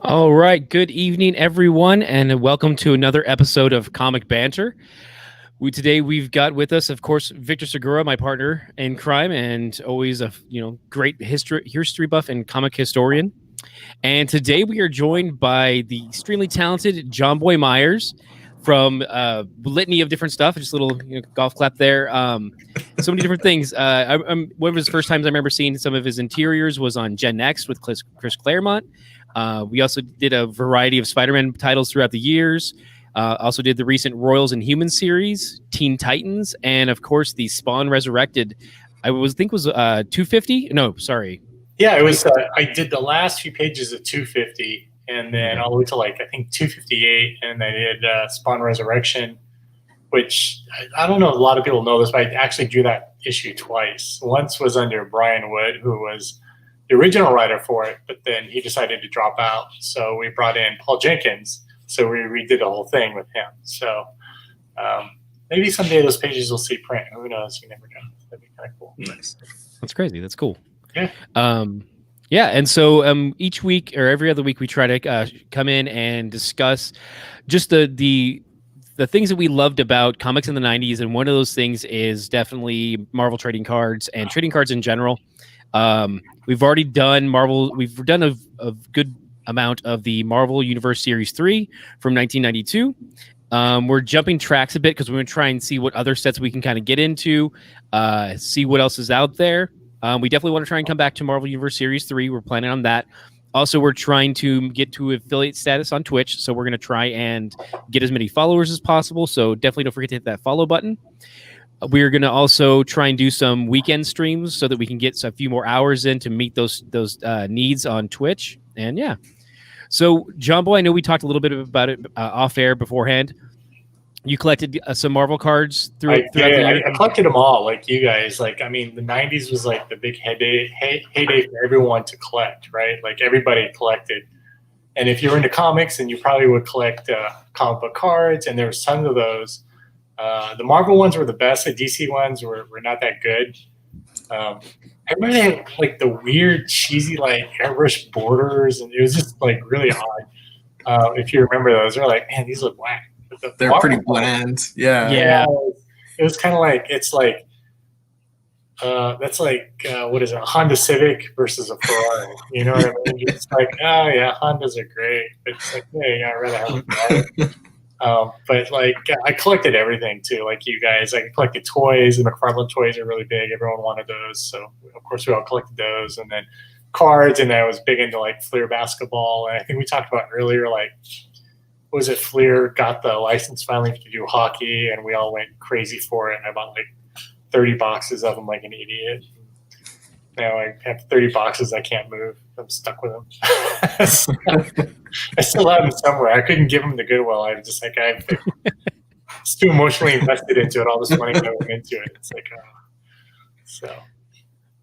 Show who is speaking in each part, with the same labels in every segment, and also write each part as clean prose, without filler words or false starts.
Speaker 1: All right. Good evening, everyone, and welcome to another episode of Comic Banter. Today we've got with us, of course, Victor Segura, my partner in crime, and always a great history buff and comic historian. And today we are joined by the extremely talented Jonboy Meyers from litany of different stuff. Just a little golf clap there. So many different things. One of his first times I remember seeing some of his interiors was on Gen X with Chris Claremont. We also did a variety of Spider-Man titles throughout the years. Also did the recent Royals and Humans series, Teen Titans, and of course the Spawn Resurrected. I think was 250. No, sorry.
Speaker 2: Yeah, it was. I did the last few pages of 250, and then all the way to I think 258, and I did Spawn Resurrection, which I don't know. A lot of people know this, but I actually drew that issue twice. Once was under Brian Wood, who was the original writer for it, but then he decided to drop out. So we brought in Paul Jenkins. So we redid the whole thing with him. So maybe someday those pages will see print. Who knows? You never know. That'd be kind of cool.
Speaker 1: Nice. That's crazy. That's cool.
Speaker 2: Yeah.
Speaker 1: Yeah. And so each week or every other week, we try to come in and discuss just the things that we loved about comics in the 90s. And one of those things is definitely Marvel trading cards and trading cards in general. We've already done Marvel. We've done a good amount of the Marvel Universe Series 3 from 1992. We're jumping tracks a bit because we're going to try and see what other sets we can kind of get into, see what else is out there. We definitely want to try and come back to Marvel Universe Series 3. We're planning on that. Also, we're trying to get to affiliate status on Twitch, so we're going to try and get as many followers as possible. So definitely don't forget to hit that follow button. We're going to also try and do some weekend streams so that we can get a few more hours in to meet those needs on Twitch. And yeah. So, Jonboy, I know we talked a little bit about it off air beforehand. You collected some Marvel cards throughout the year?
Speaker 2: I collected them all, like you guys. The 90s was like the big heyday for everyone to collect, right? Like everybody collected. And if you were into comics, then you probably would collect comic book cards, and there was tons of those. The Marvel ones were the best. The DC ones were not that good. I remember they had the weird, cheesy, airbrush borders, and it was just really odd. If you remember those, they're like, man, these look whack.
Speaker 3: They're pretty bland. Yeah.
Speaker 2: It was kind of that's what is it? A Honda Civic versus a Ferrari. You know what I mean? It's like, oh yeah, Hondas are great. It's like, hey, I'd rather have a Ferrari. But I collected everything too, like you guys. I collected toys. The McFarlane toys are really big. Everyone wanted those, so of course we all collected those. And then cards, and I was big into Fleer basketball. And I think we talked about earlier, was it Fleer got the license finally to do hockey, and we all went crazy for it. And I bought 30 boxes of them like an idiot. Now I have 30 boxes I can't move. I'm stuck with them. I still have them somewhere. I couldn't give them to Goodwill. I'm just it's too emotionally invested into it. All this money going into it. It's so.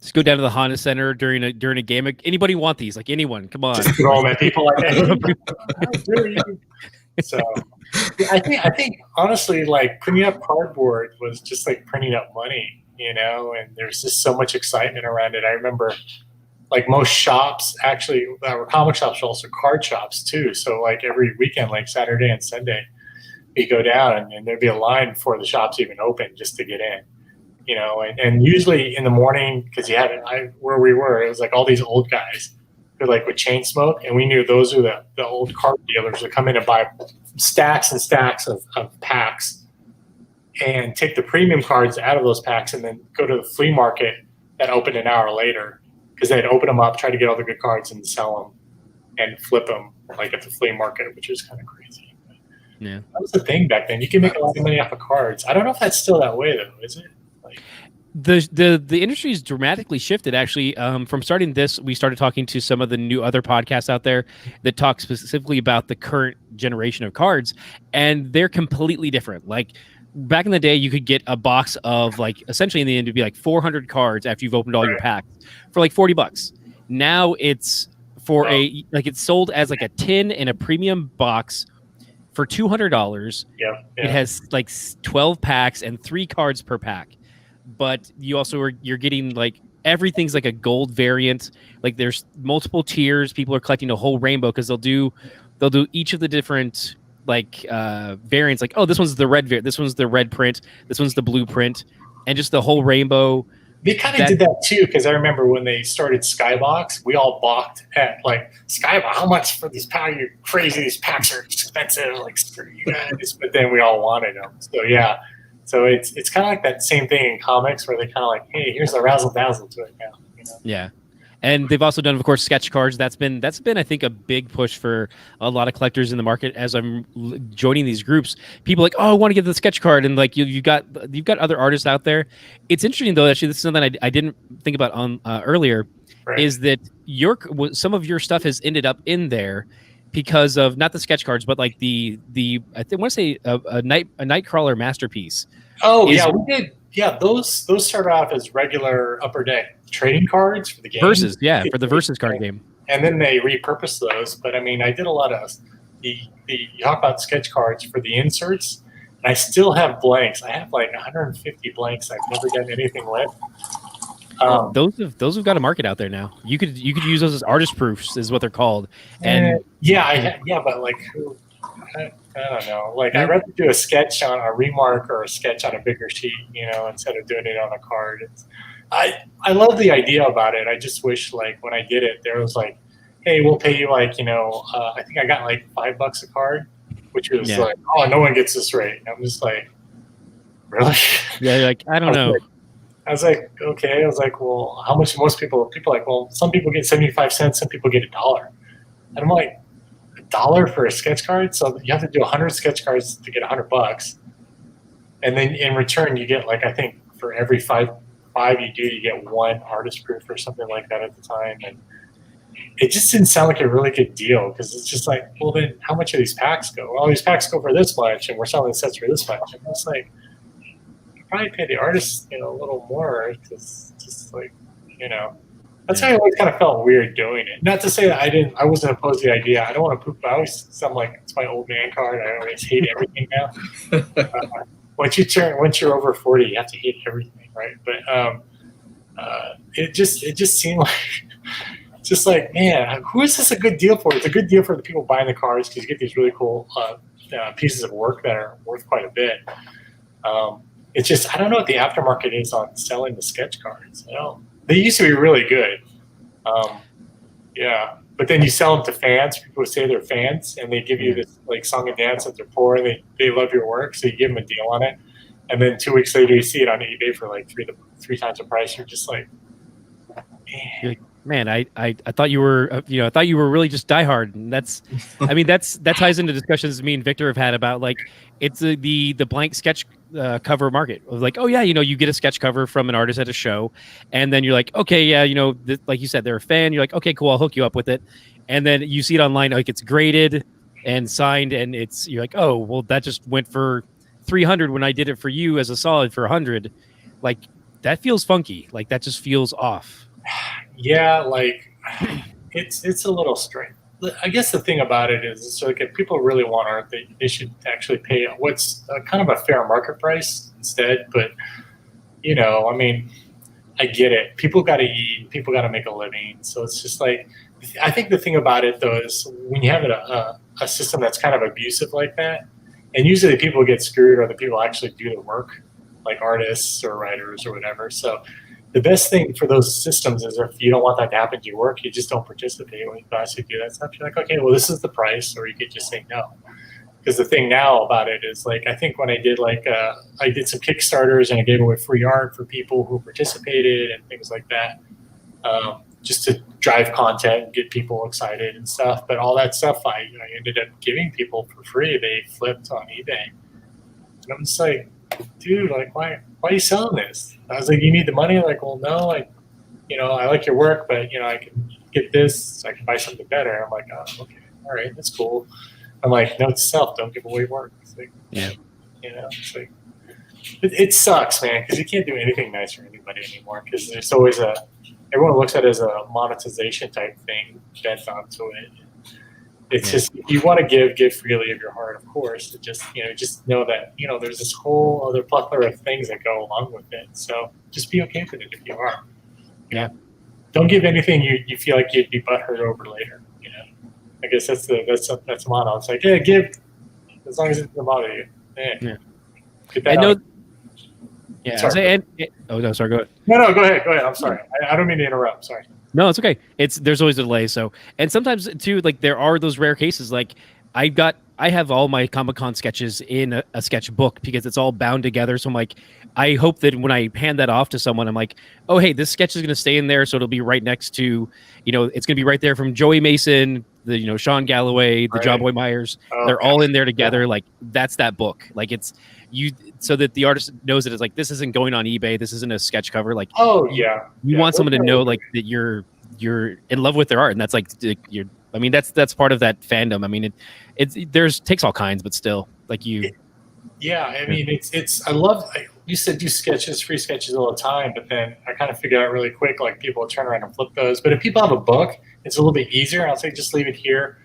Speaker 1: Just go down to the Honda Center during a game. Anybody want these? Anyone? Come on.
Speaker 2: Just throw them at people like that. So I think honestly, printing up cardboard was just printing up money, and there's just so much excitement around it. I remember most shops actually that were comic shops were also card shops too. So every weekend, Saturday and Sunday, we go down and there'd be a line before the shops even open just to get in. And usually in the morning, because where we were, it was all these old guys who would chain smoke, and we knew those are the old card dealers who come in and buy stacks and stacks of packs and take the premium cards out of those packs and then go to the flea market that opened an hour later, because they'd open them up, try to get all the good cards and sell them and flip them at the flea market, which was kind of crazy.
Speaker 1: Yeah,
Speaker 2: that was the thing back then. You can make a lot of money off of cards. I don't know if that's still that way though, is it?
Speaker 1: The industry's dramatically shifted actually. From starting this, we started talking to some of the new other podcasts out there that talk specifically about the current generation of cards, and they're completely different. Back in the day, you could get a box of essentially in the end it'd be 400 cards after you've opened all your packs for $40. Now it's for it's sold as a tin in a premium box for $200.
Speaker 2: Yeah.
Speaker 1: It has 12 packs and 3 cards per pack. But you also you're getting everything's like a gold variant. Like there's multiple tiers. People are collecting a whole rainbow because they'll do each of the different like variants. Like, oh, this one's the red this one's the red print, this one's the blue print, and just the whole rainbow.
Speaker 2: They kind of did that too, because I remember when they started Skybox, we all balked at like, Skybox, how much for these packs? You're crazy, these packs are expensive, like screw you guys. But then we all wanted them. So yeah. So it's kind of like that same thing in comics where they kind of like, hey, here's a razzle dazzle to it now. You know?
Speaker 1: Yeah. And they've also done, of course, sketch cards. That's been, I think, a big push for a lot of collectors in the market. As I'm joining these groups, people are like, oh, I want to get the sketch card, and like you've got other artists out there. It's interesting though. Actually, this is something I didn't think about on earlier. Right. Is that some of your stuff has ended up in there because of not the sketch cards, but like I want to say a Nightcrawler masterpiece.
Speaker 2: Oh yeah, we did. Yeah, those started off as regular Upper Deck trading cards for the game.
Speaker 1: Versus, yeah, for the Versus card game.
Speaker 2: And then they repurposed those. But I mean, I did a lot of you talk about sketch cards for the inserts, and I still have blanks. I have like 150 blanks I've never done anything with.
Speaker 1: Those have got a market out there now. You could use those as artist proofs, is what they're called. And
Speaker 2: but like who? I don't know. Like, I'd rather do a sketch on a remark or a sketch on a bigger sheet, you know, instead of doing it on a card. I love the idea about it. I just wish, like, when I did it, there was like, hey, we'll pay you like, you know, I think I got like $5 a card, which was like, oh, no one gets this rate. And I'm just like, really?
Speaker 1: Yeah, like, I don't know.
Speaker 2: I was like, okay. I was like, well, how much? Most people are like, well, some people get 75 cents, some people get $1. And I'm like, $1 for a sketch card? So you have to do 100 sketch cards to get $100, and then in return you get, like, I think for every five you do, you get one artist proof or something like that at the time. And it just didn't sound like a really good deal, because it's just like, well, then how much of these packs go? Well, these packs go for this much, and we're selling the sets for this much. And it's like, you probably pay the artist, you know, a little more, because just like, you know. That's how I always kind of felt weird doing it. Not to say that I wasn't opposed to the idea. I don't want to poop. I always sound like it's my old man card. I always hate everything now. Once you're over 40, you have to hate everything, right? But it just seemed like, just like, man, who is this a good deal for? It's a good deal for the people buying the cards, because you get these really cool pieces of work that are worth quite a bit. It's just, I don't know what the aftermarket is on selling the sketch cards. They used to be really good. But then you sell them to fans, people who say they're fans, and they give you this like song and dance that they're poor, and they love your work, so you give them a deal on it. And then 2 weeks later, you see it on eBay for like three times the price. You're just like,
Speaker 1: man, I thought you were, I thought you were really just diehard. And that's, I mean, that ties into discussions me and Victor have had about, like, it's the blank sketch cover market of like, oh yeah, you get a sketch cover from an artist at a show, and then you're like, okay, yeah, like you said, they're a fan. You're like, okay, cool, I'll hook you up with it. And then you see it online, like it's graded and signed, and you're like, oh, well, that just went for $300 when I did it for you as a solid for $100. Like, that feels funky. Like, that just feels off.
Speaker 2: Yeah, like it's a little strange. I guess the thing about it is, so like, if people really want art, they should actually pay what's kind of a fair market price instead. But I mean, I get it. People got to eat. People got to make a living. So it's just like, I think the thing about it though is when you have a system that's kind of abusive like that, and usually the people who get screwed are the people who actually do the work, like artists or writers or whatever. So the best thing for those systems is, if you don't want that to happen to your work, you just don't participate when you actually do that stuff. You're like, okay, well, this is the price, or you could just say no. Because the thing now about it is, like, I think when I did I did some Kickstarters and I gave away free art for people who participated and things like that, just to drive content and get people excited and stuff. But all that stuff I ended up giving people for free. They flipped on eBay, and I'm just like, dude, like, why are you selling this? I was like, you need the money? Like, well, no, I like your work, but I can get this, I can buy something better. I'm like, oh, okay, all right, that's cool. I'm like, note to self, don't give away work. It's like, it's like, it sucks, man, because you can't do anything nice for anybody anymore, because there's always everyone looks at it as a monetization type thing bent onto it. It's just, if you want to give freely of your heart, of course. It just, just know that, there's this whole other plethora of things that go along with it. So just be okay with it if you are.
Speaker 1: Yeah.
Speaker 2: Don't give anything you feel like you'd be butthurt over later. You know, I guess that's the motto. It's like, yeah, give as long as it doesn't bother you. Yeah. Get that out.
Speaker 1: Yeah.
Speaker 2: Sorry.
Speaker 1: Oh no, sorry. Go ahead.
Speaker 2: No, go ahead. I'm sorry. I don't mean to interrupt. Sorry.
Speaker 1: No, it's okay. There's always a delay. So, and sometimes too, like there are those rare cases. Like I have all my Comic-Con sketches in a sketchbook because it's all bound together. So I'm like, I hope that when I hand that off to someone, I'm like, oh hey, this sketch is going to stay in there, so it'll be right next to, it's going to be right there from Joey Mason, the Sean Galloway, the Jonboy Myers. They're all in there together. Like that's that book. Like it's so that the artist knows that it's like, this isn't going on eBay. This isn't a sketch cover. Like, you want someone to know like that you're in love with their art, and that's like I mean, that's part of that fandom. I mean, it takes all kinds, but still, like you.
Speaker 2: Yeah, I mean, I love. I used to do free sketches all the time, but then I kind of figured out really quick, like people turn around and flip those. But if people have a book, it's a little bit easier. I'll say just leave it here.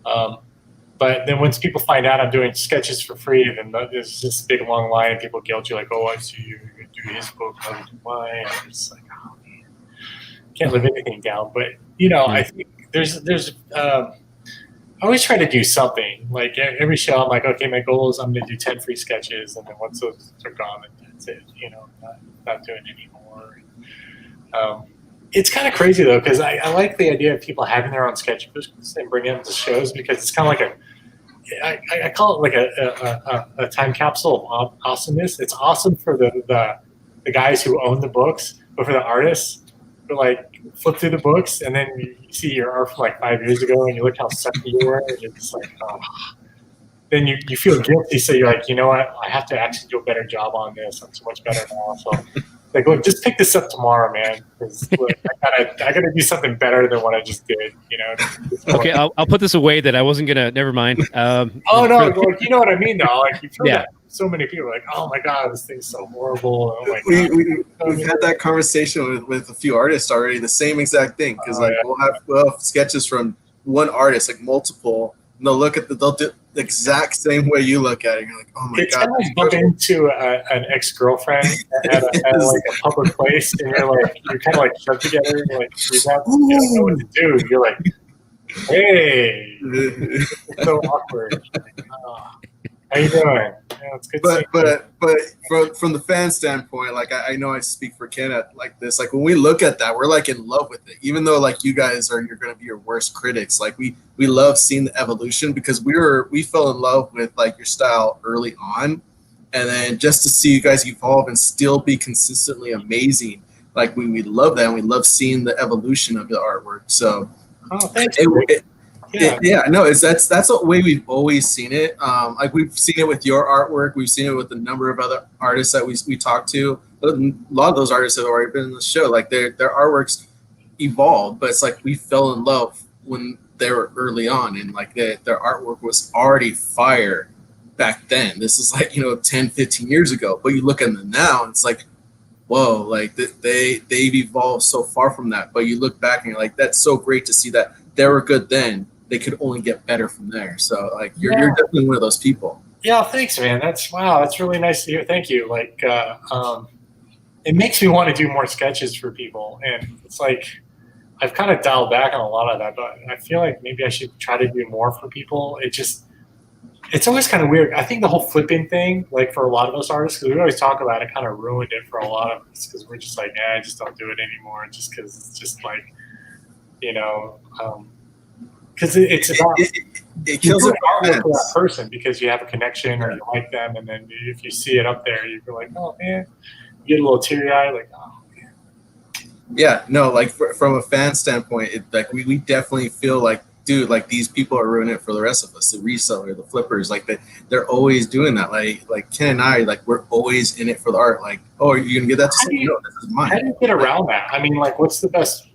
Speaker 2: But then once people find out I'm doing sketches for free, then there's this big long line of people guilt you, like, oh, I see you do his book, I do mine. I'm just like, oh man, can't live anything down. But I think there's I always try to do something. Like every show, I'm like, okay, my goal is I'm going to do 10 free sketches, and then once those are gone, that's it. Not doing anymore. It's kind of crazy though, because I like the idea of people having their own sketchbooks and bringing them to shows, because it's kind of like I call it like a time capsule of awesomeness. It's awesome for the guys who own the books, but for the artists, who like flip through the books and then you see your art from like 5 years ago and you look how sucky you were, and you're just like, oh. Then you feel guilty, so you're like, you know what, I have to actually do a better job on this. I'm so much better now. So like, look, just pick this up tomorrow, man. Because I gotta do something better than what I just did.
Speaker 1: Okay, I'll put this away. That I wasn't gonna. Never mind.
Speaker 2: Oh no, like, you know what I mean, though. Like you've heard that so many people are like, oh my god, this thing's so horrible. Oh my god.
Speaker 3: We've had that conversation with a few artists already. The same exact thing, because we'll have sketches from one artist, like multiple. And they'll look at they'll do the exact same way you look at it. You're like, oh my god.
Speaker 2: It's bump into an ex-girlfriend at like a public place, and you're kind of like shoved together, and like you don't know what to do. You're like, hey, it's so awkward. Like, oh, how you doing? Yeah, it's good.
Speaker 3: But from the fan standpoint, like I know I speak for Ken at like this. Like when we look at that, we're like in love with it. Even though like you guys you're going to be your worst critics. Like we love seeing the evolution, because we fell in love with like your style early on, and then just to see you guys evolve and still be consistently amazing. Like we love that, and we love seeing the evolution of the artwork. So,
Speaker 2: thanks.
Speaker 3: That's the way we've always seen it. Like we've seen it with your artwork. We've seen it with a number of other artists that we talked to. A lot of those artists have already been in the show. Like their artworks evolved, but it's like we fell in love when they were early on, and like their artwork was already fire back then. This is like 10, 15 years ago. But you look at them now, and it's like, whoa, like they've evolved so far from that. But you look back and you're like, that's so great to see that they were good then. They could only get better from there. So like you're definitely one of those people.
Speaker 2: Yeah, thanks, man. That's really nice to hear. Thank you. Like it makes me want to do more sketches for people, and it's like I've kind of dialed back on a lot of that, but I feel like maybe I should try to do more for people. It's always kind of weird. I think the whole flipping thing, like for a lot of us artists, because we always talk about it, kind of ruined it for a lot of us, because we're just like, I just don't do it anymore, just because it's just like, because it's about
Speaker 3: it kills it
Speaker 2: for that person because you have a connection or you like them, and then if you see it up there, you're like, oh man, you get a little teary eyed, like, oh man.
Speaker 3: Yeah, no, like from a fan standpoint, like we definitely feel like, dude, like these people are ruining it for the rest of us, the reseller, the flippers, like they're always doing that. Like Ken and I, like we're always in it for the art. Like, oh, are you gonna get that to someone? No, this is mine.
Speaker 2: How do you get around that? I mean, like, what's the best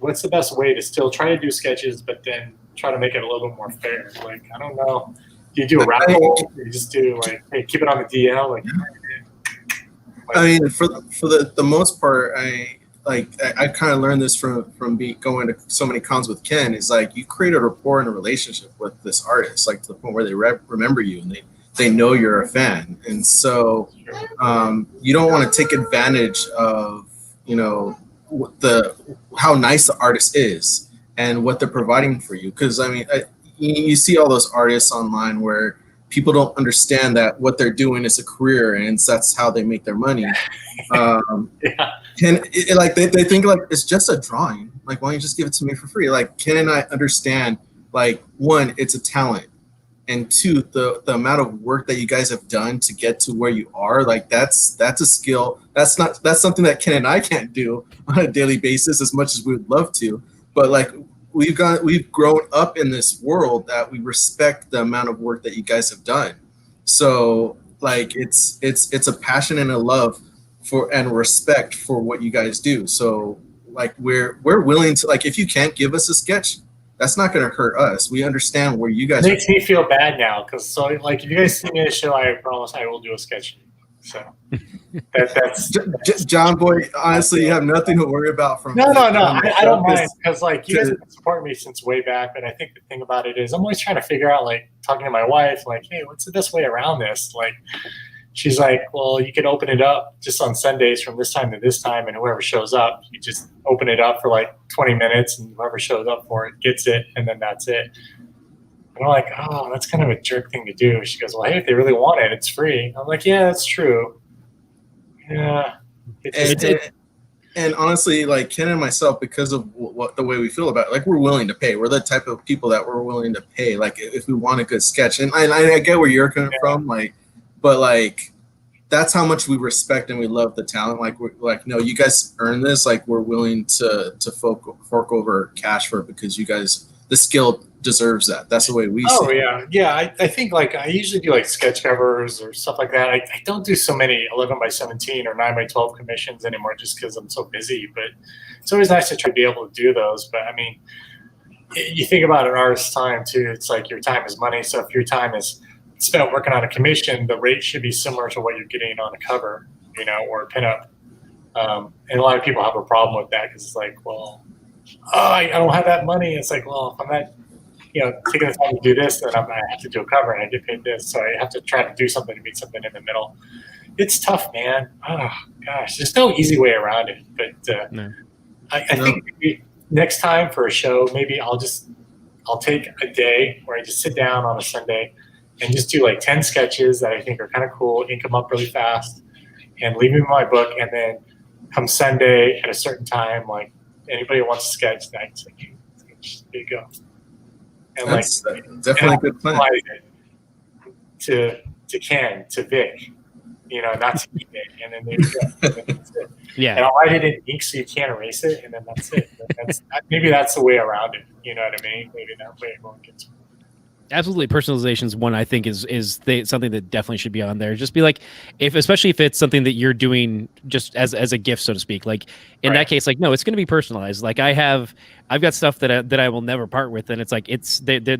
Speaker 2: way to still try to do sketches, but then try to make it a little bit more fair? Like, I don't know. Do you do a raffle? Or you just do like, hey, keep it on the DL? Like,
Speaker 3: I mean, for the most part, I kind of learned this from going to so many cons with Ken, is like you create a rapport and a relationship with this artist, like to the point where they remember you and they know you're a fan. And so you don't want to take advantage of, how nice the artist is and what they're providing for you. Because I mean, you see all those artists online where people don't understand that what they're doing is a career and that's how they make their money. And like they think like it's just a drawing. Like, why don't you just give it to me for free? Like, Ken and I understand, like, one, it's a talent, and two, the amount of work that you guys have done to get to where you are. Like, that's a skill. That's something that Ken and I can't do on a daily basis as much as we would love to. But like, we've grown up in this world that we respect the amount of work that you guys have done. So like, it's a passion and a love for and respect for what you guys do. So like, we're willing to, like, if you can't give us a sketch, that's not going to hurt us. We understand where you guys.
Speaker 2: It makes me feel bad now because like, if you guys see me in a show, I promise I will do a sketch. So that's
Speaker 3: Jonboy. Honestly, you have nothing to worry about from.
Speaker 2: No. I don't mind because like, you guys have supported me since way back. But I think the thing about it is I'm always trying to figure out, like, talking to my wife, like, hey, what's the best way around this? Like, she's like, well, you can open it up just on Sundays from this time to this time, and whoever shows up, you just open it up for like 20 minutes, and whoever shows up for it gets it, and then that's it. And I'm like, oh, that's kind of a jerk thing to do. She goes, well, hey, if they really want it, it's free. I'm like, yeah, that's true. Yeah.
Speaker 3: And honestly, like, Ken and myself, because of the way we feel about it, like, we're willing to pay. We're the type of people that we're willing to pay, like, if we want a good sketch. And I get where you're coming from, like, but like, that's how much we respect and we love the talent. Like, we're like, no, you guys earn this. Like, we're willing to fork over cash for it because you guys, the skill deserves that. That's the way we see it.
Speaker 2: Yeah. I think, like, I usually do like sketch covers or stuff like that. I don't do so many 11x17 or 9x12 commissions anymore just because I'm so busy. But it's always nice to try to be able to do those. But I mean, you think about an artist's time too. It's like, your time is money. So if your time is spent working on a commission, the rate should be similar to what you're getting on a cover, or a pinup. And a lot of people have a problem with that because it's like, well, I don't have that money. It's like, well, if I'm not, taking the time to do this, then I have to do a cover and I get paid this. So I have to try to do something to meet something in the middle. It's tough, man. Oh gosh, there's no easy way around it. But
Speaker 1: No.
Speaker 2: I think maybe next time for a show, maybe I'll take a day where I just sit down on a Sunday and just do like 10 sketches that I think are kind of cool, ink them up really fast, and leave them in my book. And then come Sunday at a certain time, like, anybody who wants to sketch, that's like, there you go. And
Speaker 3: that's
Speaker 2: like,
Speaker 3: definitely a good plan.
Speaker 2: To Ken, to Vic, not to me, and then there you go. And then that's it.
Speaker 1: Yeah.
Speaker 2: And I'll write it in ink so you can't erase it, and then that's it. Maybe that's the way around it. You know what I mean? Maybe that way everyone gets.
Speaker 1: Absolutely, personalization is one I think is something that definitely should be on there. Just be like, especially if it's something that you're doing just as a gift, so to speak. Like in that case, like, no, it's going to be personalized. Like I've got stuff that I will never part with, and it's like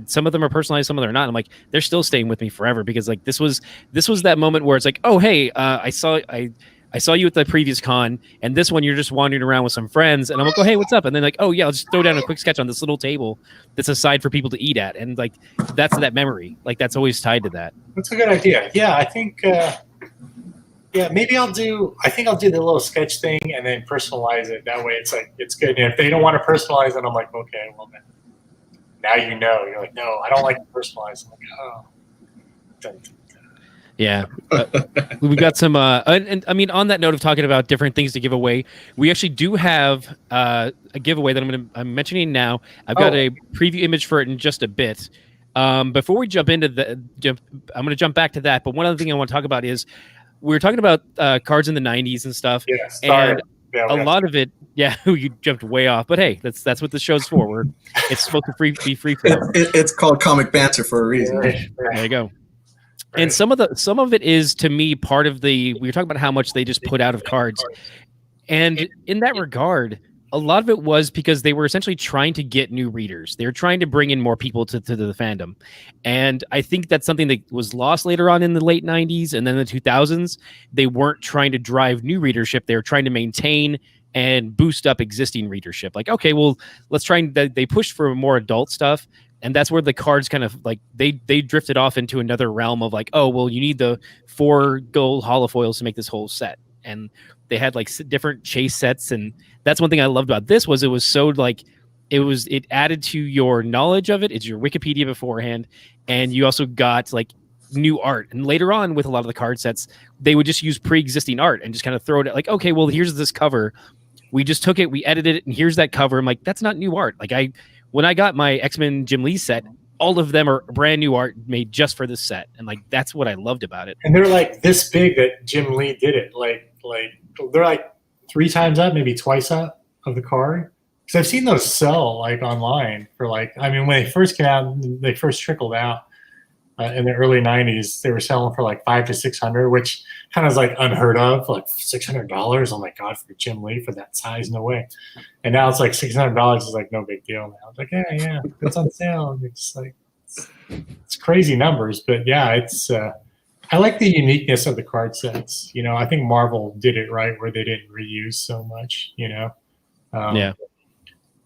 Speaker 1: some of them are personalized, some of them are not. I'm like, they're still staying with me forever because like this was that moment where it's like, oh hey, I saw you at the previous con, and this one you're just wandering around with some friends, and I'm like, oh hey, what's up? And then like, oh yeah, I'll just throw down a quick sketch on this little table that's aside for people to eat at, and like that's that memory, like that's always tied to that.
Speaker 2: That's a good idea. Yeah, I think maybe I'll do the little sketch thing and then personalize it. That way it's like, it's good. And if they don't want to personalize it, I'm like, okay, well then now you're like, no, I don't like to personalize. I'm like, oh. Dun, dun, dun.
Speaker 1: Yeah, we got some. And I mean, on that note of talking about different things to give away, we actually do have a giveaway that I'm mentioning now. I've got a preview image for it in just a bit. Before we jump into I'm going to jump back to that. But one other thing I want to talk about is we were talking about cards in the '90s and stuff.
Speaker 2: Yeah, sorry.
Speaker 1: And a lot of it, you jumped way off. But hey, that's what the show's for. It's supposed to be free for them.
Speaker 3: It's called comic banter for a reason.
Speaker 2: Right.
Speaker 1: There you go. And some of it is, to me, part of we were talking about how much they just put out of cards. And in that regard, a lot of it was because they were essentially trying to get new readers. They were trying to bring in more people to the fandom. And I think that's something that was lost later on in the late 90s and then the 2000s. They weren't trying to drive new readership. They were trying to maintain and boost up existing readership. Like, okay, well, let's try they pushed for more adult stuff. And that's where the cards kind of like they drifted off into another realm of like, oh, well, you need the 4 gold holofoils to make this whole set. and they had like different chase sets, and that's one thing I loved about this was it was so like it added to your knowledge of it. It's your Wikipedia beforehand, and you also got like new art. And later on with a lot of the card sets, they would just use pre-existing art and just kind of throw it at like, okay, well, here's this cover. We just took it, we edited it, and here's that cover. I'm like, that's not new art. Like when I got my X-Men Jim Lee set, all of them are brand new art made just for this set. And like, that's what I loved about it.
Speaker 2: And they're like this big that Jim Lee did it. Like they're like 3 times up, maybe twice up of the card. Because I've seen those sell like online for like, I mean, when they first came out, they first trickled out in the early 90s, they were selling for like $500 to $600, which kind of is like unheard of, like $600. Oh my God, for Jim Lee for that size, no way. And now it's like $600 is like no big deal now. It's like, yeah, it's on sale. And it's like, it's crazy numbers, but yeah, it's, I like the uniqueness of the card sets. You know, I think Marvel did it right where they didn't reuse so much, you know?
Speaker 1: Yeah.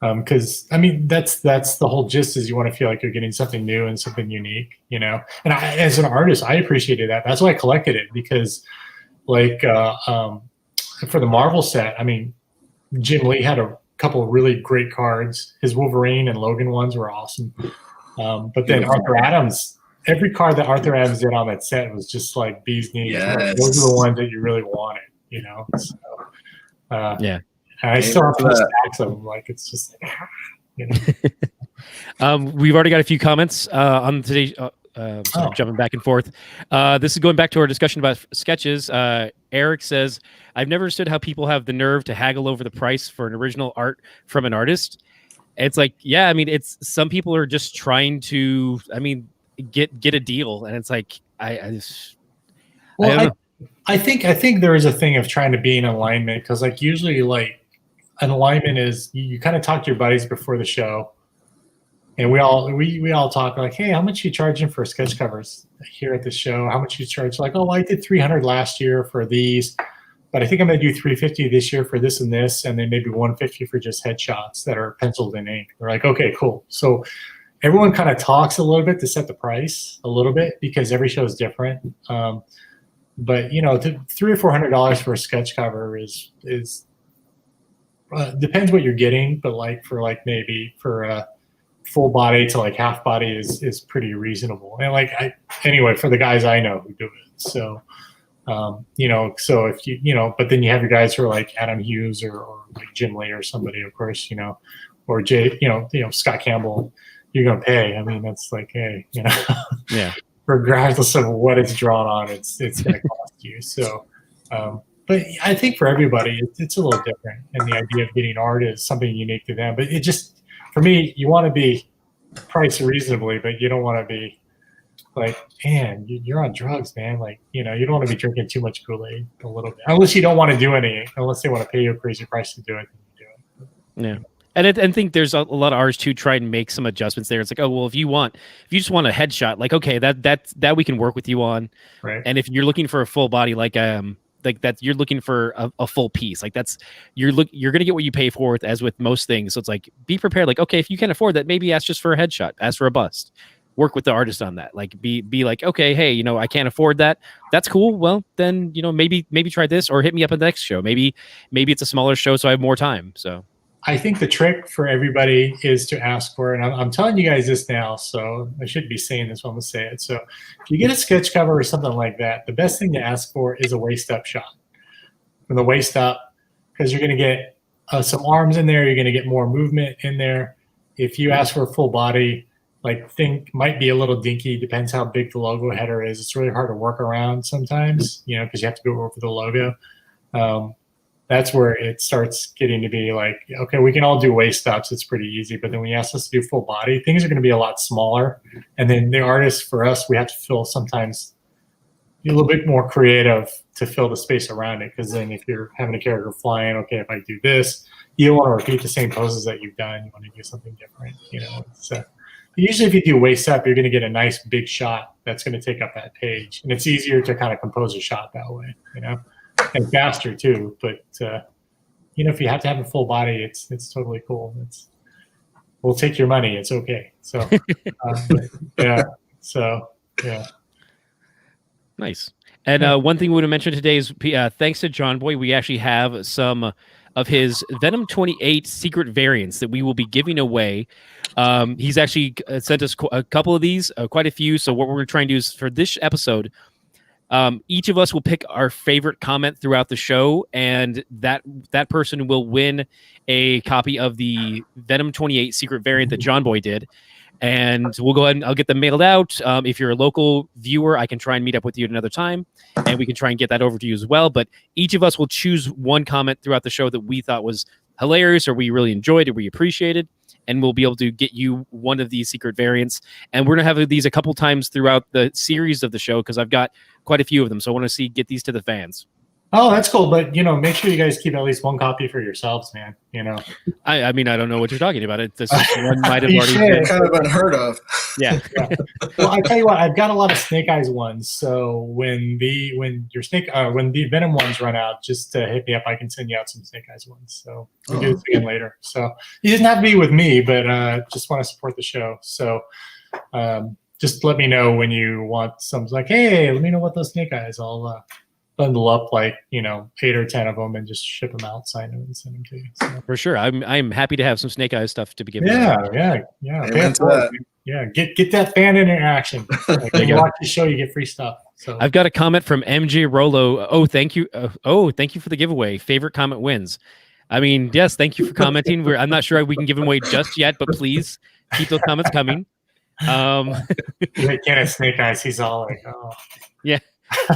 Speaker 2: Because I mean that's the whole gist is you want to feel like you're getting something new and something unique, you know. And as an artist, I appreciated that. That's why I collected it because, like, for the Marvel set, I mean, Jim Lee had a couple of really great cards. His Wolverine and Logan ones were awesome. But then Arthur Adams, every card that Arthur Adams did on that set was just like bee's knees.
Speaker 3: Yes.
Speaker 2: Those are the ones that you really wanted, you know. So,
Speaker 1: yeah.
Speaker 2: And I still have two stacks of them. Like it's just like, you know.
Speaker 1: We've already got a few comments on today's. Jumping back and forth. This is going back to our discussion about sketches. Eric says, "I've never understood how people have the nerve to haggle over the price for an original art from an artist." It's like, yeah, I mean, it's some people are just trying to, I mean, get a deal, and it's like, I
Speaker 2: think there is a thing of trying to be in alignment because, like, usually, like. An alignment is you kind of talk to your buddies before the show, and we all talk like, hey, how much are you charging for sketch covers here at the show? How much you charge? Like, oh, I did $300 last year for these, but I think I'm gonna do $350 this year for this and this, and then maybe $150 for just headshots that are penciled in ink. We're like, okay, cool. So everyone kind of talks a little bit to set the price a little bit because every show is different. But you know, $300 or $400 for a sketch cover is depends what you're getting, but like for like maybe for a full body to like half body is pretty reasonable. And like anyway, for the guys I know who do it. So you know, so if you know, but then you have your guys who are like Adam Hughes or like Jim Lee or somebody, of course, you know, or Jay, you know, Scott Campbell, you're gonna pay. I mean, that's like, hey, you know,
Speaker 1: yeah.
Speaker 2: Regardless of what it's drawn on, it's gonna cost you. So but I think for everybody, it's a little different. And the idea of getting art is something unique to them. But it just, for me, you want to be priced reasonably, but you don't want to be like, man, you're on drugs, man. Like, you know, you don't want to be drinking too much Kool-Aid a little bit. Unless you don't want to do anything. Unless they want to pay you a crazy price to do it, then you do it.
Speaker 1: Yeah. And I think there's a lot of artists who try and make some adjustments there. It's like, oh, well, if you just want a headshot, like, okay, that we can work with you on.
Speaker 2: Right.
Speaker 1: And if you're looking for a full body, like that you're looking for a full piece, like that's you're gonna get what you pay for, as with most things. So it's like, be prepared, like, okay, if you can't afford that, maybe ask just for a headshot, ask for a bust, work with the artist on that. Like be like, okay, hey, you know, I can't afford that, that's cool, well then, you know, maybe try this, or hit me up at the next show. Maybe it's a smaller show so I have more time. So
Speaker 2: I think the trick for everybody is to ask for it. And I'm telling you guys this now, so I shouldn't be saying this, but I'm going to say it. So if you get a sketch cover or something like that, the best thing to ask for is a waist-up shot. From the waist up, because you're going to get some arms in there, you're going to get more movement in there. If you ask for a full body, like, thing might be a little dinky, depends how big the logo header is. It's really hard to work around sometimes, you know, because you have to go over the logo. That's where it starts getting to be like, okay, we can all do waist ups. It's pretty easy. But then when you ask us to do full body, things are going to be a lot smaller. And then the artists, for us, we have to fill sometimes a little bit more creative to fill the space around it. Because then if you're having a character flying, okay, if I do this, you don't want to repeat the same poses that you've done. You want to do something different, you know. So usually if you do waist up, you're going to get a nice big shot that's going to take up that page. And it's easier to kind of compose a shot that way, you know. And faster too, but you know, if you have to have a full body, it's totally cool. We'll take your money. It's okay. So yeah. So yeah.
Speaker 1: Nice. And one thing we want to mention today is thanks to Jonboy, we actually have some of his Venom 28 secret variants that we will be giving away. He's actually sent us a couple of these, quite a few. So what we're going to try and do is for this episode, each of us will pick our favorite comment throughout the show, and that person will win a copy of the Venom 28 secret variant that Jonboy did. And we'll go ahead and I'll get them mailed out. If you're a local viewer, I can try and meet up with you at another time, and we can try and get that over to you as well. But each of us will choose one comment throughout the show that we thought was hilarious, or we really enjoyed, or we appreciated, and we'll be able to get you one of these secret variants. And we're going to have these a couple times throughout the series of the show because I've got quite a few of them. So I want to get these to the fans.
Speaker 2: Oh, that's cool. But, make sure you guys keep at least one copy for yourselves, man.
Speaker 1: I mean, I don't know what you're talking about. This one might have already
Speaker 3: been kind of unheard of.
Speaker 1: Yeah.
Speaker 2: Well, I tell you what, I've got a lot of Snake Eyes ones. So when the Venom ones run out, just hit me up. I can send you out some Snake Eyes ones. So we'll do this again later. So you doesn't have to be with me, but just want to support the show. So just let me know when you want some. Like, hey, let me know what those Snake Eyes. I'll bundle up 8 or 10 of them and just ship them out, sign them, and send them to you. So.
Speaker 1: For sure, I'm happy to have some Snake Eyes stuff to be given.
Speaker 2: Yeah. Get that fan interaction. When you watch the show, you get free stuff. So
Speaker 1: I've got a comment from MJ Rolow. Oh, thank you. Thank you for the giveaway. Favorite comment wins. I mean, yes, thank you for commenting. I'm not sure we can give them away just yet, but please keep those comments coming.
Speaker 2: Kenneth Snake Eyes. He's all like, oh,
Speaker 1: yeah.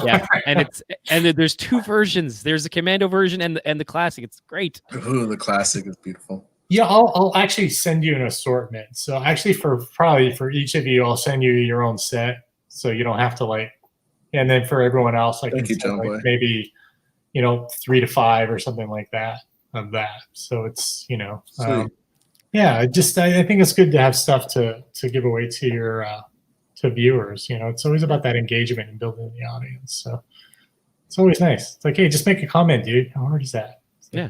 Speaker 1: Yeah, and there's two versions. There's the Commando version and the classic. It's great.
Speaker 3: Ooh, the classic is beautiful.
Speaker 2: Yeah, I'll actually send you an assortment. So actually, for each of you, I'll send you your own set, so you don't have to And then for everyone else,
Speaker 3: Thank you, Jonboy.
Speaker 2: Maybe 3 to 5 or something like that of that. So it's yeah. I think it's good to have stuff to give away to your. To viewers, it's always about that engagement and building the audience. So it's always nice. It's like, hey, just make a comment, dude. How hard is that?
Speaker 1: Yeah,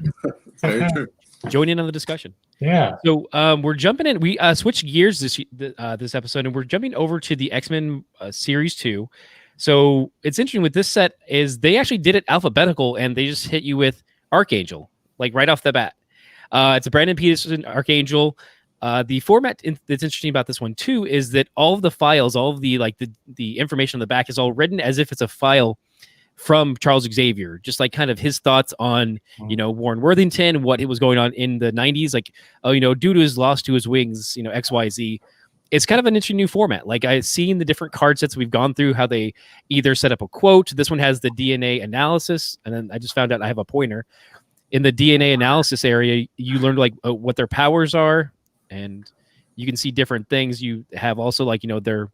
Speaker 3: very true.
Speaker 1: Join in on the discussion.
Speaker 2: Yeah.
Speaker 1: So we're jumping in. We switched gears this episode, and we're jumping over to the X-Men Series 2. So it's interesting with this set is they actually did it alphabetical, and they just hit you with Archangel right off the bat. It's a Brandon Peterson Archangel. The format that's interesting about this one too is that all of the files, all of the the information on the back is all written as if it's a file from Charles Xavier, just kind of his thoughts on Warren Worthington, what was going on in the 90s, due to his loss to his wings, XYZ. It's kind of an interesting new format. I've seen the different card sets we've gone through, how they either set up a quote. This one has the DNA analysis, and then I just found out I have a pointer. In the DNA analysis area, you learned what their powers are. And you can see different things. You have also their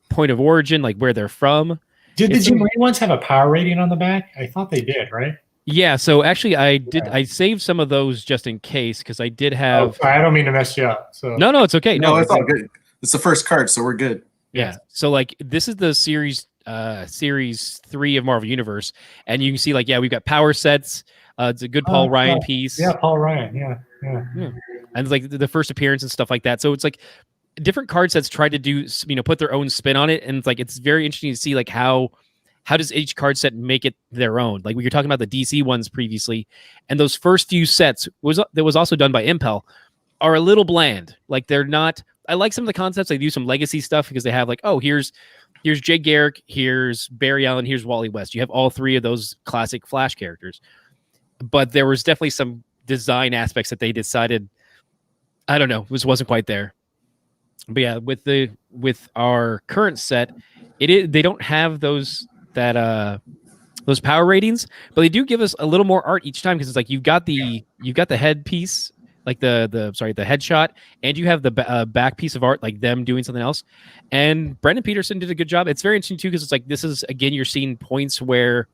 Speaker 1: point of origin, where they're from.
Speaker 2: Did the Jim Lee ones have a power rating on the back? I thought they did, right?
Speaker 1: Yeah. So actually, I did. I saved some of those just in case because I did have.
Speaker 2: Oh, sorry, I don't mean to mess you up. So
Speaker 1: no, it's okay.
Speaker 3: No, it's all good. It's the first card, so we're good.
Speaker 1: Yeah. So this is the series 3 of Marvel Universe, and you can see we've got power sets. It's a good Paul Ryan piece.
Speaker 2: Yeah, Paul Ryan. Yeah.
Speaker 1: And the first appearance and stuff like that. So it's different card sets try to do, put their own spin on it. And it's very interesting to see how does each card set make it their own? We were talking about the DC ones previously, and those first few sets that was also done by Impel are a little bland. They're not, I like some of the concepts. They do some legacy stuff because they have here's Jay Garrick, here's Barry Allen, here's Wally West. You have all 3 of those classic Flash characters. But there was definitely some design aspects that they decided, I don't know, wasn't quite there. But yeah, with our current set, they don't have those power ratings, but they do give us a little more art each time because it's you've got the headpiece, the headshot, and you have the back piece of art, them doing something else. And Brandon Peterson did a good job. It's very interesting too because it's this is again you're seeing points where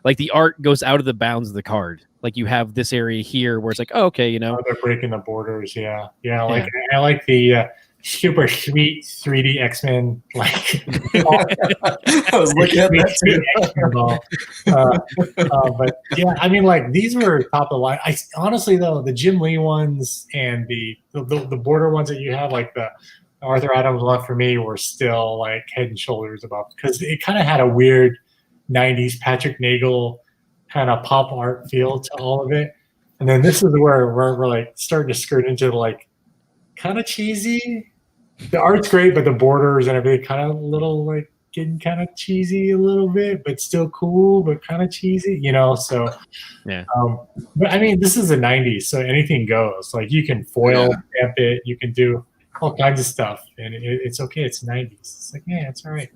Speaker 1: the art goes out of the bounds of the card. You have this area here where it's oh, okay,
Speaker 2: they're breaking the borders. Yeah. I like the super sweet 3D X-Men.
Speaker 3: I was looking at that
Speaker 2: too. But yeah, I mean, these were top of the line. Honestly though, the Jim Lee ones and the border ones that you have, Arthur Adams one for me were still like head and shoulders above because it kind of had a weird '90s Patrick Nagel kind of pop art feel to all of it. And then this is where we're like starting to skirt into like kind of cheesy. The art's great, but the borders and everything kind of little like getting kind of cheesy a little bit, but still cool, but kind of cheesy, you know? So,
Speaker 1: yeah.
Speaker 2: But I mean, this is the '90s, so anything goes. Like you can foil stamp it, you can do all kinds of stuff, and it's okay. It's '90s. It's like, yeah, it's all right.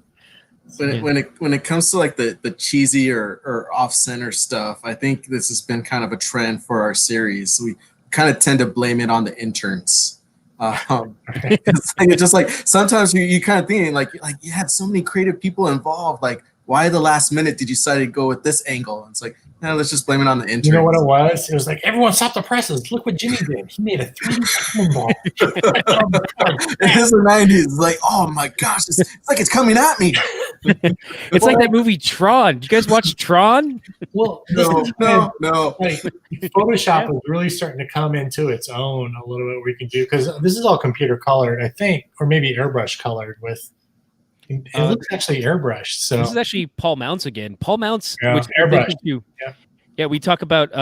Speaker 3: When it comes to like the cheesy or off center stuff, I think this has been kind of a trend for our series. We kind of tend to blame it on the interns. It's just like sometimes you kind of think like you had so many creative people involved. Like, why the last minute did you decide to go with this angle? And it's like, no, let's just blame it on the interns.
Speaker 2: You know what it was? It was like, everyone stop the presses. Look what Jimmy did. He made a 3D ball.
Speaker 3: It is the '90s. It's like, oh my gosh, it's like it's coming at me.
Speaker 1: It's like that movie Tron. Did you guys watch Tron?
Speaker 2: Well,
Speaker 3: no.
Speaker 2: Like, Photoshop is really starting to come into its own a little bit. We can do because this is all computer colored, I think, or maybe airbrush colored with. It looks actually airbrushed. So
Speaker 1: this is actually Paul Mounts again. Paul Mounts, which
Speaker 2: airbrush.
Speaker 1: Yeah, we talk about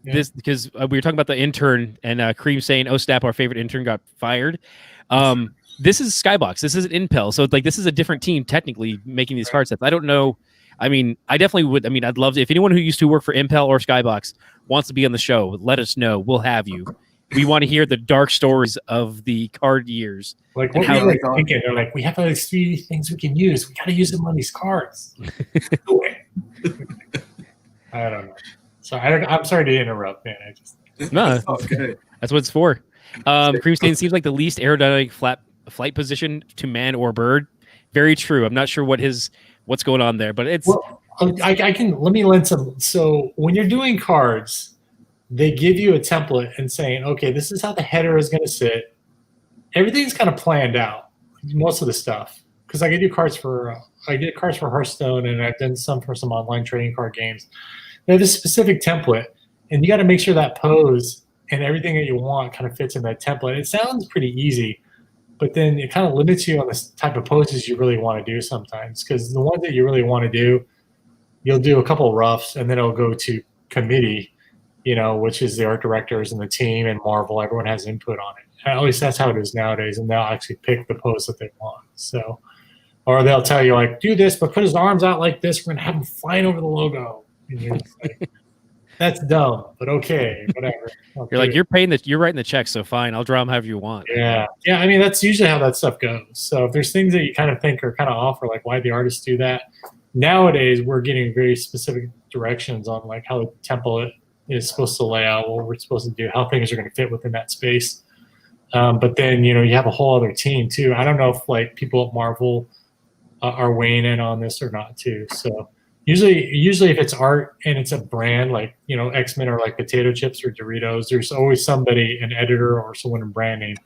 Speaker 1: this because we were talking about the intern and Cream saying, "Oh snap, our favorite intern got fired." This is Skybox. This isn't Impel, so it's like this is a different team technically making these card sets. I don't know. I mean, I definitely would. I mean, I'd love to. If anyone who used to work for Impel or Skybox wants to be on the show, let us know. We'll have you. We want to hear the dark stories of the card years.
Speaker 2: Like what how they thinking? They're like, we have like 3 things we can use. We got to use them on these cards. I don't know. So I'm sorry to interrupt, man. I just
Speaker 1: no, okay. That's what it's for. Creamstain seems like the least aerodynamic flight position to man or bird. Very true. I'm not sure what's going on there, but it's.
Speaker 2: Well, I can let me lend some. So when you're doing cards, they give you a template and saying, okay, this is how the header is going to sit. Everything's kind of planned out, most of the stuff. Because I did cards for Hearthstone, and I've done some for some online trading card games. They have a specific template, and you got to make sure that pose and everything that you want kind of fits in that template. It sounds pretty easy, but then it kind of limits you on the type of poses you really want to do sometimes. Because the ones that you really want to do, you'll do a couple roughs, and then it'll go to committee, which is the art directors and the team and Marvel. Everyone has input on it. At least that's how it is nowadays, and they'll actually pick the pose that they want. So, or they'll tell you like, do this, but put his arms out like this. We're gonna have him flying over the logo. And you're just like, that's dumb, but okay, whatever.
Speaker 1: You're like, you're writing the check, so fine, I'll draw them however you want.
Speaker 2: Yeah. I mean, that's usually how that stuff goes. So if there's things that you kind of think are kind of off, or like why the artists do that, nowadays we're getting very specific directions on like how the template is supposed to lay out, what we're supposed to do, how things are going to fit within that space. But then, you have a whole other team too. I don't know if like people at Marvel are weighing in on this or not too. So usually if it's art and it's a brand like, X-Men or like potato chips or Doritos, there's always somebody, an editor or someone in branding,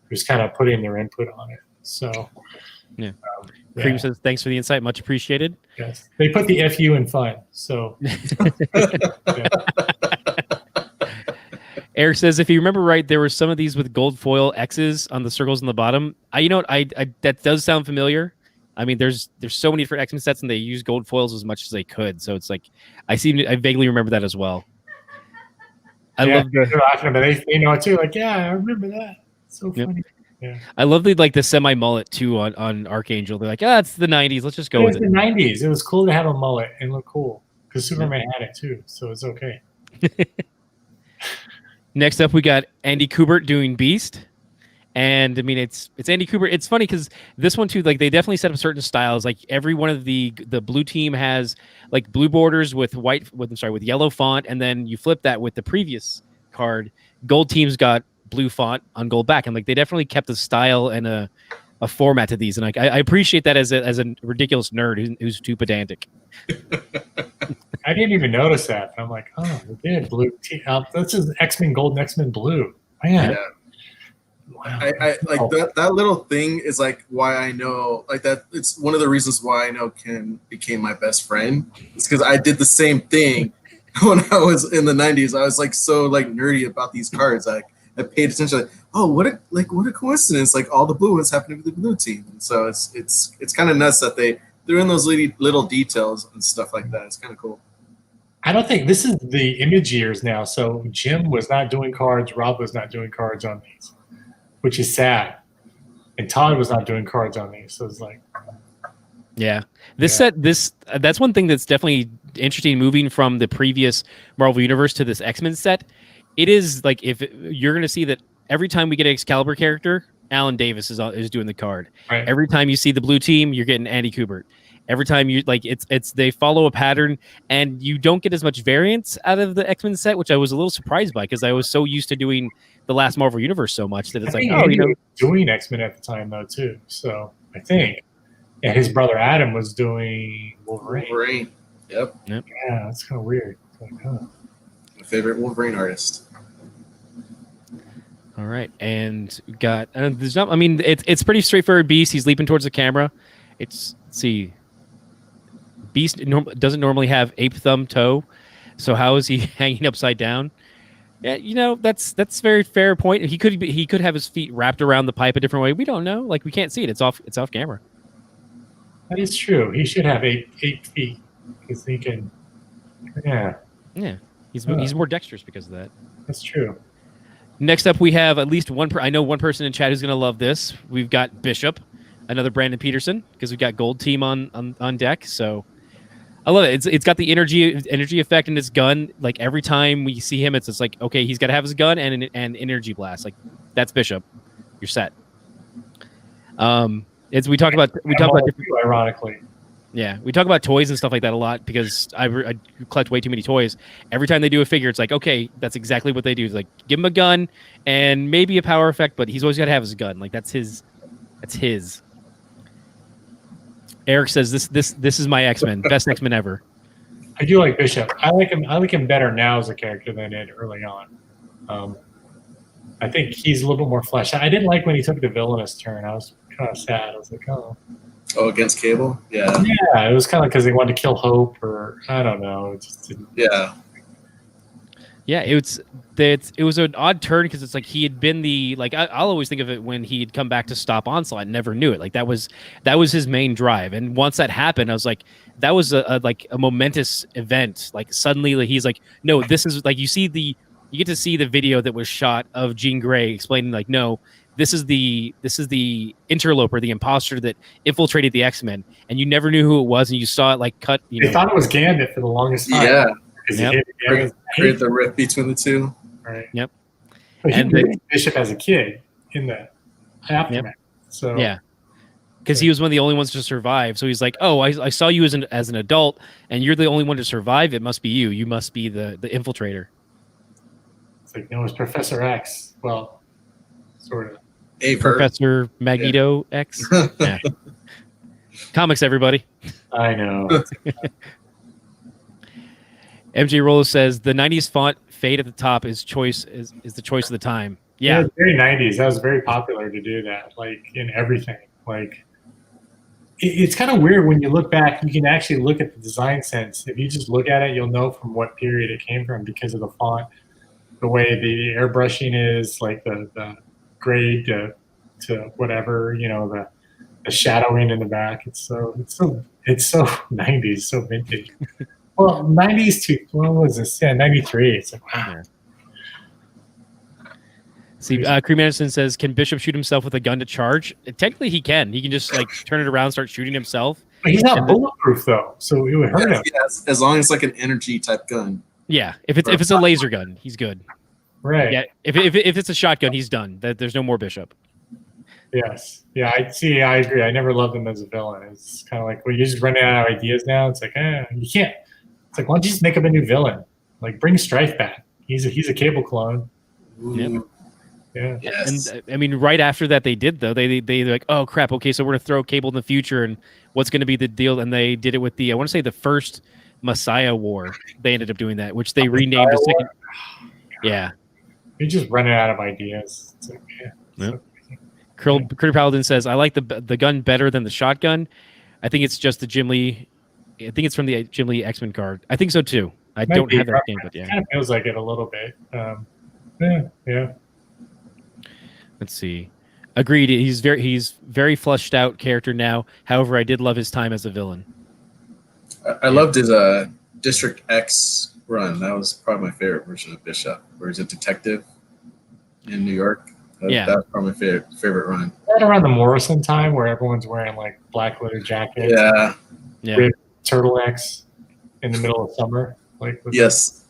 Speaker 2: who's kind of putting their input on it. So
Speaker 1: yeah. Cream says, thanks for the insight. Much appreciated.
Speaker 2: Yes. They put the FU in fun. So yeah.
Speaker 1: Eric says, if you remember right, there were some of these with gold foil X's on the circles on the bottom. That does sound familiar. I mean, there's so many different X-Men sets, and they use gold foils as much as they could. So it's like I vaguely remember that as well. I love
Speaker 2: laughing, but they know it too. Like, yeah, I remember that. It's so funny. Yep. Yeah.
Speaker 1: I love the semi mullet too on Archangel. They're like, it's the '90s. Let's just go with it.
Speaker 2: The '90s. It was cool to have a mullet and look cool because Superman had it too, so it's okay.
Speaker 1: Next up, we got Andy Kubert doing Beast. And I mean, it's Andy Kubert. It's funny because this one too, like they definitely set up certain styles. Like every one of the blue team has like blue borders with with yellow font, and then you flip that with the previous card. Gold team's got blue font on gold back, and like they definitely kept a style and a format to these. And like I appreciate that as a ridiculous nerd who's too pedantic.
Speaker 2: I didn't even notice that. I'm like, oh, they did blue. This is X-Men Gold and X-Men Blue. Man.
Speaker 3: Yeah. Wow. I like that little thing is like why I know like that. It's one of the reasons why I know Ken became my best friend. It's because I did the same thing when I was in the '90s. I was like so like nerdy about these cards. Like paid attention. Like, oh, what a coincidence! Like all the blue ones happen to be the blue team. And so it's kind of nuts that they threw in those little details and stuff like that. It's kind of cool.
Speaker 2: I don't think this is the image years now. So Jim was not doing cards. Rob was not doing cards on these, which is sad. And Todd was not doing cards on these. So it's like,
Speaker 1: yeah, that's one thing that's definitely interesting. Moving from the previous Marvel Universe to this X-Men set, it is like if you're going to see that every time we get an Excalibur character, Alan Davis is doing the card.
Speaker 2: right.
Speaker 1: Every time you see the blue team, you're getting Andy Kubert. Every time you like it's they follow a pattern, and you don't get as much variance out of the X-Men set, which I was a little surprised by because I was so used to doing the last Marvel Universe so much that it's like, oh,
Speaker 2: Andy was doing X-Men at the time though too. So I think, and his brother Adam was doing Wolverine.
Speaker 3: Yep.
Speaker 2: Yeah, that's kind of weird. Like,
Speaker 3: my favorite Wolverine artist.
Speaker 1: All right, and got there's not. I mean, it's pretty straightforward. Beast, he's leaping towards the camera. Let's see. Beast doesn't normally have ape thumb toe, so how is he hanging upside down? Yeah, that's very fair point. He could have his feet wrapped around the pipe a different way. We don't know. Like we can't see it. It's off camera.
Speaker 2: that is true. He should have eight feet because he can. Yeah,
Speaker 1: He's more dexterous because of that.
Speaker 2: that's true.
Speaker 1: Next up, we have at least one. I know one person in chat who's going to love this. We've got Bishop, another Brandon Peterson, because we've got Gold Team on deck. So I love it. It's got the energy effect in his gun. Like every time we see him, it's like, okay, he's got to have his gun and an energy blast. Like that's Bishop. You're set. We talk about different,
Speaker 2: ironically.
Speaker 1: yeah, we talk about toys and stuff like that a lot because I collect way too many toys. Every time they do a figure, it's like, okay, that's exactly what they do. It's like give him a gun and maybe a power effect, but he's always got to have his gun. Like that's his. Eric says this is my X-Men, best X-Men ever.
Speaker 2: I do like Bishop. I like him better now as a character than I did early on. I think he's a little bit more fleshed out. I didn't like when he took the villainous turn. I was kind of sad. I was like, oh.
Speaker 3: Oh, against Cable? Yeah.
Speaker 2: Yeah, it was kind of because they wanted to kill Hope, or I don't know. It just didn't.
Speaker 3: Yeah.
Speaker 1: Yeah, it was an odd turn because it's like he had been I'll always think of it when he'd come back to stop Onslaught and never knew it. Like that was his main drive. And once that happened, I was like, that was a momentous event. Like suddenly he's like, no, this is like you get to see the video that was shot of Jean Grey explaining like, no, this is the interloper, the imposter that infiltrated the X-Men, and you never knew who it was, and you saw it like cut.
Speaker 2: They thought it was Gambit for the longest time.
Speaker 3: Yeah.
Speaker 1: Yep.
Speaker 3: Create the rift between the two.
Speaker 2: Right.
Speaker 1: Yep.
Speaker 2: But
Speaker 1: And
Speaker 2: he raised Bishop as a kid in the aftermath.
Speaker 1: Yep.
Speaker 2: So
Speaker 1: Yeah. Because he was one of the only ones to survive. So he's like, oh, I saw you as an adult, and you're the only one to survive. It must be you. You must be the infiltrator.
Speaker 2: It's like, no, it's Professor X. Well, sort of.
Speaker 1: Professor Magneto X. Yeah. Comics, everybody.
Speaker 2: I know.
Speaker 1: MJ Rolow says the 90s font fade at the top is the choice of the time. Yeah.
Speaker 2: Very 90s. That was very popular to do that, like in everything. Like it's kind of weird when you look back. You can actually look at the design sense. If you just look at it, you'll know from what period it came from because of the font, the way the airbrushing is, like the grade to whatever, the shadowing in the back. It's so 90s, so vintage. Well, 90s to, what was this? Yeah, 93. It's like, wow.
Speaker 1: See, Cream Anderson says, can Bishop shoot himself with a gun to charge? Technically, he can. He can just like turn it around, start shooting himself.
Speaker 2: But he's not bulletproof though, so it would hurt him.
Speaker 3: Yes, as long as it's like an energy type gun.
Speaker 1: Yeah, if it's a laser gun, he's good.
Speaker 2: Right.
Speaker 1: Yeah, if it's a shotgun, he's done. There's no more Bishop.
Speaker 2: Yes. Yeah, I agree. I never loved him as a villain. It's kind of like, well, you're just running out of ideas now. It's like, you can't. It's like, why don't you just make up a new villain? Like, bring Strife back. He's a Cable clone.
Speaker 1: Yep.
Speaker 2: Yeah.
Speaker 3: Yes.
Speaker 1: And I mean, right after that, they did though. They like, oh crap. Okay, so we're gonna throw Cable in the future, and what's gonna be the deal? And they did it with I want to say the first Messiah War. They ended up doing that, which they renamed the second. Yeah.
Speaker 2: You're just running out of ideas. It's like,
Speaker 1: Yep. Critter Paladin says, I like the gun better than the shotgun. I think it's just the Jim Lee. I think it's from the Jim Lee X-Men card. I think so too. I don't have that game, but yeah.
Speaker 2: It kind of feels like it a little bit. Yeah.
Speaker 1: Let's see. Agreed. He's very fleshed out character now. However, I did love his time as a villain.
Speaker 3: I loved his District X run. That was probably my favorite version of Bishop, where he's a detective in New York. That was probably my favorite run.
Speaker 2: Right around the Morrison time, where everyone's wearing like black leather jackets,
Speaker 1: yeah,
Speaker 2: turtlenecks in the middle of summer. Like
Speaker 3: yes.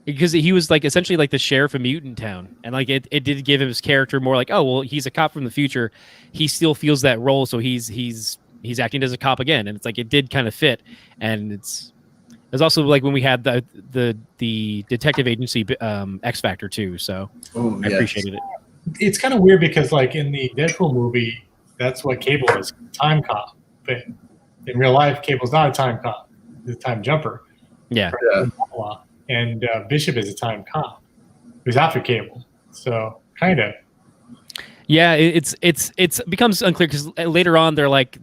Speaker 1: Because he was like essentially like the sheriff of Mutant Town, and like it did give him his character more like, oh well, he's a cop from the future. He still feels that role, so he's acting as a cop again, and it's like it did kind of fit. And it's also like when we had the detective agency X Factor too, so I appreciated it.
Speaker 2: It's kind of weird because like in the Deadpool movie, that's what Cable is, time cop, but in real life, Cable's not a time cop; he's a time jumper.
Speaker 1: Yeah.
Speaker 2: And Bishop is a time cop who's after Cable, so kind of.
Speaker 1: Yeah, it's becomes unclear because later on they're like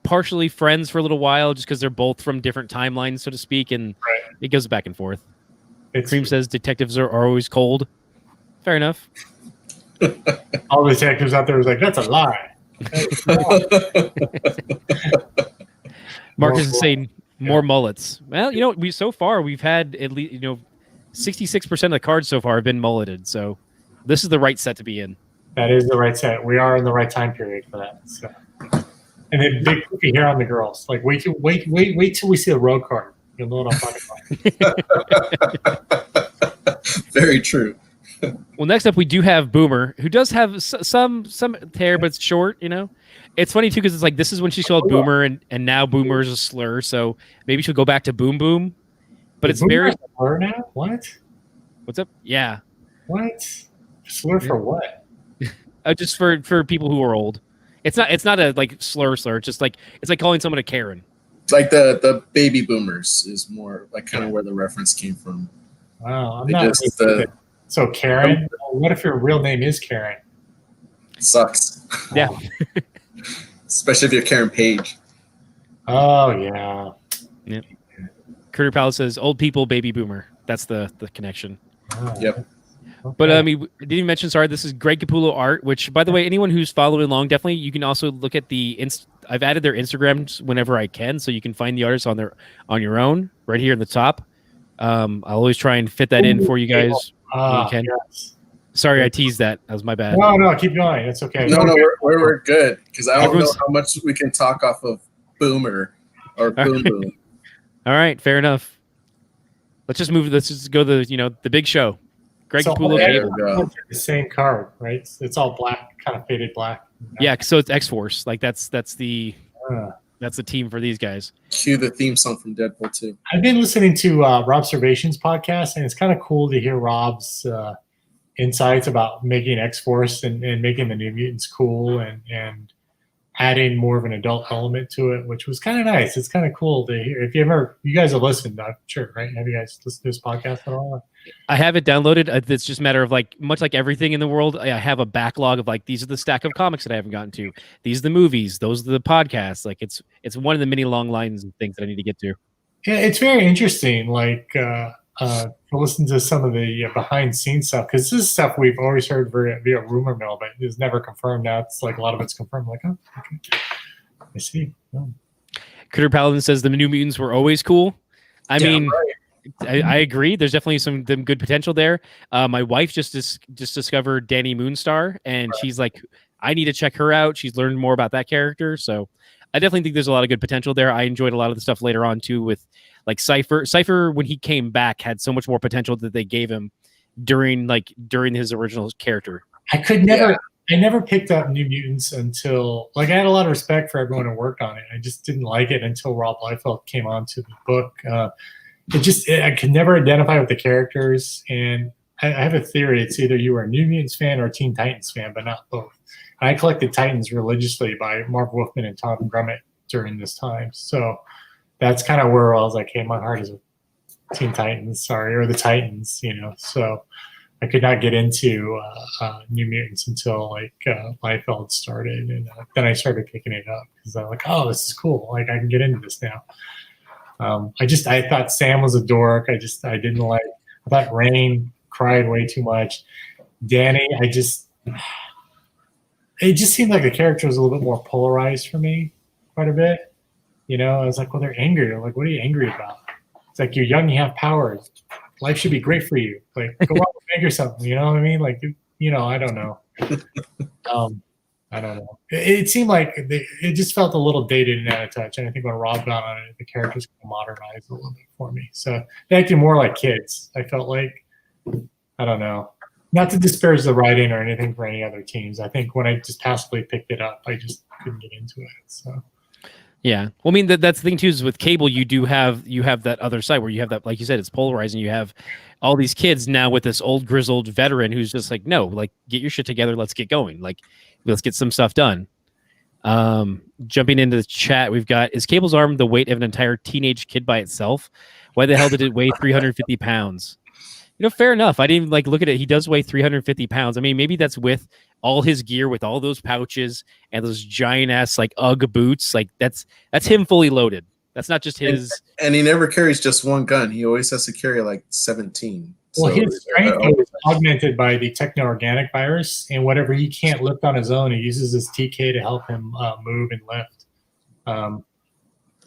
Speaker 1: partially friends for a little while just because they're both from different timelines, so to speak, and it goes back and forth. Cream says detectives are always cold. Fair enough.
Speaker 2: All the detectives out there was like, that's a lie.
Speaker 1: Marcus is saying more mullets. Well, we've had at least 66% of the cards so far have been mulleted, so this is the right set to be in.
Speaker 2: That is the right set. We are in the right time period for that. So. And then big poofy hair on the girls. Like wait till we see a road card. You'll know what I'm talking about.
Speaker 3: Very true.
Speaker 1: Well, next up we do have Boomer, who does have some hair, but it's short. It's funny too because it's like this is when she's called Boomer, and now Boomer is a slur. So maybe she'll go back to Boom Boom. But it's very
Speaker 2: slur now. What?
Speaker 1: What's up? Yeah.
Speaker 2: What? Slur for what?
Speaker 1: Just for people who are old. It's not a like slur. It's just like it's like calling someone a Karen.
Speaker 3: Like the baby boomers is more like kind of where the reference came from.
Speaker 2: Wow, I'm not. So Karen. What if your real name is Karen?
Speaker 3: Sucks.
Speaker 1: Yeah.
Speaker 3: Especially if you're Karen Page.
Speaker 2: Oh yeah.
Speaker 1: Yep. Critter Palace says old people, baby boomer. That's the connection.
Speaker 3: Oh, yep.
Speaker 1: Okay. But I mean, didn't you mention? Sorry, this is Greg Capullo art. Which, by the way, anyone who's following along, definitely you can also look at I've added their Instagrams whenever I can, so you can find the artists on your own right here in the top. I'll always try and fit that in for you guys.
Speaker 2: Yes.
Speaker 1: Sorry, I teased that. That was my bad.
Speaker 2: No, keep going. It's okay.
Speaker 3: No, we're good because I don't know how much we can talk off of Boomer or Boom Boom.
Speaker 1: All right, fair enough. Let's just go to the big show. Greg Capullo.
Speaker 2: The same card, right? It's all black, kind of faded black.
Speaker 1: Yeah, so it's XForce. Like that's the team for these guys.
Speaker 3: Cue the theme song from Deadpool 2.
Speaker 2: I've been listening to Robservations podcast, and it's kind of cool to hear Rob's insights about making XForce and making the New Mutants cool and adding more of an adult element to it, which was kind of nice. It's kind of cool to hear. If you guys have listened, I'm sure, right? Have you guys listened to this podcast at all?
Speaker 1: I have it downloaded. It's just a matter of like, much like everything in the world, I have a backlog of like, these are the stack of comics that I haven't gotten to. These are the movies. Those are the podcasts. Like it's one of the many long lines and things that I need to get to.
Speaker 2: Yeah, it's very interesting. Like to listen to some of the behind scenes stuff, because this is stuff we've always heard via rumor mill, but it's never confirmed. Now it's like a lot of it's confirmed. Like, oh, okay. I see. Oh.
Speaker 1: Critter Paladin says the New Mutants were always cool. I mean, right. I agree. There's definitely some good potential there. My wife just discovered Danny Moonstar, and she's like, I need to check her out. She's learned more about that character, so I definitely think there's a lot of good potential there. I enjoyed a lot of the stuff later on too with like Cypher. Cypher, when he came back, had so much more potential that they gave him during his original character.
Speaker 2: I never picked up New Mutants until I had a lot of respect for everyone who worked on it. I just didn't like it until Rob Liefeld came on to the book. I could never identify with the characters, and I have a theory. It's either you were a New Mutants fan or a Teen Titans fan, but not both. I collected Titans religiously by Marv Wolfman and Tom Grummett during this time. So that's kind of where I was like, hey, my heart is with Teen Titans, or the Titans, So I could not get into New Mutants until Liefeld started. And then I started picking it up because I'm like, oh, this is cool. Like I can get into this now. I thought Sam was a dork. I thought Rain cried way too much. Danny, it just seemed like the character was a little bit more polarized for me, quite a bit. You know, I was like, well, they're angry. I'm like, what are you angry about? It's like, you're young, you have powers. Life should be great for you. Like, go out and make or something. You know what I mean? Like, you know, I don't know. I don't know. It seemed like it just felt a little dated and out of touch. And I think when Rob got on it, the characters kind of modernized a little bit for me. So they acted more like kids. I felt like, I don't know. Not to disparage the writing or anything for any other teams. I think when I just passively picked it up, I just couldn't get into it. So.
Speaker 1: Yeah. Well, I mean, that's the thing too, is with cable, you have that other side where you have that, like you said, it's polarizing. You have all these kids now with this old grizzled veteran who's just like, no, like, get your shit together. Let's get going. Like, let's get some stuff done. Jumping into the chat, we've got, is Cable's arm the weight of an entire teenage kid by itself? Why the hell did it weigh 350 pounds? You know, fair enough. I didn't even like look at it. He does weigh 350 pounds. I mean, maybe that's with all his gear, with all those pouches and those giant ass like UGG boots. Like that's him fully loaded. That's not just his.
Speaker 3: And he never carries just one gun. He always has to carry like 17.
Speaker 2: Well,
Speaker 3: So
Speaker 2: his strength is augmented by the techno-organic virus, and whatever he can't lift on his own, he uses his TK to help him move and lift.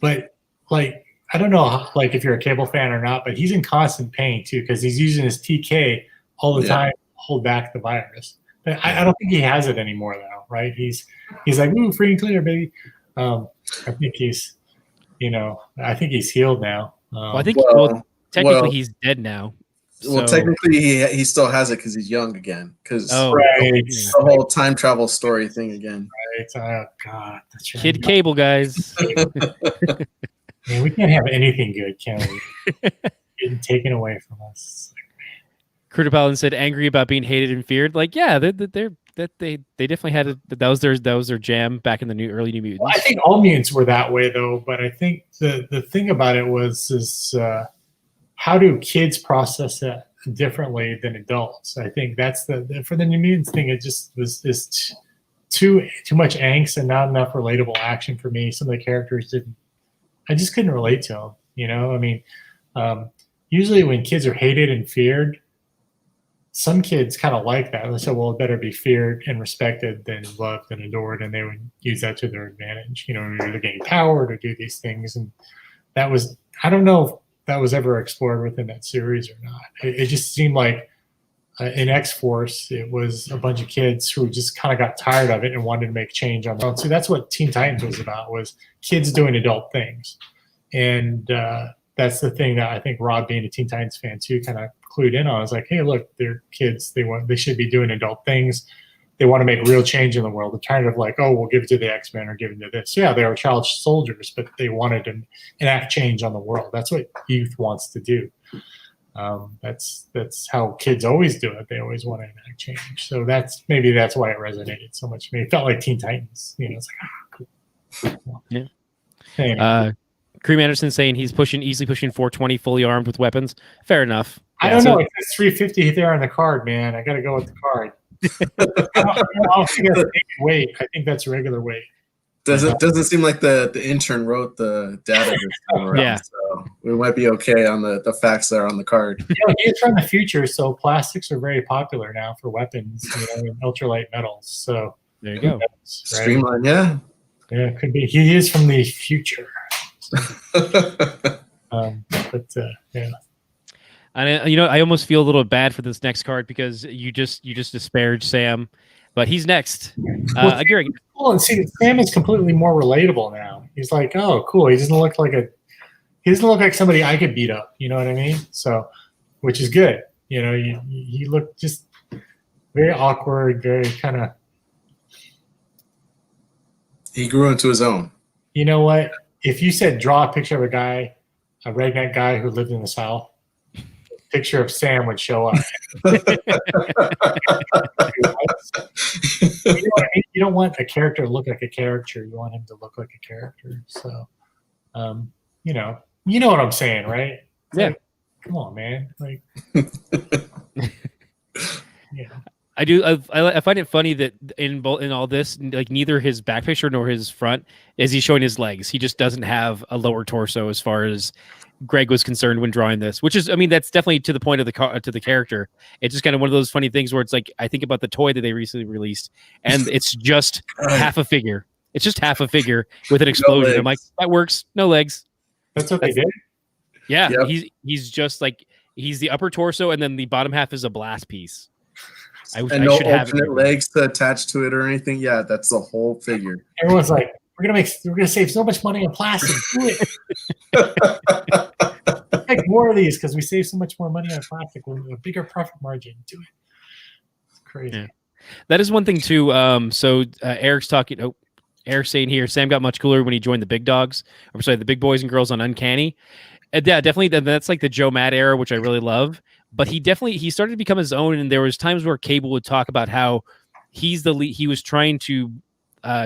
Speaker 2: But like, I don't know, like if you're a Cable fan or not, but he's in constant pain too because he's using his TK all the time to hold back the virus. But I don't think he has it anymore though, right? He's like, ooh, free and clear, baby. I think he's, you know, I think he's healed now.
Speaker 1: Well, I think technically he's dead now.
Speaker 3: Well, technically he still has it because he's young again. Because
Speaker 2: right.
Speaker 3: The whole time travel story thing again.
Speaker 2: Right. Oh God, that's right.
Speaker 1: Kid Cable, guys.
Speaker 2: Man, we can't have anything good, can we? Getting taken away from us.
Speaker 1: Cruder Paladin said, angry about being hated and feared. Like, yeah, they definitely had it. That was their jam back in the early New Mutants.
Speaker 2: Well, I think all mutants were that way though, but I think the thing about it is how do kids process that differently than adults? I think that's for the New Mutants thing. It just was too much angst and not enough relatable action for me. Some of the characters didn't. I just couldn't relate to them. You know, I mean, usually when kids are hated and feared, some kids kind of like that. They say, well, it better be feared and respected than loved and adored, and they would use that to their advantage. You know, either gain power to do these things, and that was, I don't know if that was ever explored within that series or not. It just seemed like in X-Force, it was a bunch of kids who just kind of got tired of it and wanted to make change on their own. So that's what Teen Titans was about, was kids doing adult things. And that's the thing that I think Rob, being a Teen Titans fan too, kind of clued in on. I was like, hey, look, they're kids. They should be doing adult things. They want to make real change in the world. They're tired of like, oh, we'll give it to the X-Men or give it to this. Yeah, they were child soldiers, but they wanted to enact change on the world. That's what youth wants to do. That's how kids always do it. They always want to enact change. So that's why it resonated so much to me. It felt like Teen Titans. You know, it's like, cool.
Speaker 1: Yeah.
Speaker 2: Anyway.
Speaker 1: Kareem Anderson saying he's easily pushing 420 fully armed with weapons. Fair enough.
Speaker 2: I don't know. It's 350 there on the card, man. I got to go with the card. I think that's weight. I think that's regular weight.
Speaker 3: Doesn't seem like the intern wrote the data this time around,
Speaker 1: yeah.
Speaker 3: So we might be okay on the facts that are on the card.
Speaker 2: You know, he's from the future, so plastics are very popular now for weapons, you know, and ultralight metals. So
Speaker 1: there you go.
Speaker 2: Right?
Speaker 3: Streamline, yeah.
Speaker 2: Yeah, it could be. He is from the future. Yeah.
Speaker 1: And you know, I almost feel a little bad for this next card because you just disparaged Sam, but he's next. Gary.
Speaker 2: Cool, and see, Sam is completely more relatable now. He's like, oh, cool. He doesn't look like somebody I could beat up. You know what I mean? So, which is good. You know, he looked just very awkward, very kind of.
Speaker 3: He grew into his own.
Speaker 2: You know what? If you said draw a picture of a redneck guy who lived in the South, a picture of Sam would show up. You know what I mean? You don't want a character to look like a character. You want him to look like a character. So, you know what I'm saying, right?
Speaker 1: Yeah.
Speaker 2: Like, come on, man. Like, yeah.
Speaker 1: I do. I find it funny that in all this, like neither his back picture nor his front is he showing his legs. He just doesn't have a lower torso as far as Greg was concerned when drawing this. Which is, I mean, that's definitely to the point of to the character. It's just kind of one of those funny things where it's like I think about the toy that they recently released, and it's just half a figure. It's just half a figure with an explosion. I'm like, that works. No legs.
Speaker 2: That's what they did.
Speaker 1: Yeah, yep. He's just like he's the upper torso, and then the bottom half is a blast piece.
Speaker 3: And no alternate legs to attach to it or anything. Yeah, that's the whole figure.
Speaker 2: Everyone's like, we're gonna save so much money on plastic. Do it. Make more of these because we save so much more money on plastic with a bigger profit margin. Do it. It's crazy. Yeah.
Speaker 1: That is one thing too. Eric's talking. Oh, Eric's saying here, Sam got much cooler when he joined the big dogs. I'm sorry, the big boys and girls on Uncanny. Yeah, definitely. That's like the Joe Matt era, which I really love. But he started to become his own, and there was times where Cable would talk about how he's the lead. He was trying to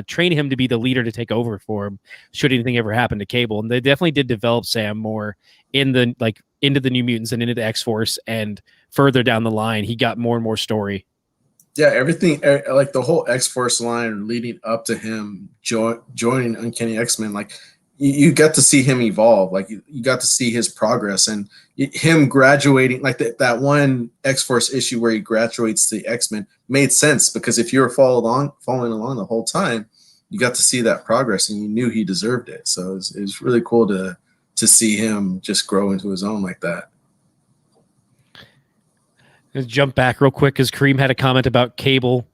Speaker 1: train him to be the leader to take over for him should anything ever happen to Cable. And they definitely did develop Sam more in the into the New Mutants and into the X-Force, and further down the line, he got more and more story.
Speaker 3: Yeah, everything like the whole X-Force line leading up to him joining Uncanny X-Men, like you got to see him evolve, like you got to see his progress and him graduating, like that one X-Force issue where he graduates to the X-Men made sense because if you were following along the whole time, you got to see that progress and you knew he deserved it. So it was really cool to see him just grow into his own like that.
Speaker 1: Let's jump back real quick because Kareem had a comment about Cable.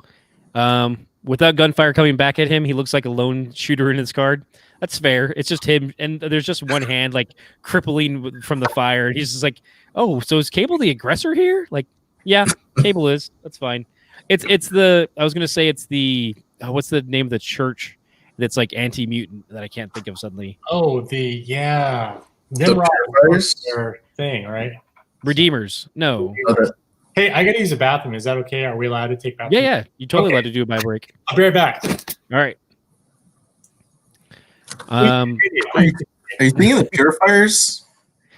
Speaker 1: Without gunfire coming back at him, he looks like a lone shooter in his card. That's fair. It's just him, and there's just one hand like crippling from the fire. And he's just like, "Oh, so is Cable the aggressor here?" Like, yeah, Cable is. That's fine. It's the. I was gonna say it's the. What's the name of the church that's like anti-mutant that I can't think of suddenly?
Speaker 2: Oh, the their thing, right?
Speaker 1: Redeemers. No.
Speaker 2: Hey, I gotta use the bathroom. Is that okay? Are we allowed to take bathroom?
Speaker 1: Yeah. You totally allowed to do it by break.
Speaker 2: I'll be right back.
Speaker 1: All right.
Speaker 3: Are you thinking of the Purifiers,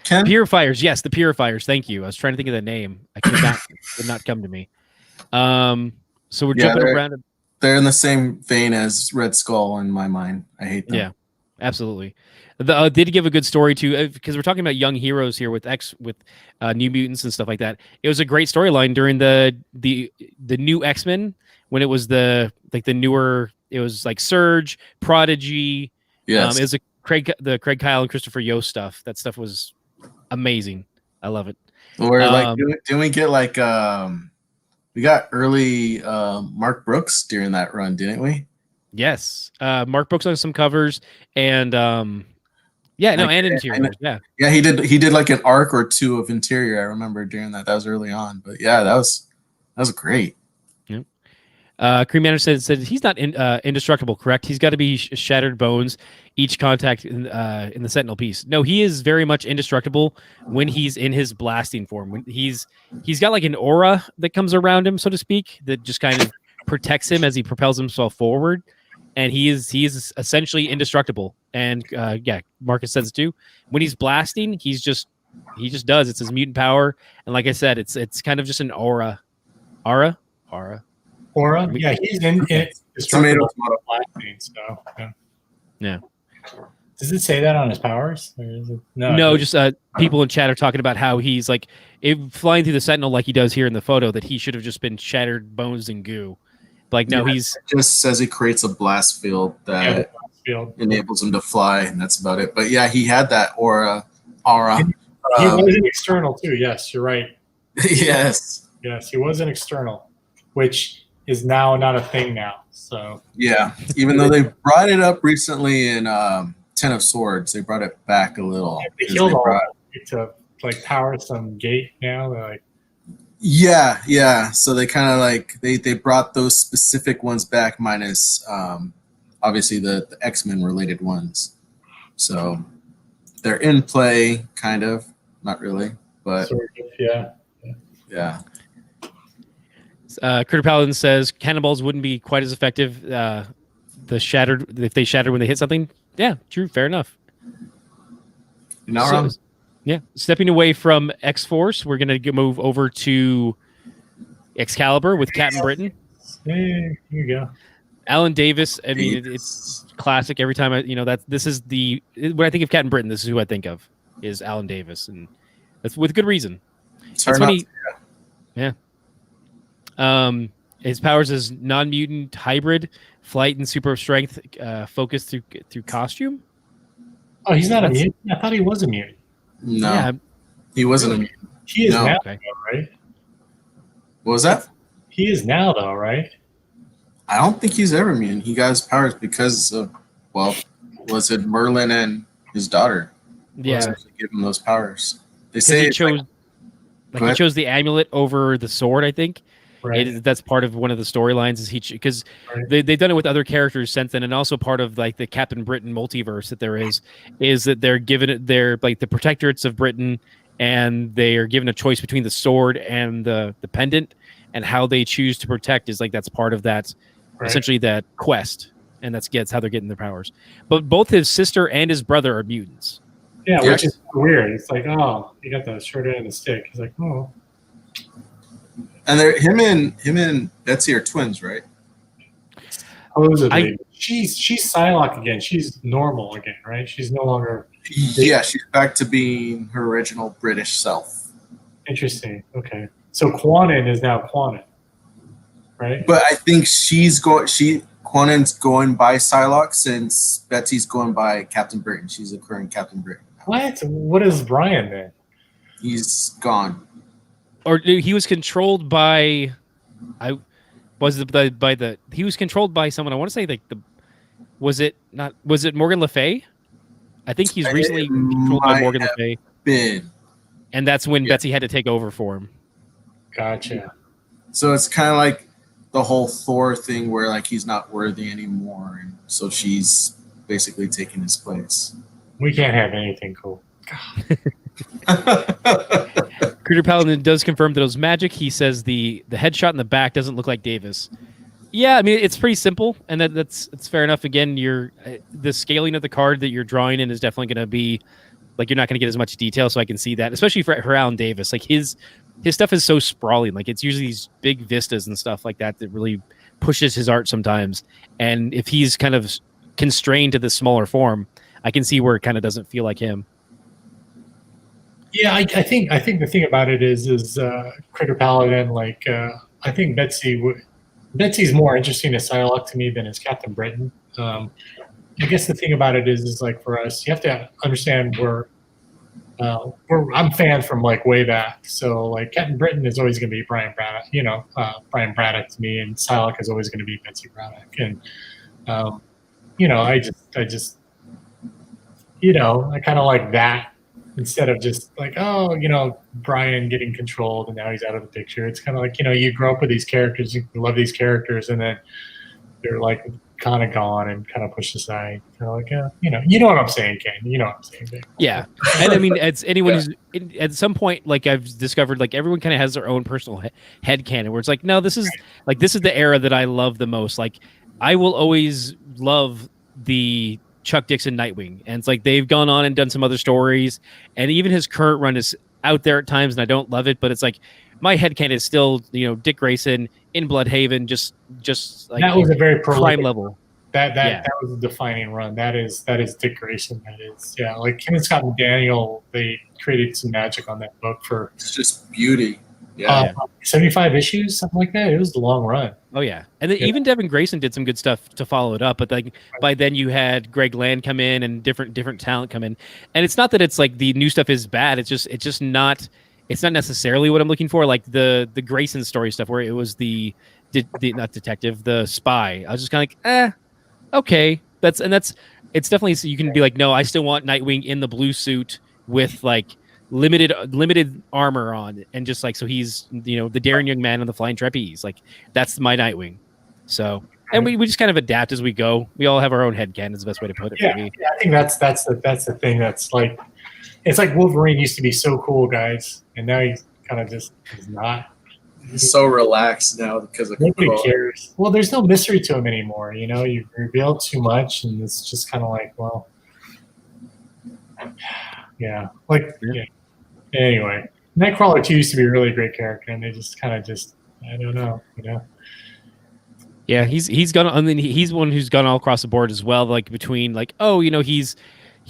Speaker 3: Ken?
Speaker 1: Purifiers, yes, the Purifiers. Thank you. I was trying to think of the name. Would not come to me. So we're jumping around.
Speaker 3: They're in the same vein as Red Skull in my mind. I hate them.
Speaker 1: Yeah, absolutely. Did give a good story too, because we're talking about young heroes here with New Mutants and stuff like that. It was a great storyline during the new X-Men when it was the newer. It was like Surge, Prodigy.
Speaker 3: Yes.
Speaker 1: It was the Craig Kyle and Christopher Yost stuff. That stuff was amazing. I love it.
Speaker 3: Or didn't we get we got early Mark Brooks during that run, didn't we?
Speaker 1: Yes. Mark Brooks on some covers and and interiors.
Speaker 3: Yeah, he did like an arc or two of interior. I remember during that. That was early on. But yeah, that was great.
Speaker 1: Cream Anderson said he's not indestructible, correct? He's got to be shattered bones, each contact in the Sentinel piece. No, he is very much indestructible when he's in his blasting form. When he's got like an aura that comes around him, so to speak, that just kind of protects him as he propels himself forward. And he is essentially indestructible. And Marcus says it too. When he's blasting, he just does. It's his mutant power. And like I said, it's kind of just an aura. Aura?
Speaker 2: Yeah, he's in it. So,
Speaker 1: yeah.
Speaker 2: Does it say that on his powers? Or is it,
Speaker 1: no, just people in chat are talking about how he's like flying through the Sentinel like he does here in the photo, that he should have just been shattered bones and goo. Like, no, he's
Speaker 3: just says he creates a blast field that enables him to fly, and that's about it. But yeah, he had that aura.
Speaker 2: He was an external too. Yes, you're right.
Speaker 3: Yes,
Speaker 2: he was an external, which is now not a thing now. So
Speaker 3: yeah, even though they brought it up recently in Ten of Swords, they brought it back a little.
Speaker 2: They killed all to like power some gate now. They're like,
Speaker 3: yeah. So they kind of they brought those specific ones back, minus obviously the X-Men related ones. So they're in play, kind of, not really, but
Speaker 2: sort of,
Speaker 3: yeah.
Speaker 1: Critter Paladin says cannonballs wouldn't be quite as effective. If they shattered when they hit something. Yeah, true, fair enough.
Speaker 3: You're not wrong.
Speaker 1: Yeah, stepping away from X-Force, we're gonna move over to Excalibur with Captain Britain.
Speaker 2: Hey, here you go.
Speaker 1: Alan Davis. I mean, it's classic. Every time this is when I think of Captain Britain, this is who I think of is Alan Davis, and that's with good reason.
Speaker 3: It's funny.
Speaker 1: Yeah. His powers is non-mutant hybrid, flight and super strength, focus through costume.
Speaker 2: Oh, he's not a mutant? I thought he was a mutant.
Speaker 3: No,
Speaker 1: yeah.
Speaker 3: He wasn't a mutant.
Speaker 2: He is now,
Speaker 1: okay.
Speaker 2: though, right?
Speaker 3: What was that?
Speaker 2: He is now, though, right?
Speaker 3: I don't think he's ever mutant. He got his powers because of, was it Merlin and his daughter?
Speaker 1: Yeah.
Speaker 3: Give him those powers. They say
Speaker 1: he chose, he chose the amulet over the sword, I think.
Speaker 2: Right.
Speaker 1: That's part of one of the storylines is because they've done it with other characters since then, and also part of like the Captain Britain multiverse that there is that they're given it, they're like the protectorates of Britain, and they are given a choice between the sword and the pendant, and how they choose to protect is like that's part of that essentially that quest, and that's how they're getting their powers. But both his sister and his brother are mutants.
Speaker 2: Yeah, which is weird. It's like, oh, you got the short end of the stick. He's like, oh.
Speaker 3: And him and Betsy are twins, right?
Speaker 2: Supposedly. She's Psylocke again. She's normal again, right? She's no longer.
Speaker 3: Yeah, she's back to being her original British self.
Speaker 2: Interesting. Okay, so Quanon is now Quanon, right?
Speaker 3: But I think Quanon's going by Psylocke since Betsy's going by Captain Britain. She's a current Captain Britain.
Speaker 2: What? What is Brian then?
Speaker 3: He's gone.
Speaker 1: Or he was controlled by, he was controlled by someone. I want to say was it Morgan Le Fay? I think he's recently controlled by Morgan Le Fay. And that's when Betsy had to take over for him.
Speaker 2: Gotcha.
Speaker 3: So it's kind of like the whole Thor thing where like he's not worthy anymore, and so she's basically taking his place.
Speaker 2: We can't have anything cool.
Speaker 1: Critter Paladin does confirm that it was magic. He says the headshot in the back doesn't look like Davis. Yeah, I mean it's pretty simple, and that's fair enough. Again, the scaling of the card that you're drawing in is definitely going to be like you're not going to get as much detail, so I can see that, especially for Alan Davis. Like his stuff is so sprawling. Like it's usually these big vistas and stuff like that really pushes his art sometimes. And if he's kind of constrained to this smaller form, I can see where it kind of doesn't feel like him.
Speaker 2: Yeah, I think the thing about it is Critter Paladin. Like I think Betsy's more interesting as Psylocke to me than as Captain Britain. I guess the thing about it is like for us, you have to understand I'm fans from like way back. So like Captain Britain is always going to be Brian Braddock, Brian Braddock to me, and Psylocke is always going to be Betsy Braddock. And I just I kind of like that. Instead of just like, Brian getting controlled and now he's out of the picture. It's kind of like, you grow up with these characters, you love these characters, and then they're like kind of gone and kind of pushed aside. Kind of like, you know what I'm saying, Ken? You know what I'm saying, Ken.
Speaker 1: Yeah. And I mean, as anyone who's at some point, like I've discovered, like everyone kind of has their own personal headcanon where it's like, no, this is the era that I love the most. Like I will always love the Chuck Dixon Nightwing, and it's like they've gone on and done some other stories, and even his current run is out there at times, and I don't love it, but it's like my headcanon is still Dick Grayson in Bloodhaven, just like
Speaker 2: that was a very
Speaker 1: prime level.
Speaker 2: That was a defining run. That is Dick Grayson. That is like Ken Scott and Daniel, they created some magic on that book for
Speaker 3: it's just beauty.
Speaker 2: 75 issues, something like that. It was a long run.
Speaker 1: Oh yeah, and then even Devin Grayson did some good stuff to follow it up. But like by then you had Greg Land come in and different talent come in, and it's not that it's like the new stuff is bad. It's just not necessarily what I'm looking for. Like the Grayson story stuff where it was the not detective, the spy. I was just kind of like, okay, it's definitely so you can be like, no, I still want Nightwing in the blue suit with like limited armor on, and just like so he's the daring young man on the flying trapeze. Like that's my Nightwing. So and we just kind of adapt as we go. We all have our own headcanon is the best way to put it for me.
Speaker 2: Yeah, I think that's the thing that's like it's like Wolverine used to be so cool, guys, and now he's kind of just is not.
Speaker 3: He's so relaxed now because of
Speaker 2: nobody cares. Well, there's no mystery to him anymore. You reveal too much, and it's just kind of like, well, yeah, like yeah. Anyway, Nightcrawler 2 used to be a really great character, and they just kind of I don't know. You know.
Speaker 1: Yeah, he's gone. I mean, he's one who's gone all across the board as well. Like between like, oh, you know, he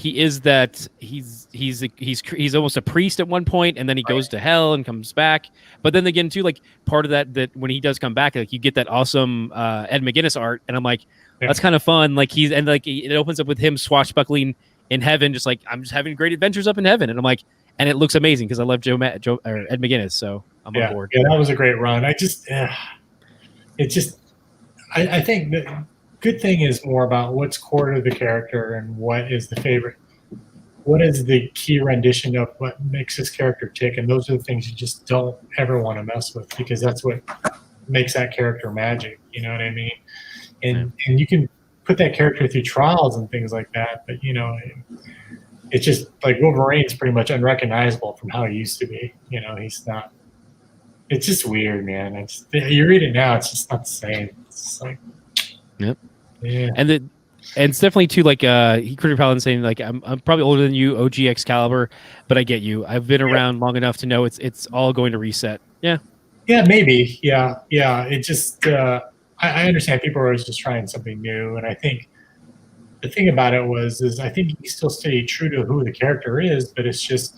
Speaker 1: is that he's almost a priest at one point, and then he goes to hell and comes back. But then again, too, like part of that when he does come back, like you get that awesome Ed McGuinness art, and I'm like, that's kind of fun. Like it opens up with him swashbuckling in heaven, just like I'm just having great adventures up in heaven, and I'm like, and it looks amazing because I love Joe or Ed McGuinness, so I'm on board.
Speaker 2: Yeah, that was a great run. I think the good thing is more about what's core to the character and what is the favorite, what is the key rendition of what makes this character tick, and those are the things you just don't ever want to mess with because that's what makes that character magic. You know what I mean? And you can put that character through trials and things like that, but you know, it's just like Wolverine's pretty much unrecognizable from how he used to be. You know, he's not. It's just weird, man. You read it now, it's just not the same. It's just like,
Speaker 1: yep,
Speaker 2: yeah.
Speaker 1: And it's definitely too like Critter Paladin saying like I'm probably older than you, OG Excalibur, but I get you. I've been around long enough to know it's all going to reset. Yeah.
Speaker 2: Yeah, maybe. Yeah. It just I understand people are always just trying something new, and I think the thing about it is I think he still stayed true to who the character is, but it's just.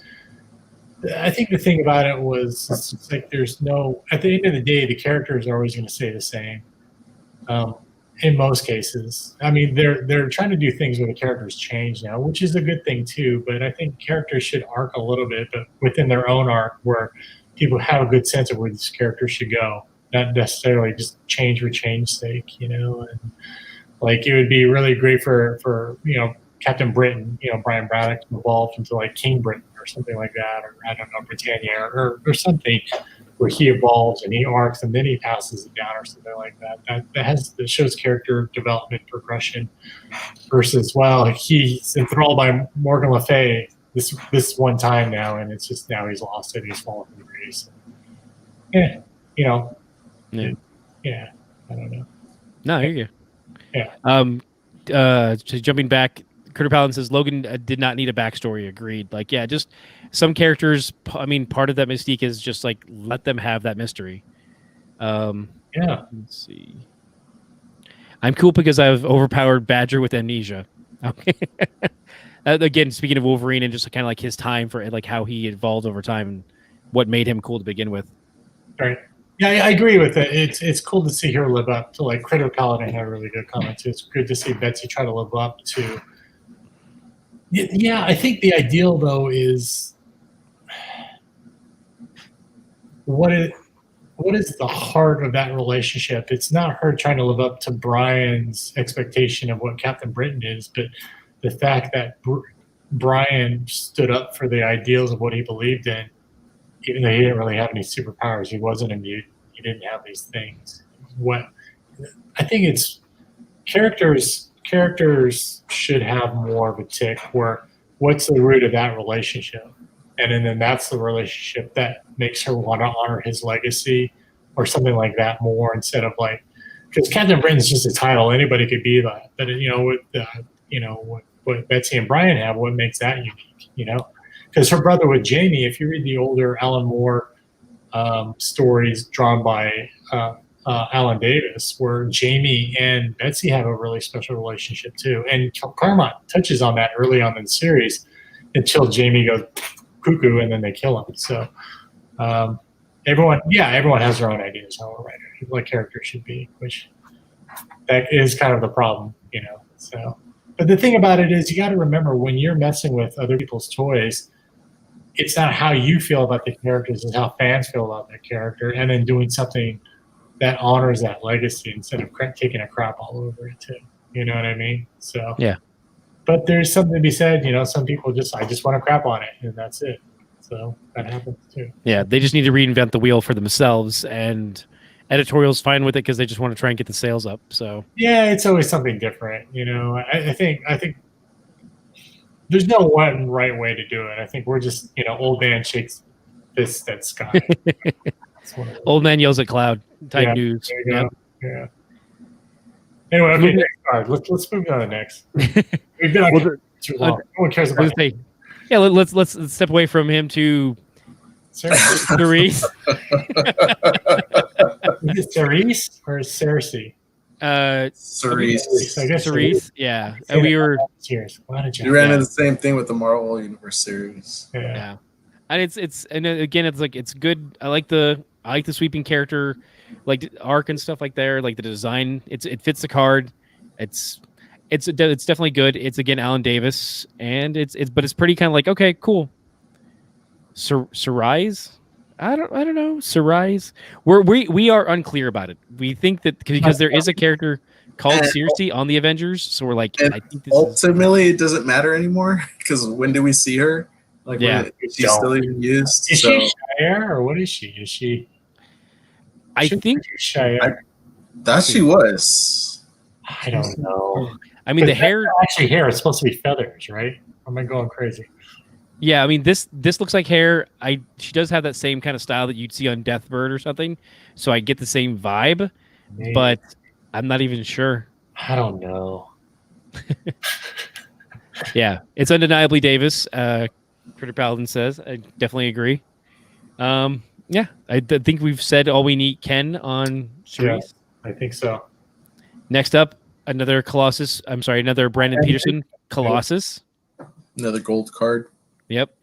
Speaker 2: I think the thing about it was it's like there's no at the end of the day the characters are always going to stay the same. In most cases, I mean they're trying to do things where the characters change now, which is a good thing too. But I think characters should arc a little bit, but within their own arc, where people have a good sense of where this character should go, not necessarily just change for change's sake, you know. And like it would be really great for you know Captain Britain, you know Brian Braddock evolved into like King Britain or something like that, or I don't know Britannia or something where he evolves and he arcs and then he passes it down or something like that. That shows character development progression versus he's enthralled by Morgan Le Fay this one time now and it's just now he's lost it, he's fallen from grace. Yeah, you know. Yeah, I don't know.
Speaker 1: No, I hear you.
Speaker 2: Yeah.
Speaker 1: Jumping back, Critter Paladin says Logan did not need a backstory. Agreed. Like, yeah, just some characters. I mean, part of that mystique is just like let them have that mystery.
Speaker 2: Yeah.
Speaker 1: Let's see. I'm cool because I've overpowered Badger with amnesia. Okay. Again, speaking of Wolverine and just kind of like his time for like how he evolved over time and what made him cool to begin with.
Speaker 2: Right. Yeah, I agree with it. It's cool to see her live up to like Critter Paladin had a really good comment too. It's good to see Betsy try to live up to. Yeah, I think the ideal though is what is the heart of that relationship? It's not her trying to live up to Brian's expectation of what Captain Britain is, but the fact that Brian stood up for the ideals of what he believed in, even though he didn't really have any superpowers. He wasn't a mutant. He didn't have these things. I think it's characters should have more of a tick where what's the root of that relationship? And then that's the relationship that makes her want to honor his legacy or something like that more instead of like, because Captain Britain's just a title. Anybody could be that. But, you know, what Betsy and Brian have, what makes that unique, you know? Because her brother with Jamie, if you read the older Alan Moore stories drawn by Alan Davis, where Jamie and Betsy have a really special relationship too. And Claremont touches on that early on in the series until Jamie goes cuckoo and then they kill him. So everyone has their own ideas how a writer, what character should be, which that is kind of the problem, you know. So, but the thing about it is you got to remember when you're messing with other people's toys, it's not how you feel about the characters, it's how fans feel about that character, and then doing something that honors that legacy instead of taking a crap all over it too. You know what I mean? So
Speaker 1: yeah.
Speaker 2: But there's something to be said. You know, some people I just want to crap on it, and that's it. So that happens too.
Speaker 1: Yeah, they just need to reinvent the wheel for themselves, and editorial's fine with it because they just want to try and get the sales up. So
Speaker 2: yeah, it's always something different. You know, I think there's no one right way to do it. I think we're just, you know, old man shakes fist at sky.
Speaker 1: Old man yells at cloud type news.
Speaker 2: There you go. Yeah. Anyway, okay, next card. Let's move on to the next. We've been on too long. No one cares about it.
Speaker 1: Yeah, let's step away from him to Therese.
Speaker 2: Is it Cerise or Cersei?
Speaker 3: Cerise.
Speaker 2: I guess
Speaker 1: Cerise, yeah. And we were
Speaker 2: Cheers. Why did
Speaker 3: We
Speaker 2: you?
Speaker 3: ran into the same thing with the Marvel Universe series.
Speaker 1: yeah. And it's and again it's like it's good. I like the sweeping character like arc and stuff like there, like the design. It fits the card. It's definitely good. It's again Alan Davis and but it's pretty kind of like okay, cool. Cerise? I don't know. Cerise? We are unclear about it. We think that because there is a character called Cersei on the Avengers, so we're like, I think this
Speaker 3: ultimately it doesn't matter anymore because when do we see her? Like,
Speaker 1: yeah,
Speaker 3: she's still even used.
Speaker 2: Is she Shire or what is she? Is she?
Speaker 1: I think
Speaker 2: Shire.
Speaker 3: That she was.
Speaker 2: I don't know.
Speaker 1: I mean, the hair
Speaker 2: actually hair is supposed to be feathers, right? Or am I going crazy?
Speaker 1: Yeah, I mean this looks like hair. She does have that same kind of style that you'd see on Deathbird or something. So I get the same vibe,
Speaker 2: Maybe.
Speaker 1: but I'm not even sure.
Speaker 2: I don't know.
Speaker 1: Yeah, it's undeniably Davis. Critter Paladin says. I definitely agree. Yeah, I think we've said all we need. Ken on Cerise.
Speaker 2: Yeah, I think so.
Speaker 1: Next up, another Colossus. I'm sorry, another Brandon Peterson Colossus.
Speaker 3: Another gold card.
Speaker 1: Yep.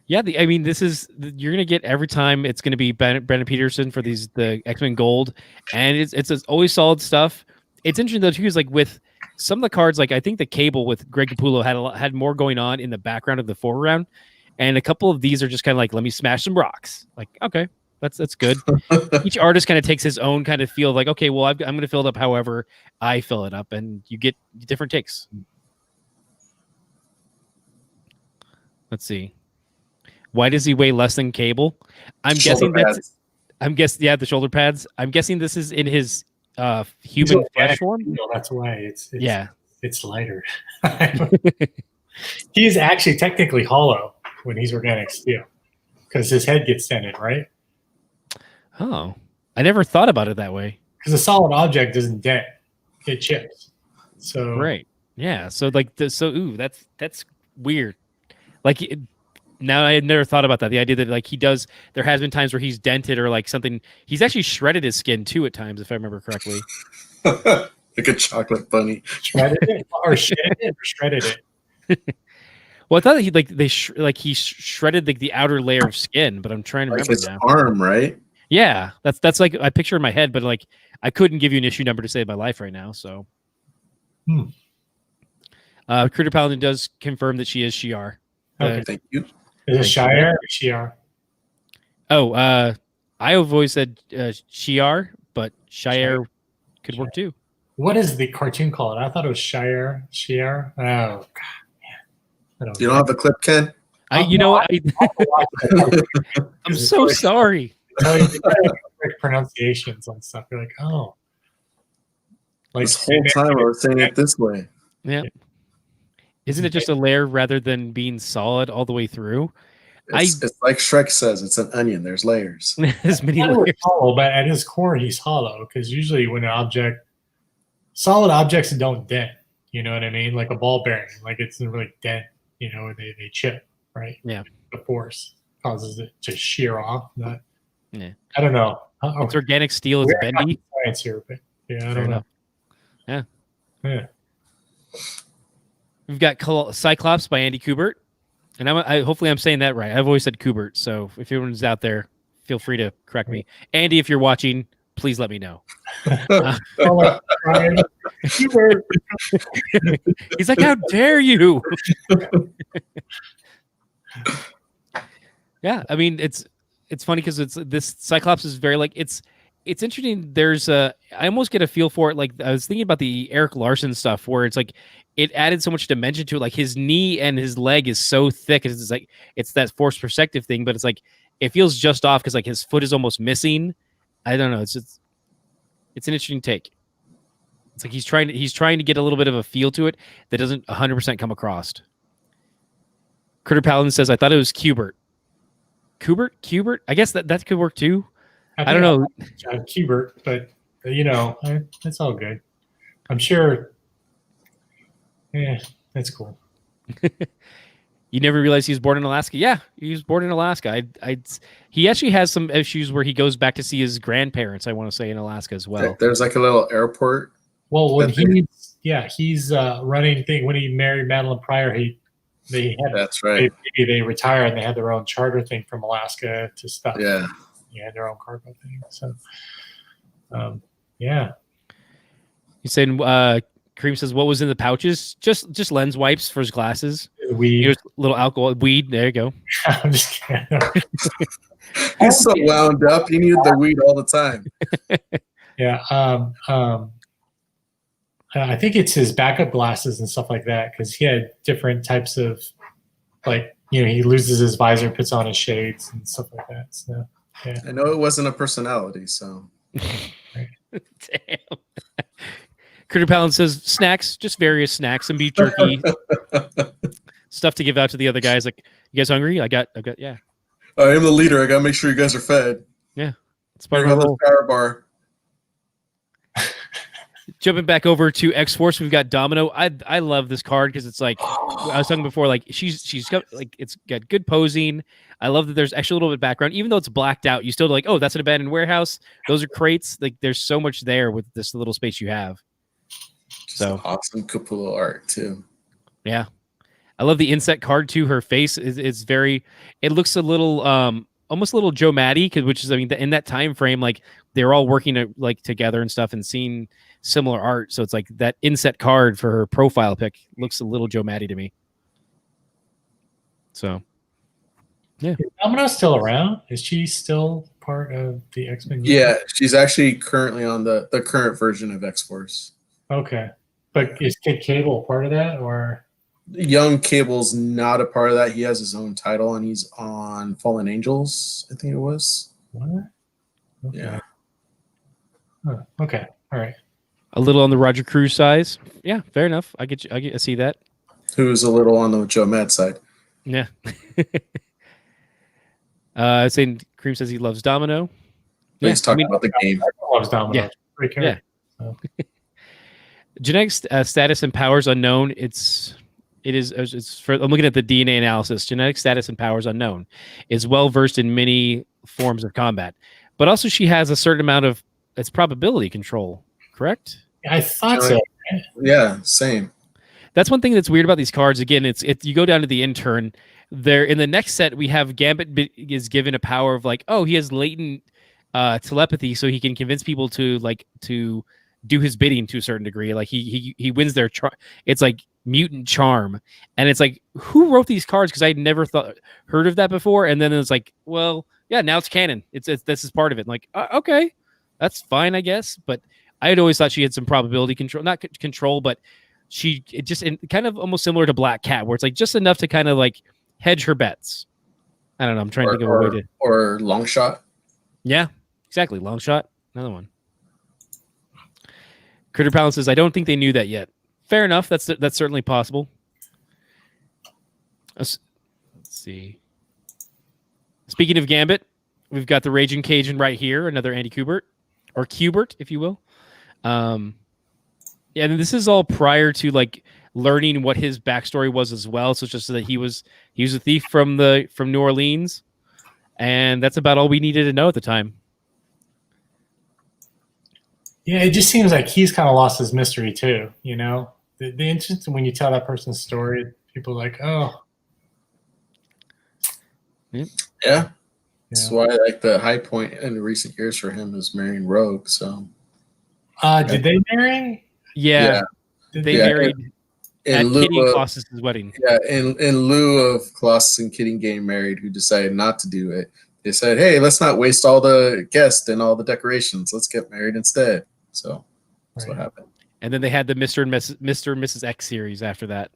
Speaker 1: Yeah, I mean, you're gonna get every time. It's gonna be Brandon Peterson for the X-Men Gold, and it's always solid stuff. It's interesting though too, is like with some of the cards, like I think the Cable with Greg Capullo had more going on in the background of the foreground, and a couple of these are just kind of like, let me smash some rocks. Like, okay, that's good. Each artist kind of takes his own kind of feel. Like, okay, well, I'm gonna fill it up however I fill it up, and you get different takes. Let's see. Why does he weigh less than Cable? I'm guessing the shoulder pads. I'm guessing this is in his human flesh form.
Speaker 2: That's why it's lighter. He's actually technically hollow when he's organic steel because his head gets dented, right?
Speaker 1: Oh, I never thought about it that way.
Speaker 2: Because a solid object doesn't dent; it chips. So
Speaker 1: right, yeah. So like, that's weird. Like now, I had never thought about that. The idea that like there has been times where he's dented or like something. He's actually shredded his skin too at times, if I remember correctly.
Speaker 3: Like a chocolate bunny.
Speaker 2: Shredded it or shredded it.
Speaker 1: Well, I thought that he shredded the outer layer of skin, but I'm trying to remember
Speaker 3: his
Speaker 1: now.
Speaker 3: Arm, right?
Speaker 1: Yeah, that's like I picture in my head, but like I couldn't give you an issue number to save my life right now. So, Critter Paladin does confirm that she is Shi'ar.
Speaker 3: Okay, thank you.
Speaker 2: Is it Shire or Shi'ar?
Speaker 1: Oh, I have always said Shi'ar, but Shire could work too.
Speaker 2: What is the cartoon called? I thought it was Shire. Oh God, man.
Speaker 3: You don't have the clip, Ken?
Speaker 1: I'm so sorry.
Speaker 2: Pronunciations on stuff. You're like, oh. Like
Speaker 3: this whole time I was saying it this way.
Speaker 1: Yeah. Isn't it just a layer rather than being solid all the way through?
Speaker 3: It's like Shrek says, it's an onion. There's layers.
Speaker 1: There's many layers.
Speaker 2: Hollow, but at his core, he's hollow because usually when solid objects don't dent. You know what I mean? Like a ball bearing, like it doesn't really dent. You know, they chip, right?
Speaker 1: Yeah.
Speaker 2: The force causes it to shear off.
Speaker 1: Yeah.
Speaker 2: I don't know.
Speaker 1: It's organic steel. It's bendy.
Speaker 2: Science here, but yeah, I don't know.
Speaker 1: Yeah. We've got Cyclops by Andy Kubert, and hopefully I'm saying that right. I've always said Kubert, so if anyone's out there, feel free to correct me. Andy, if you're watching, please let me know. He's like, how dare you? Yeah, I mean it's funny because this Cyclops is very like it's interesting. I almost get a feel for it. Like I was thinking about the Eric Larson stuff where it's like it added so much dimension to it. Like his knee and his leg is so thick. It's like it's that forced perspective thing, but it's like it feels just off because like his foot is almost missing. I don't know. It's an interesting take. It's like he's trying to get a little bit of a feel to it that doesn't 100% come across. Critter Paladin says, I thought it was Kubert. Kubert? I guess that could work too. I don't know.
Speaker 2: Kubert, but it's all good. I'm sure. Yeah, that's cool.
Speaker 1: You never realized he was born in Alaska. Yeah, he was born in Alaska. He actually has some issues where he goes back to see his grandparents, I want to say, in Alaska as well.
Speaker 3: There's like a little airport.
Speaker 2: Well, when he's running thing when he married Madeline Pryor,
Speaker 3: that's right.
Speaker 2: They retire and they had their own charter thing from Alaska to stuff.
Speaker 3: Yeah,
Speaker 2: their own cargo thing. So, yeah.
Speaker 1: He said, Kareem says, what was in the pouches? Just lens wipes for his glasses.
Speaker 2: Weed.
Speaker 1: Here's a little alcohol. Weed. There you go.
Speaker 2: I'm just kidding.
Speaker 3: He's so wound up. He needed the weed all the time.
Speaker 2: Yeah. I think it's his backup glasses and stuff like that because he had different types of, like, he loses his visor, puts on his shades and stuff like that. So, yeah.
Speaker 3: I know it wasn't a personality, so.
Speaker 1: Damn. Critter Palin says snacks, just various snacks, some beef jerky, stuff to give out to the other guys. Like, you guys hungry? I got, yeah.
Speaker 3: I am the leader. I gotta make sure you guys are fed.
Speaker 1: Yeah, it's part of the
Speaker 3: power bar.
Speaker 1: Jumping back over to XForce, we've got Domino. I love this card because it's like I was talking before. Like she's got like it's got good posing. I love that there's actually a little bit of background, even though it's blacked out. You still like, oh, that's an abandoned warehouse. Those are crates. Like there's so much there with this little space you have. So
Speaker 3: awesome Capullo art too.
Speaker 1: Yeah, I love the inset card too. Her face is very. It looks a little almost a little Joe Maddie, which is, I mean, in that time frame, like they're all working like together and stuff and seeing similar art. So it's like that inset card for her profile pic looks a little Joe Maddie to me. So, yeah.
Speaker 2: Is Domino still around? Is she still part of the X-Men?
Speaker 3: Yeah, she's actually currently on the current version of X-Force.
Speaker 2: Okay. But is Kid Cable part of that, or?
Speaker 3: Young Cable's not a part of that. He has his own title, and he's on Fallen Angels, I think it was.
Speaker 2: What? Okay.
Speaker 3: Yeah.
Speaker 2: Huh. Okay. All right.
Speaker 1: A little on the Roger Cruz size. Yeah, fair enough. I see that.
Speaker 3: Who's a little on the Joe Mad side.
Speaker 1: Yeah. Saying Cream says he loves Domino.
Speaker 3: Yeah, he's talking about the game.
Speaker 2: Loves Domino.
Speaker 1: Yeah. Genetic status and powers unknown. It's for, I'm looking at the DNA analysis. Genetic status and powers unknown. Is well versed in many forms of combat, but also she has a certain amount of its probability control. Correct?
Speaker 2: I thought so.
Speaker 3: Yeah, same.
Speaker 1: That's one thing that's weird about these cards. Again, it's you go down to the intern. There in the next set, we have Gambit is given a power of like, oh, he has latent telepathy, so he can convince people to do his bidding to a certain degree. Like he wins their it's like mutant charm, and it's like, who wrote these cards? Because I never heard of that before. And then it's like, well, yeah, now it's canon. It's this is part of it. I'm like, okay, that's fine, I guess. But I had always thought she had some probability control, not control, but kind of almost similar to Black Cat, where it's like just enough to kind of like hedge her bets. I don't know. I'm trying to think of a way to.
Speaker 3: Or long shot.
Speaker 1: Yeah, exactly. Long shot. Another one. Critter Palace says, I don't think they knew that yet. Fair enough. That's certainly possible. Let's see. Speaking of Gambit, we've got the Raging Cajun right here. Another Andy Kubert, or Kubert, if you will. Yeah, and this is all prior to like learning what his backstory was as well. So it's just that he was a thief from New Orleans, and that's about all we needed to know at the time.
Speaker 2: Yeah, it just seems like he's kind of lost his mystery too. You know, the interesting when you tell that person's story, people are like, oh,
Speaker 3: yeah. That's why like the high point in recent years for him is marrying Rogue. So,
Speaker 2: did they marry?
Speaker 1: Yeah. They married at Kitty and Colossus' wedding.
Speaker 3: Yeah, in lieu of Colossus and Kitty getting married, who decided not to do it, they said, hey, let's not waste all the guests and all the decorations. Let's get married instead. So that's what happened. And
Speaker 1: then they had the Mr. and Mrs. X series after that.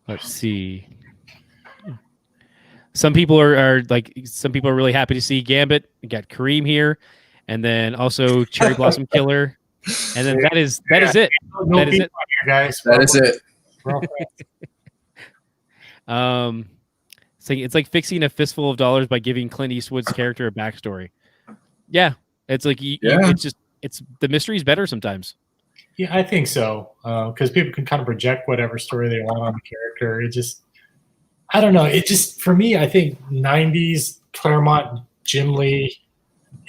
Speaker 1: Let's see. Some people are really happy to see Gambit. We got Kareem here, and then also Cherry Blossom Killer, and then that is it. That is it,
Speaker 2: guys.
Speaker 3: That is it.
Speaker 1: It's like fixing a fistful of dollars by giving Clint Eastwood's character a backstory. Yeah, it's like it's the mystery is better sometimes.
Speaker 2: Yeah, I think so. Because people can kind of project whatever story they want on the character. It just, I don't know. It just, for me, I think 90s Claremont, Jim Lee,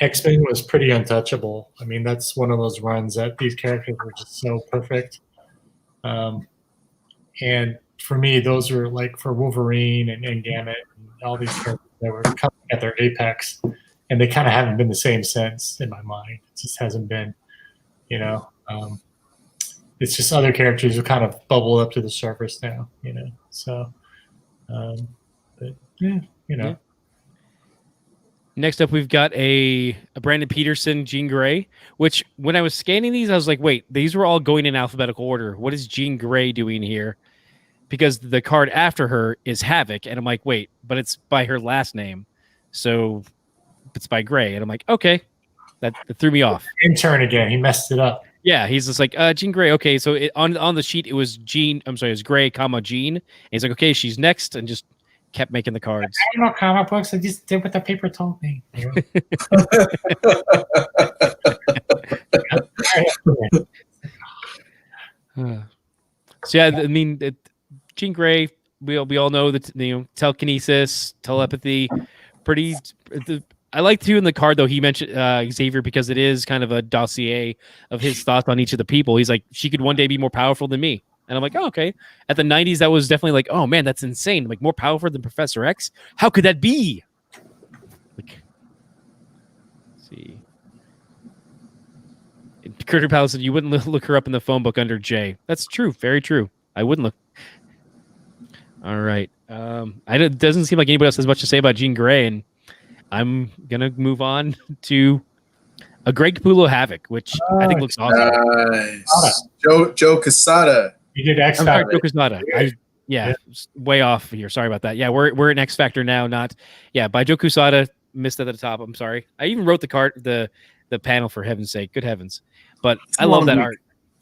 Speaker 2: X-Men was pretty untouchable. I mean, that's one of those runs that these characters were just so perfect. And for me, those were like for Wolverine and Gambit and all these characters that were coming at their apex. And they kind of haven't been the same since in my mind. It just hasn't been, you know. It's just other characters who kind of bubble up to the surface now, you know. So, but yeah, you know.
Speaker 1: Yeah. Next up, we've got a Brandon Peterson, Jean Grey, which when I was scanning these, I was like, wait, these were all going in alphabetical order. What is Jean Grey doing here? Because the card after her is Havoc. And I'm like, wait, but it's by her last name. So it's by Grey. And I'm like, okay, that threw me off.
Speaker 2: Intern again. He messed it up.
Speaker 1: Yeah, he's just like, Jean Grey. Okay, so on the sheet, it was Jean. I'm sorry, it was Grey, comma, Jean. And he's like, okay, she's next. And just kept making the cards.
Speaker 2: I don't know comic books. I just did what the paper told me.
Speaker 1: So yeah, I mean, Jean Grey. We all know that, you know, telekinesis, telepathy, pretty. I like too in the card though. He mentioned Xavier because it is kind of a dossier of his thoughts on each of the people. He's like, she could one day be more powerful than me. And I'm like, oh, okay. At the 90s, that was definitely like, oh, man, that's insane. Like, more powerful than Professor X? How could that be? Like, let's see. Critter Palace said you wouldn't look her up in the phone book under J. That's true. Very true. I wouldn't look. All right. It doesn't seem like anybody else has much to say about Jean Grey, and I'm going to move on to a Greg Capullo Havoc, which I think looks awesome.
Speaker 3: Nice. Joe Quesada.
Speaker 2: You did X Factor.
Speaker 1: Joe Quesada. Yeah, way off here. Sorry about that. Yeah, we're in X Factor now. Not by Joe Quesada. Missed it at the top. I'm sorry. I even wrote the card, the panel, for heaven's sake. Good heavens! But I love that art.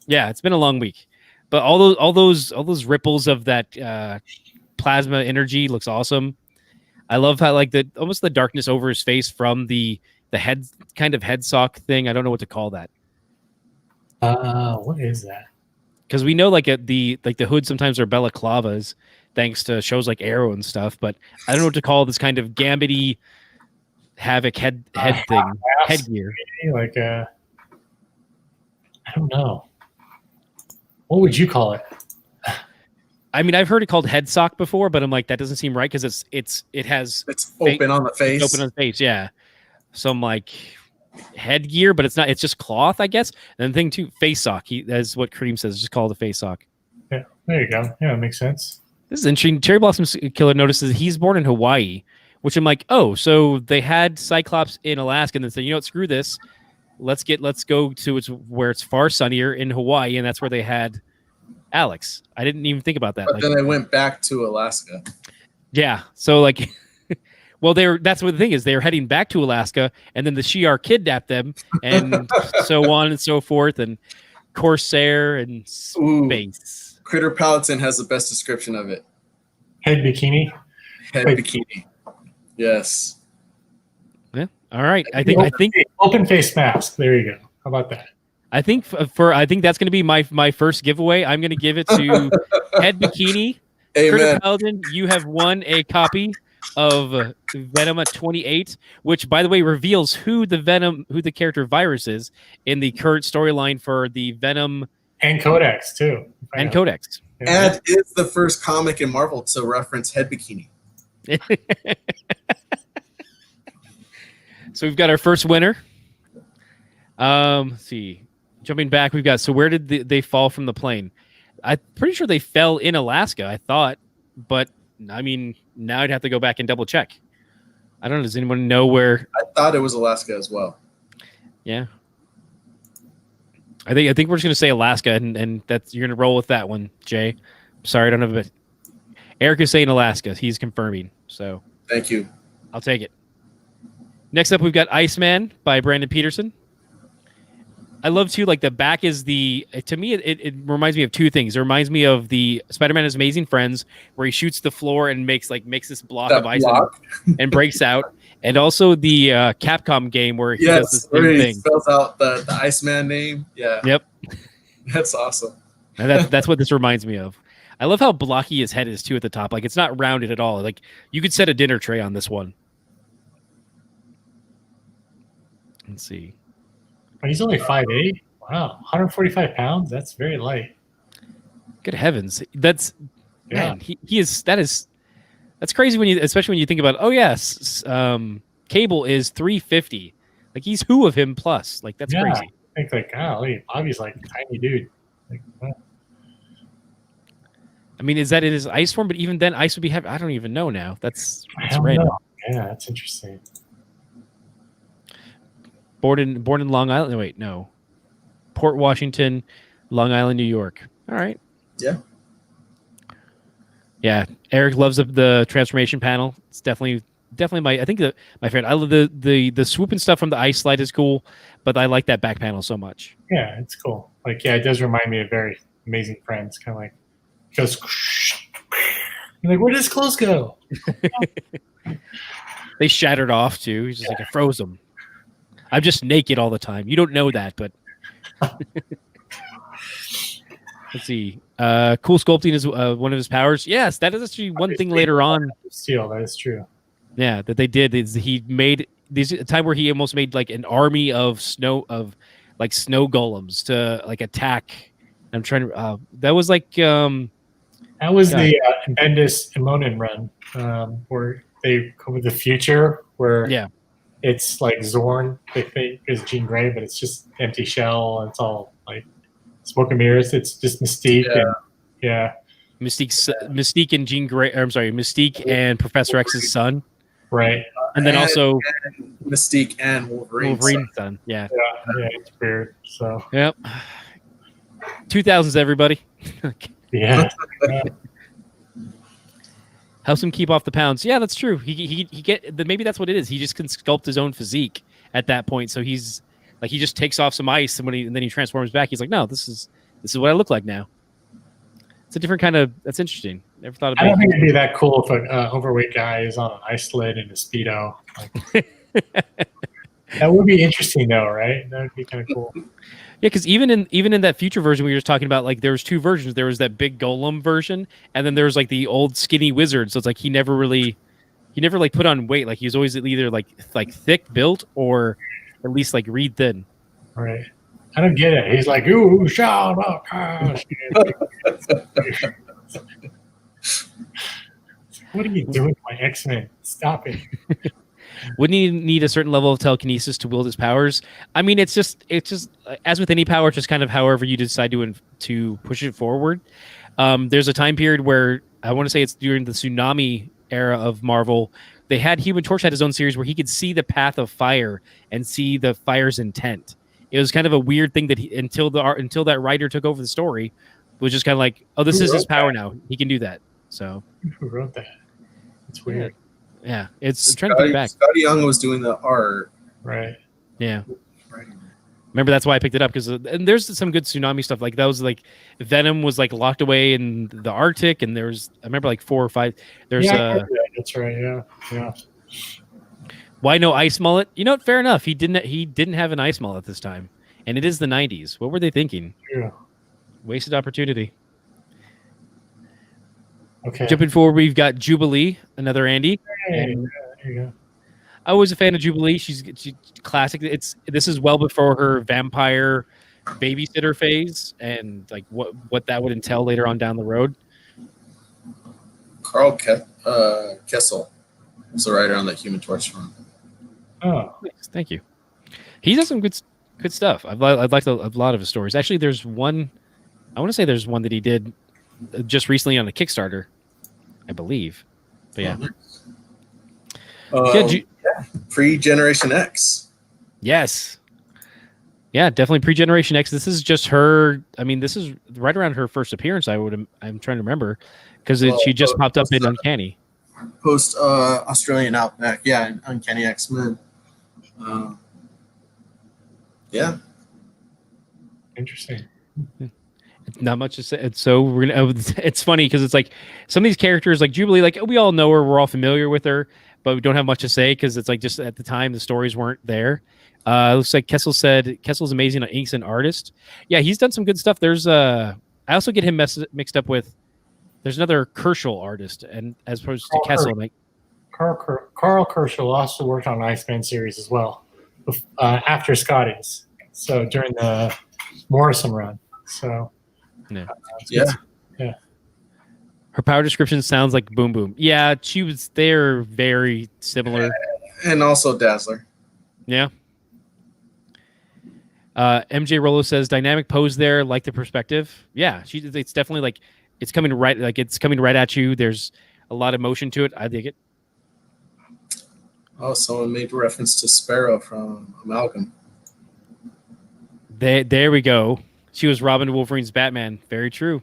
Speaker 1: Yeah, it's been a long week. But all those ripples of that plasma energy looks awesome. I love how like almost the darkness over his face from the head kind of head sock thing. I don't know what to call that.
Speaker 2: What is that?
Speaker 1: Because we know like the hood sometimes are balaclavas, thanks to shows like Arrow and stuff. But I don't know what to call this kind of gambity Havoc head thing, headgear.
Speaker 2: Like I don't know. What would you call it?
Speaker 1: I mean, I've heard it called head sock before, but I'm like, that doesn't seem right because it's
Speaker 3: open on the face.
Speaker 1: Open on the face, yeah. So I'm like, headgear, but it's not. It's just cloth, I guess. And the thing too, face sock. That's what Kareem says. Just call it a face sock.
Speaker 2: Yeah, there you go. Yeah, it makes sense.
Speaker 1: This is interesting. Cherry Blossom Killer notices he's born in Hawaii, which I'm like, oh, so they had Cyclops in Alaska, and then said, you know what, screw this. Let's go to where it's far sunnier in Hawaii, and that's where they had Alex. I didn't even think about that.
Speaker 3: But then I went back to Alaska.
Speaker 1: Yeah, so like. Well, that's what the thing is. They're heading back to Alaska, and then the Shi'ar kidnapped them, and so on and so forth, and Corsair and space.
Speaker 3: Ooh, Critter Paladin has the best description of it.
Speaker 2: Head bikini.
Speaker 3: Bikini. Yes.
Speaker 1: Yeah. All right. I think
Speaker 2: open face mask. There you go. How about that?
Speaker 1: I think that's going to be my first giveaway. I'm going to give it to Head Bikini.
Speaker 3: Amen.
Speaker 1: Critter Paladin, you have won a copy of Venom at 28, which by the way reveals who the character Virus is in the current storyline for the Venom
Speaker 2: and Codex too.
Speaker 1: And Codex.
Speaker 3: And is the first comic in Marvel to reference Head Bikini.
Speaker 1: So we've got our first winner. Let's see. Jumping back, we've got, so where did they fall from the plane? I'm pretty sure they fell in Alaska, I thought, but I mean, now I'd have to go back and double check. I don't know. Does anyone know where?
Speaker 3: I thought it was Alaska as well.
Speaker 1: Yeah. I think we're just gonna say Alaska, and that's, you're gonna roll with that one, Jay. Sorry, I don't have it. Eric is saying Alaska. He's confirming. So
Speaker 3: thank you.
Speaker 1: I'll take it. Next up, we've got Iceman by Brandon Peterson. I love too, like the back is to me, it reminds me of two things. It reminds me of the Spider-Man Has Amazing Friends, where he shoots the floor and makes this block of ice and breaks out. And also the Capcom game where he does the same thing.
Speaker 3: Spells out the Iceman name. Yeah.
Speaker 1: Yep.
Speaker 3: That's awesome.
Speaker 1: And that's what this reminds me of. I love how blocky his head is too at the top. Like it's not rounded at all. Like you could set a dinner tray on this one. Let's see.
Speaker 2: But he's only 5'8". Wow, 145 pounds. That's very light.
Speaker 1: Good heavens, that's
Speaker 2: Yeah.
Speaker 1: man. That's crazy when especially when you think about. Oh yes, Cable is 350. Like he's who of him plus. Like that's
Speaker 2: Yeah.
Speaker 1: crazy.
Speaker 2: I think like, golly, Bobby's like a tiny dude. Like,
Speaker 1: I mean, is that in his ice form? But even then, ice would be heavy. I don't even know now. That's
Speaker 2: don't
Speaker 1: random.
Speaker 2: know. Yeah, that's interesting.
Speaker 1: Born in Long Island. Wait, no. Port Washington, Long Island, New York. All right.
Speaker 3: Yeah.
Speaker 1: Yeah. Eric loves the transformation panel. It's definitely my favorite. I love the swoop and stuff from the ice slide is cool, but I like that back panel so much.
Speaker 2: Yeah, it's cool. Like, yeah, it does remind me of Very Amazing Friends. Kind of like goes. You're like, where does clothes go?
Speaker 1: They shattered off too. He's just like, I froze them. I'm just naked all the time. You don't know that, but let's see. Cool sculpting is one of his powers. Yes, that is actually one thing later on.
Speaker 2: Steel, that is true.
Speaker 1: Yeah, that they did is he made these a time where he almost made like an army of snow golems to like attack. I'm trying to. That was like
Speaker 2: that was the Bendis and Monin run, where they come with the future, where it's like Zorn, they think is Jean Grey, but it's just empty shell. And it's all like smoke and mirrors. It's just Mystique.
Speaker 1: Mystique and Jean Grey. I'm sorry, Mystique and Professor X's son.
Speaker 2: Right.
Speaker 1: And then also
Speaker 3: Mystique and Wolverine's
Speaker 1: son. Yeah,
Speaker 2: it's weird. So
Speaker 1: yep. 2000s, everybody.
Speaker 2: Yeah.
Speaker 1: Helps him keep off the pounds. Yeah, that's true. He maybe that's what it is. He just can sculpt his own physique at that point. So he's like he just takes off some ice and then he transforms back. He's like, no, this is what I look like now. It's a different kind of. That's interesting. Never thought about.
Speaker 2: I don't think it'd be that cool if an overweight guy is on an ice sled in a Speedo. Like, that would be interesting, though, right? That would be kind of cool.
Speaker 1: Yeah, because even in that future version we were just talking about, like there was two versions. There was that big golem version, and then there was like the old skinny wizard. So it's like he never like put on weight. Like he was always either like thick built or at least like reed thin.
Speaker 2: Right. I don't get it. He's like, ooh, shall not pass. What are you doing, my X-Men? Stop it.
Speaker 1: Wouldn't he need a certain level of telekinesis to wield his powers? I mean, it's just as with any power, it's just kind of however you decide to push it forward. There's a time period where I want to say it's during the tsunami era of Marvel. They had Human Torch had his own series where he could see the path of fire and see the fire's intent. It was kind of a weird thing that until that writer took over the story, it was just kind of like, oh, this is his power now. He can do that. So
Speaker 2: who wrote that? It's weird.
Speaker 1: Yeah, it's trying to think back.
Speaker 3: Scotty Young was doing the art.
Speaker 2: Right.
Speaker 1: Yeah.
Speaker 3: Right.
Speaker 1: Remember, that's why I picked it up because and there's some good tsunami stuff. Like that was like Venom was like locked away in the Arctic, and I remember like 4 or 5. There's
Speaker 2: that's right. Yeah.
Speaker 1: Why no ice mullet? You know what? Fair enough. He didn't have an ice mullet this time, and it is the 90s. What were they thinking?
Speaker 2: Yeah.
Speaker 1: Wasted opportunity.
Speaker 2: Okay.
Speaker 1: Jumping forward, we've got Jubilee, another Andy.
Speaker 2: Hey, there you go.
Speaker 1: I was a fan of Jubilee. She's classic. This is well before her vampire babysitter phase, and like what that would entail later on down the road.
Speaker 3: Carl Kessel was the writer on that Human Torch run.
Speaker 2: Oh,
Speaker 1: Nice. Thank you. He does some good stuff. I've liked a lot of his stories. Actually, there's one. I want to say there's one that he did just recently on a Kickstarter, I believe. But yeah.
Speaker 3: Pre-Generation X.
Speaker 1: Yes. Yeah, definitely pre-Generation X. This is just her. I mean, this is right around her first appearance. I'm trying to remember because she just popped up in Uncanny.
Speaker 3: Post Australian Outback. Yeah, Uncanny X-Men. Yeah.
Speaker 2: interesting.
Speaker 1: Not much to say. So it's funny because it's like some of these characters, like Jubilee, like we all know her, we're all familiar with her, but we don't have much to say because it's like just at the time the stories weren't there. It looks like Kessel's amazing on inks and artist. Yeah, he's done some good stuff. There's I also get him mixed up with there's another Kerschel artist, and as opposed to Kessel, like
Speaker 2: Carl Kerschel also worked on Iceman series as well after Scotty's. So during the Morrison run. So
Speaker 3: yeah.
Speaker 1: Her power description sounds like Boom Boom. Yeah, they're very similar.
Speaker 3: And also Dazzler.
Speaker 1: Yeah. MJ Rolow says dynamic pose there, like the perspective. Yeah, it's definitely like it's coming right at you. There's a lot of motion to it. I dig it.
Speaker 3: Oh, someone made reference to Sparrow from Amalgam.
Speaker 1: There we go. She was Robin Wolverine's Batman. Very true.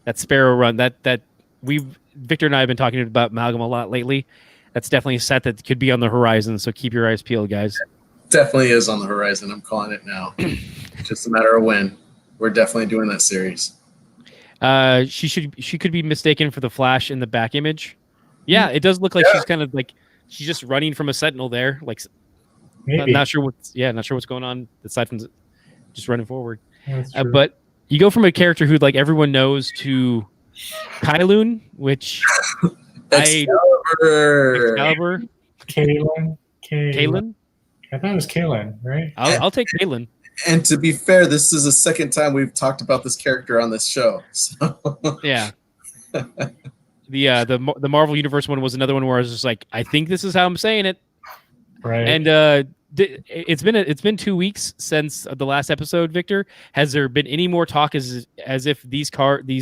Speaker 1: That Sparrow run that Victor and I have been talking about Amalgam a lot lately. That's definitely a set that could be on the horizon. So keep your eyes peeled, guys.
Speaker 3: Definitely is on the horizon. I'm calling it now. Just a matter of when. We're definitely doing that series.
Speaker 1: She could be mistaken for the Flash in the back image. Yeah, it does look like she's kind of like she's just running from a Sentinel there. Like, not sure what's going on aside from just running forward. But you go from a character who like everyone knows to Kylun, which
Speaker 3: Excalibur.
Speaker 2: Kaylin. I thought it was Kaylin, right?
Speaker 1: I'll take Kaylin.
Speaker 3: And to be fair, this is the second time we've talked about this character on this show. So.
Speaker 1: Yeah. The Marvel Universe one was another one where I was just like, I think this is how I'm saying it.
Speaker 2: Right.
Speaker 1: And it's been 2 weeks since the last episode, Victor. Has there been any more talk as if these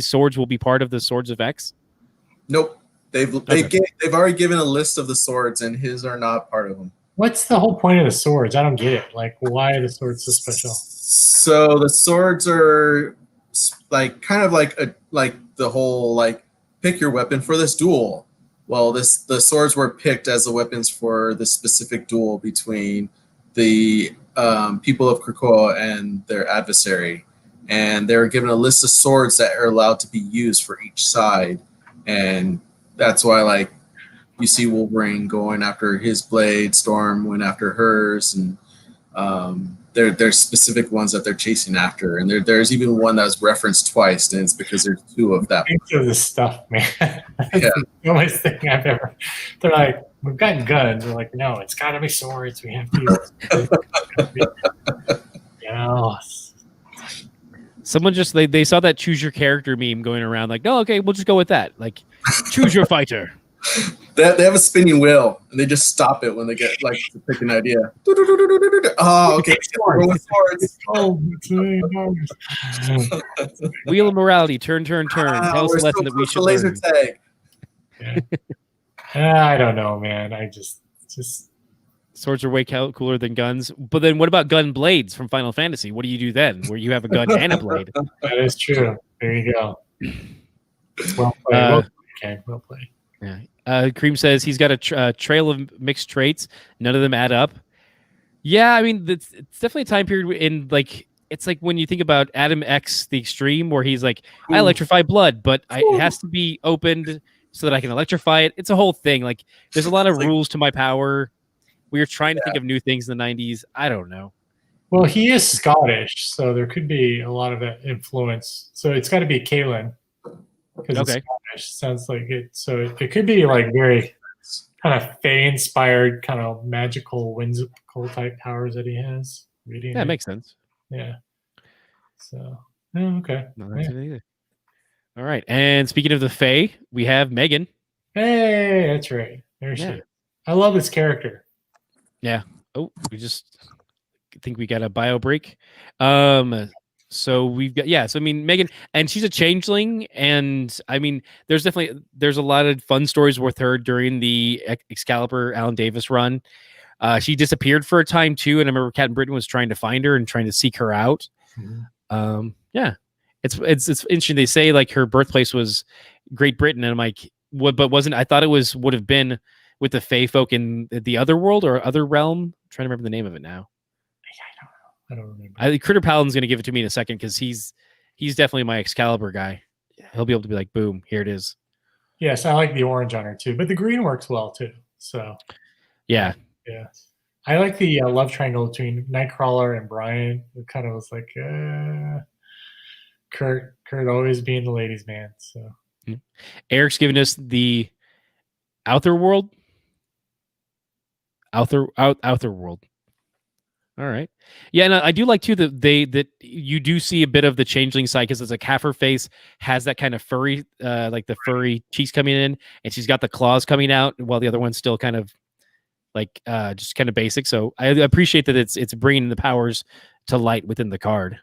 Speaker 1: swords will be part of the Swords of X?
Speaker 3: Nope. They've already given a list of the swords, and his are not part of them.
Speaker 2: What's the whole point of the swords? I don't get it. Like, why are the swords so special?
Speaker 3: So the swords are like kind of like the whole like pick your weapon for this duel. Well, the swords were picked as the weapons for the specific duel between the people of Krakoa and their adversary, and they were given a list of swords that are allowed to be used for each side, and that's why like you see Wolverine going after his blade, Storm went after hers, and there's specific ones that they're chasing after, and there's even one that was referenced twice, and it's because there's two of them.
Speaker 2: Thanks for this stuff, man. That's
Speaker 3: Yeah.
Speaker 2: the dumbest thing I've ever. They're like, we've got guns. We're like, no, it's got to be swords. We have to use.
Speaker 1: Someone just they saw that choose your character meme going around like, no, okay, we'll just go with that. Like, choose your fighter.
Speaker 3: They have a spinning wheel, and they just stop it when they get like to pick an idea. Oh, okay.
Speaker 2: Swords.
Speaker 1: Wheel of morality, turn. Tell us a lesson that we should
Speaker 3: laser
Speaker 1: learn.
Speaker 3: tag.
Speaker 2: I don't know, man. I just
Speaker 1: Swords are way cooler than guns. But then what about gun blades from Final Fantasy? What do you do then, where you have a gun and a blade?
Speaker 2: that is true. There you go. Well played. Well played.
Speaker 1: Yeah. Cream says he's got a trail of mixed traits. None of them add up. Yeah, I mean, it's definitely a time period in like it's like when you think about Adam X the Extreme, where he's like, I electrify blood, but it has to be opened so that I can electrify it. It's a whole thing. Like, there's a lot of rules to my power. We were trying to think of new things in the 90s. I don't know.
Speaker 2: Well, he is Scottish, so there could be a lot of that influence. So it's got to be Kaylin. Because it's Scottish. Sounds like it. So it could be like very kind of Fae-inspired, kind of magical, whimsical type powers that he has.
Speaker 1: Yeah, it makes sense.
Speaker 2: Yeah. So, okay.
Speaker 1: No, that's it either. All right. And speaking of the Fae, we have Megan.
Speaker 2: Hey, that's right. There she is. I love this character.
Speaker 1: Yeah. Oh, we just think we got a bio break. So we've got, so I mean, Megan, and she's a changeling, and I mean, there's a lot of fun stories with her during the Excalibur Alan Davis run. She disappeared for a time too, and I remember Captain Britain was trying to find her and trying to seek her out. Mm-hmm. It's interesting. They say like her birthplace was Great Britain, and I'm like, what? But wasn't? I thought it would have been with the Fae folk in the other world or other realm. I'm trying to remember the name of it now.
Speaker 2: I don't remember.
Speaker 1: Critter Paladin's going to give it to me in a second because he's definitely my Excalibur guy. He'll be able to be like, boom, here it is.
Speaker 2: Yes, I like the orange on her too, but the green works well too. So
Speaker 1: Yeah.
Speaker 2: Yeah. I like the love triangle between Nightcrawler and Brian. It kind of was like Kurt always being the ladies' man. So
Speaker 1: Eric's giving us the outer world. Outer world. All right. Yeah, and I do like too that you do see a bit of the changeling side because it's like half her face has that kind of furry, like the furry cheeks coming in, and she's got the claws coming out, while the other one's still kind of like just kind of basic. So I appreciate that it's bringing the powers to light within the card.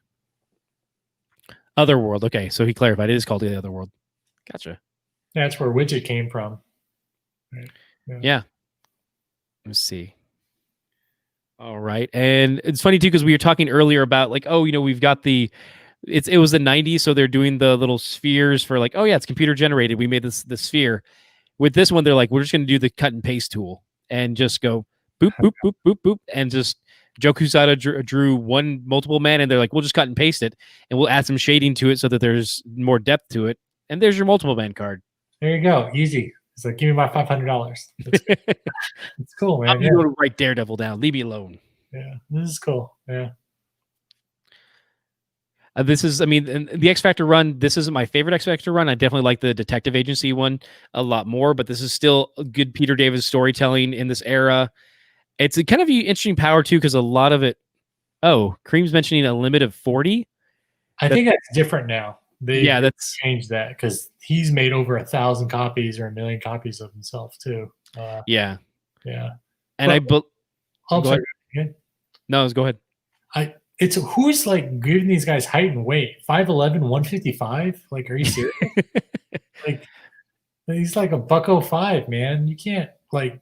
Speaker 1: Otherworld. Okay, so he clarified it is called the Otherworld. Gotcha.
Speaker 2: that's where Widget came from. Right.
Speaker 1: Yeah. Let's see. All right. And it's funny too, because we were talking earlier about like, oh, we've got it was the 90s, so they're doing the little spheres for like, oh yeah, it's computer generated. We made the sphere. With this one, they're like, we're just gonna do the cut and paste tool and just go boop, boop, boop, boop, boop, and just Joe Quesada drew one multiple man, and they're like, we'll just cut and paste it, and we'll add some shading to it so that there's more depth to it. And there's your multiple man card.
Speaker 2: There you go. Easy. It's like, give me my $500. It's cool, man.
Speaker 1: I'm going to write Daredevil down. Leave me alone.
Speaker 2: Yeah, this is cool. Yeah.
Speaker 1: This is, the X Factor run. This isn't my favorite X Factor run. I definitely like the Detective Agency one a lot more, but this is still a good Peter David storytelling in this era. It's a kind of interesting power too, because a lot of it. Oh, Cream's mentioning a limit of 40.
Speaker 2: I think that's different now.
Speaker 1: That's
Speaker 2: changed that because he's made over 1,000 copies or 1,000,000 copies of himself too.
Speaker 1: Yeah.
Speaker 2: And
Speaker 1: go
Speaker 2: sorry.
Speaker 1: ahead. No, go ahead.
Speaker 2: It's who's like giving these guys height and weight? 5'11", 155? Like, are you serious? Like, he's like a $105, man. You can't like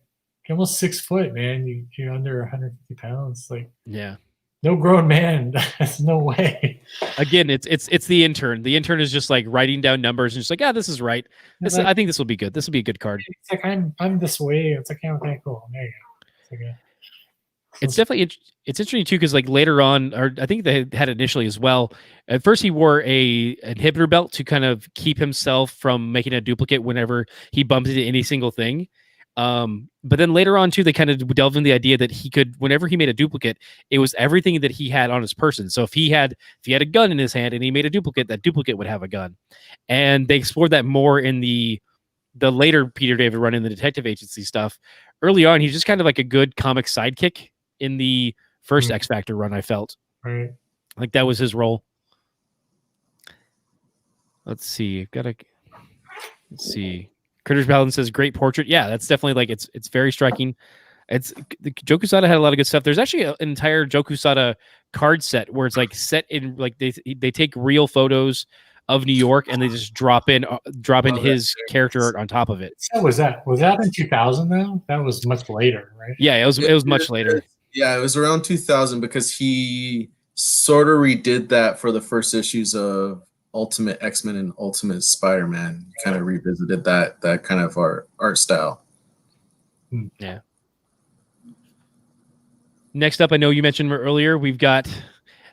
Speaker 2: you're almost 6 foot, man. You're under 150 pounds. Like,
Speaker 1: yeah.
Speaker 2: No grown man. There's no way.
Speaker 1: Again, it's the intern. The intern is just like writing down numbers and just like, this is right. I think this will be good. This will be a good card.
Speaker 2: It's like I'm this way. It's like, okay, cool. There you go.
Speaker 1: It's definitely it's interesting too, because like later on, or I think they had initially as well. At first, he wore a inhibitor belt to kind of keep himself from making a duplicate whenever he bumped into any single thing. But then later on too, they kind of delved into the idea that he could, whenever he made a duplicate, it was everything that he had on his person. So if he had a gun in his hand and he made a duplicate, that duplicate would have a gun. And they explored that more in the later Peter David run in the Detective Agency stuff. Early on, he's just kind of like a good comic sidekick in the first X Factor run, I felt.
Speaker 2: Right.
Speaker 1: Like that was his role. Let's see. Let's see. Critters Paladin says great portrait. Yeah, that's definitely like it's very striking. Joe Quesada had a lot of good stuff. There's actually an entire Joe Quesada card set where it's like set in like they take real photos of New York and they just drop in his character art on top of it.
Speaker 2: So was that in 2000 though? That was much later, right?
Speaker 1: Yeah, it was much later.
Speaker 3: Yeah, it was around 2000 because he sort of redid that for the first issues of Ultimate X-Men and Ultimate Spider-Man. Kind of revisited that kind of art style.
Speaker 1: Yeah. Next up, I know you mentioned earlier, we've got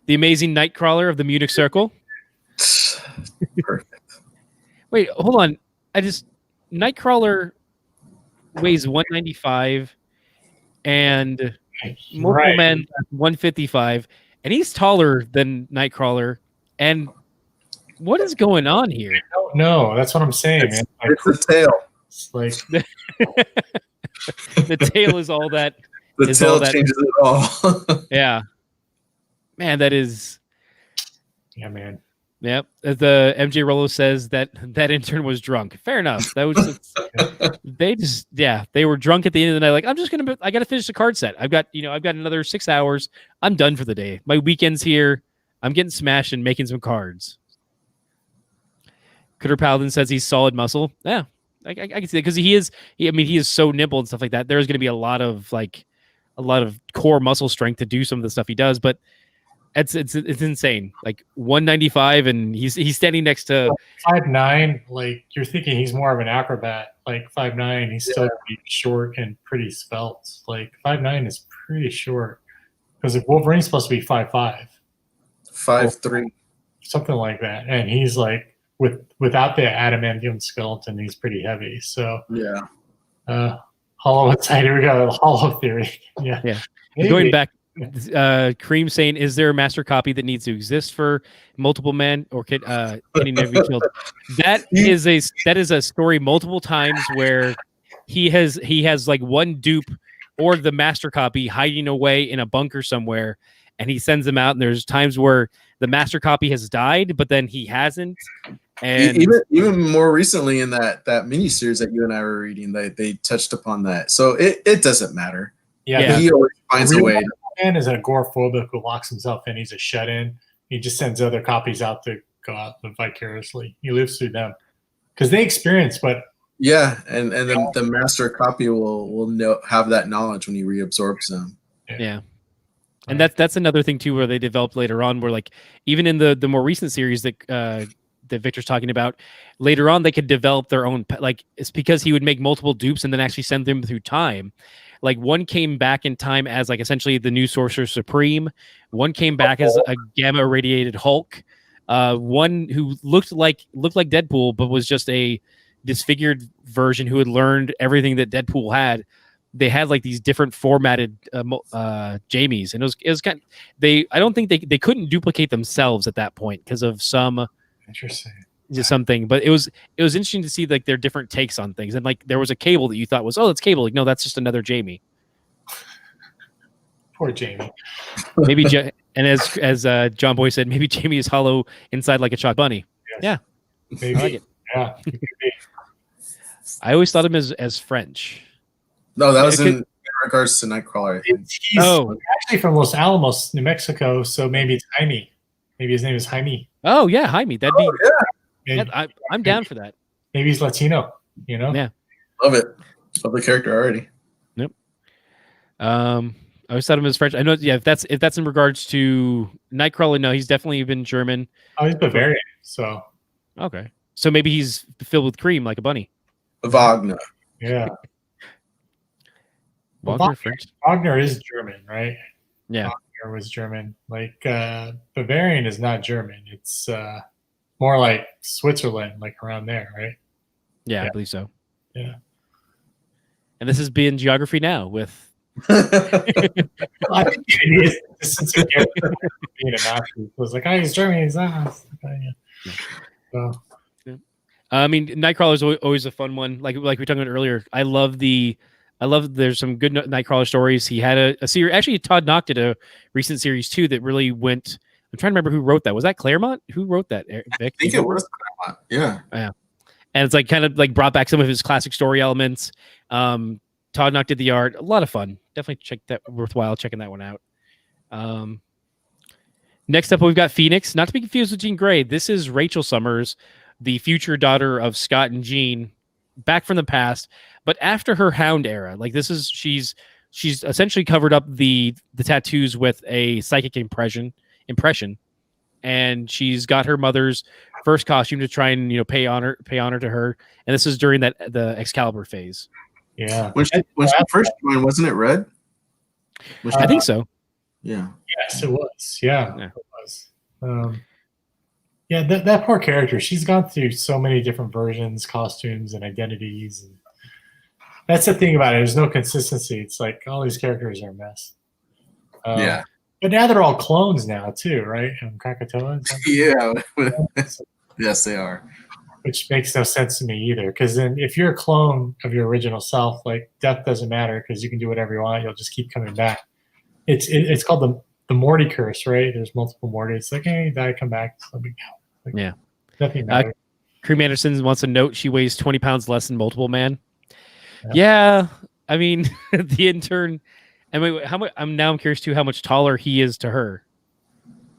Speaker 1: the amazing Nightcrawler of the Munich Circle.
Speaker 3: Perfect.
Speaker 1: Wait, hold on. Nightcrawler weighs 195 and Multiple Man 155, and he's taller than Nightcrawler. And what is going on here?
Speaker 2: I don't know. That's what I'm saying, man.
Speaker 3: It's the tail.
Speaker 2: It's like
Speaker 1: the tail is all that.
Speaker 3: The tail changes it all.
Speaker 1: Yeah. Man, that is.
Speaker 2: Yeah, man.
Speaker 1: Yep. The MJ Rolow says that intern was drunk. Fair enough. That was they were drunk at the end of the night. Like, I got to finish the card set. I've got another 6 hours. I'm done for the day. My weekend's here. I'm getting smashed and making some cards. Critter Paladin says he's solid muscle. Yeah, I can see that because he is so nimble and stuff like that. There's going to be a lot of core muscle strength to do some of the stuff he does, but it's insane. Like 195, and he's standing next to
Speaker 2: 5'9". Like you're thinking he's more of an acrobat. Like 5'9", he's still pretty short and pretty svelte. Like 5'9" is pretty short because if Wolverine's supposed to be 5'5",
Speaker 3: 5'3",
Speaker 2: something like that, and he's like without the adamantium skeleton, he's pretty heavy. So
Speaker 3: yeah,
Speaker 2: Hollow inside. Here we go. Hollow theory. Yeah.
Speaker 1: Yeah.
Speaker 2: Maybe.
Speaker 1: Going back, Cream saying, "Is there a master copy that needs to exist for multiple men, or can he never be killed?" That is a story multiple times where he has like one dupe or the master copy hiding away in a bunker somewhere, and he sends them out. And there's times where the master copy has died, but then he hasn't. And
Speaker 3: even more recently in that miniseries that you and I were reading, they touched upon that. So it doesn't matter.
Speaker 2: Yeah.
Speaker 3: He always finds a way.
Speaker 2: Man is an agoraphobic who locks himself in. He's a shut-in. He just sends other copies out to go out and live vicariously. He lives through them because they experience what.
Speaker 3: Yeah, and the master copy will have that knowledge when he reabsorbs them.
Speaker 1: Yeah. And that's another thing too, where they developed later on, where like even in the more recent series that Victor's talking about, later on they could develop their own. Like it's because he would make multiple dupes and then actually send them through time. Like one came back in time as like essentially the new Sorcerer Supreme. One came back as a gamma irradiated Hulk. One who looked like Deadpool, but was just a disfigured version who had learned everything that Deadpool had. They had like these different formatted Jamies, and it was kind of, I don't think they couldn't duplicate themselves at that point because of some
Speaker 2: interesting
Speaker 1: something. But it was interesting to see like their different takes on things. And like there was a Cable that you thought was, oh, it's Cable. Like no, that's just another Jamie.
Speaker 2: Poor Jamie.
Speaker 1: Maybe and as Jonboy said, maybe Jamie is hollow inside like a chalk bunny.
Speaker 2: Yes.
Speaker 1: Yeah,
Speaker 2: Maybe.
Speaker 1: I like it.
Speaker 2: Yeah, it could be.
Speaker 1: I always thought him as French.
Speaker 3: No, that was in regards to Nightcrawler.
Speaker 2: He's actually from Los Alamos, New Mexico, so maybe it's Jaime. Maybe his name is Jaime.
Speaker 1: Oh yeah, Jaime. That'd be.
Speaker 2: Maybe,
Speaker 1: I'm down for that.
Speaker 2: Maybe he's Latino. You know.
Speaker 1: Yeah.
Speaker 3: Love it. Love the character already.
Speaker 1: Yep. I always thought him as French. I know. Yeah. If that's in regards to Nightcrawler, no, he's definitely been German.
Speaker 2: Oh, he's Bavarian. So.
Speaker 1: Okay. So maybe he's filled with cream like a bunny.
Speaker 3: Wagner.
Speaker 2: Yeah.
Speaker 1: Wagner
Speaker 2: is German, right?
Speaker 1: Yeah.
Speaker 2: Wagner was German. Like Bavarian is not German. It's more like Switzerland, like around there, right?
Speaker 1: Yeah, I believe so.
Speaker 2: Yeah.
Speaker 1: And this has been Geography Now with.
Speaker 2: I think it is the sense of being a Nazi. It was like, oh, he's German. He's not. So.
Speaker 1: I mean, Nightcrawler is always a fun one. Like we were talking about earlier. I love there's some good Nightcrawler stories. He had a series. Actually, Todd Knock did a recent series too that really went. I'm trying to remember who wrote that. Was that Claremont? Who wrote that? Vic?
Speaker 3: I think it was Claremont. Yeah.
Speaker 1: Yeah. And it's like kind of like brought back some of his classic story elements. Todd Knock did the art. A lot of fun. Definitely worthwhile checking that one out. Next up, we've got Phoenix. Not to be confused with Jean Grey. This is Rachel Summers, the future daughter of Scott and Jean, back from the past, but after her Hound era. Like this is she's essentially covered up the tattoos with a psychic impression, and she's got her mother's first costume to try and pay honor to her. And this is during the Excalibur phase.
Speaker 2: Yeah,
Speaker 3: when she first joined, wasn't it red?
Speaker 1: I think so.
Speaker 3: Yeah.
Speaker 2: Yes, it was. Yeah. It was. Yeah, that poor character. She's gone through so many different versions, costumes, and identities. And that's the thing about it. There's no consistency. It's like all these characters are a mess.
Speaker 3: Yeah.
Speaker 2: But now they're all clones now too, right? And Krakatoa.
Speaker 3: Yeah. Yes, they are.
Speaker 2: Which makes no sense to me either. Because then, if you're a clone of your original self, like death doesn't matter because you can do whatever you want. You'll just keep coming back. It's called the Morty curse, right? There's multiple Morty. It's like, hey, you die, come back. It's like,
Speaker 1: yeah.
Speaker 2: Nothing matters.
Speaker 1: Cream Anderson wants a note. She weighs 20 pounds less than Multiple Man. Yeah. I mean, the intern. I mean, how much? I'm curious too how much taller he is to her.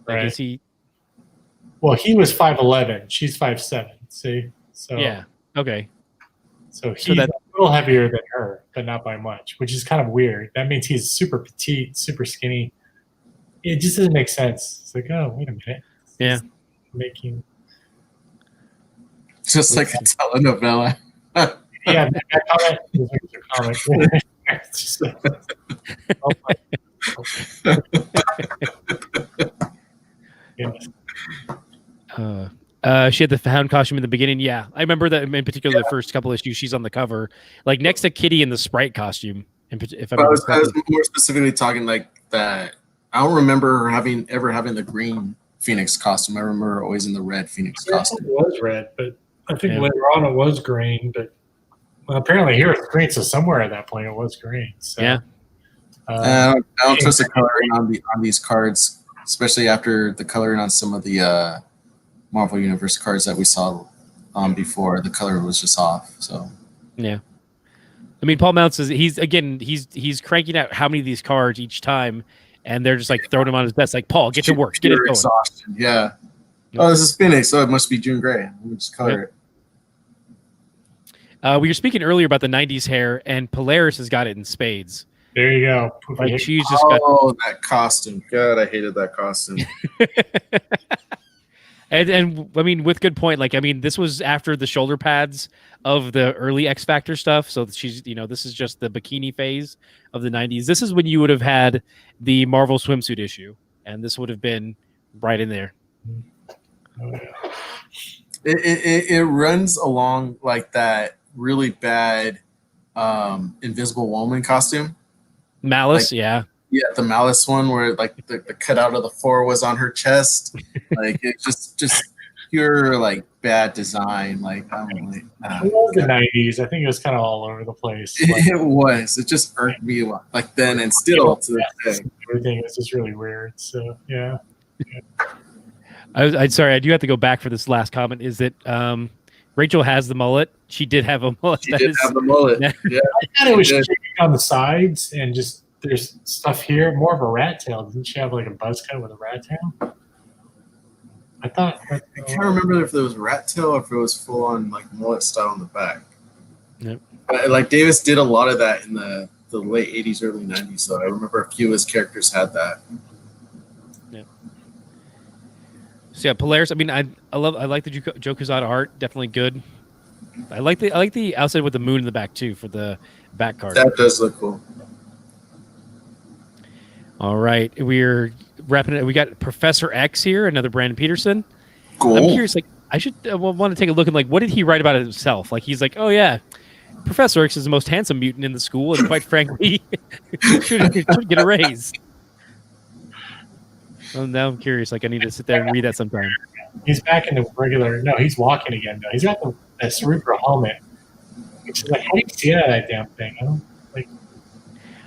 Speaker 1: Like,
Speaker 2: right.
Speaker 1: Is he?
Speaker 2: Well, he was 5'11". She's 5'7". See, so
Speaker 1: yeah, okay.
Speaker 2: So he's a little heavier than her, but not by much, which is kind of weird. That means he's super petite, super skinny. It just doesn't make sense. It's like, oh, wait a minute.
Speaker 1: Yeah,
Speaker 2: making
Speaker 3: just like a telenovela.
Speaker 2: Yeah, that comment is a comic. It's just
Speaker 1: yeah. She had the Hound costume in the beginning. Yeah, I remember that in particular. The first couple issues, she's on the cover, like next to Kitty in the Sprite costume. If I
Speaker 3: was more specifically talking like that. I don't remember her ever having the green Phoenix costume. I remember her always in the red Phoenix costume.
Speaker 2: It was red, but I think later on it was green. But apparently here it's green, so somewhere at that point it was green. So,
Speaker 1: yeah.
Speaker 3: I don't trust the coloring on these cards, especially after the coloring on some of the Marvel Universe cards that we saw before. The color was just off. So
Speaker 1: yeah. I mean, Paul Mounts he's cranking out how many of these cards each time, and they're just like throwing him on his desk, like, Paul, get to work, get it going.
Speaker 3: Exhaustion. Yeah. Oh, this is Phoenix, so it must be June Gray. Let me just color it.
Speaker 1: We were speaking earlier about the '90s hair, and Polaris has got it in spades.
Speaker 2: There you go.
Speaker 1: Like she's just
Speaker 3: that costume. God, I hated that costume.
Speaker 1: And I mean, with good point. Like, I mean, this was after the shoulder pads of the early X Factor stuff. So she's, this is just the bikini phase of the '90s. This is when you would have had the Marvel swimsuit issue, and this would have been right in there.
Speaker 2: Oh, yeah.
Speaker 3: It runs along like that really bad Invisible Woman costume.
Speaker 1: Malice,
Speaker 3: like,
Speaker 1: yeah.
Speaker 3: Yeah, the Malice one where like the cutout of the 4 was on her chest. Like it's just pure like bad design. Like I'm like,
Speaker 2: it was the '90s. I think it was kind of all over the place. Like,
Speaker 3: it was. It just irked me like then and still to this day.
Speaker 2: Everything was just really weird. So yeah.
Speaker 1: I'm sorry, I do have to go back for this last comment. Is that Rachel has the mullet? She did have a mullet.
Speaker 3: She did have the mullet. Yeah.
Speaker 2: I thought it was on the sides and just there's stuff here, more of a rat tail. Didn't she have like a buzz cut with a rat tail? I can't
Speaker 3: remember if there was rat tail or if it was full on like mullet style on the back.
Speaker 1: Yep.
Speaker 3: But, like Davis did a lot of that in the late '80s, early '90s. So I remember a few of his characters had that.
Speaker 1: Yeah. So yeah, Polaris. I mean, I like the Joe Quesada art. Definitely good. I like the outside with the moon in the back too for the back card.
Speaker 3: That does look cool.
Speaker 1: All right, we're wrapping it. We got Professor X here, another Brandon Peterson.
Speaker 3: Cool.
Speaker 1: I'm curious, like, I should want to take a look and like, what did he write about himself? Like, he's like, oh yeah, Professor X is the most handsome mutant in the school, and quite frankly, should get a raise. Well, now I'm curious. Like, I need to sit there and read that sometime.
Speaker 2: He's back in the regular. No, he's walking again. Though he's got the cerebral helmet. Which is like, how do you see out of that damn thing? I don't like.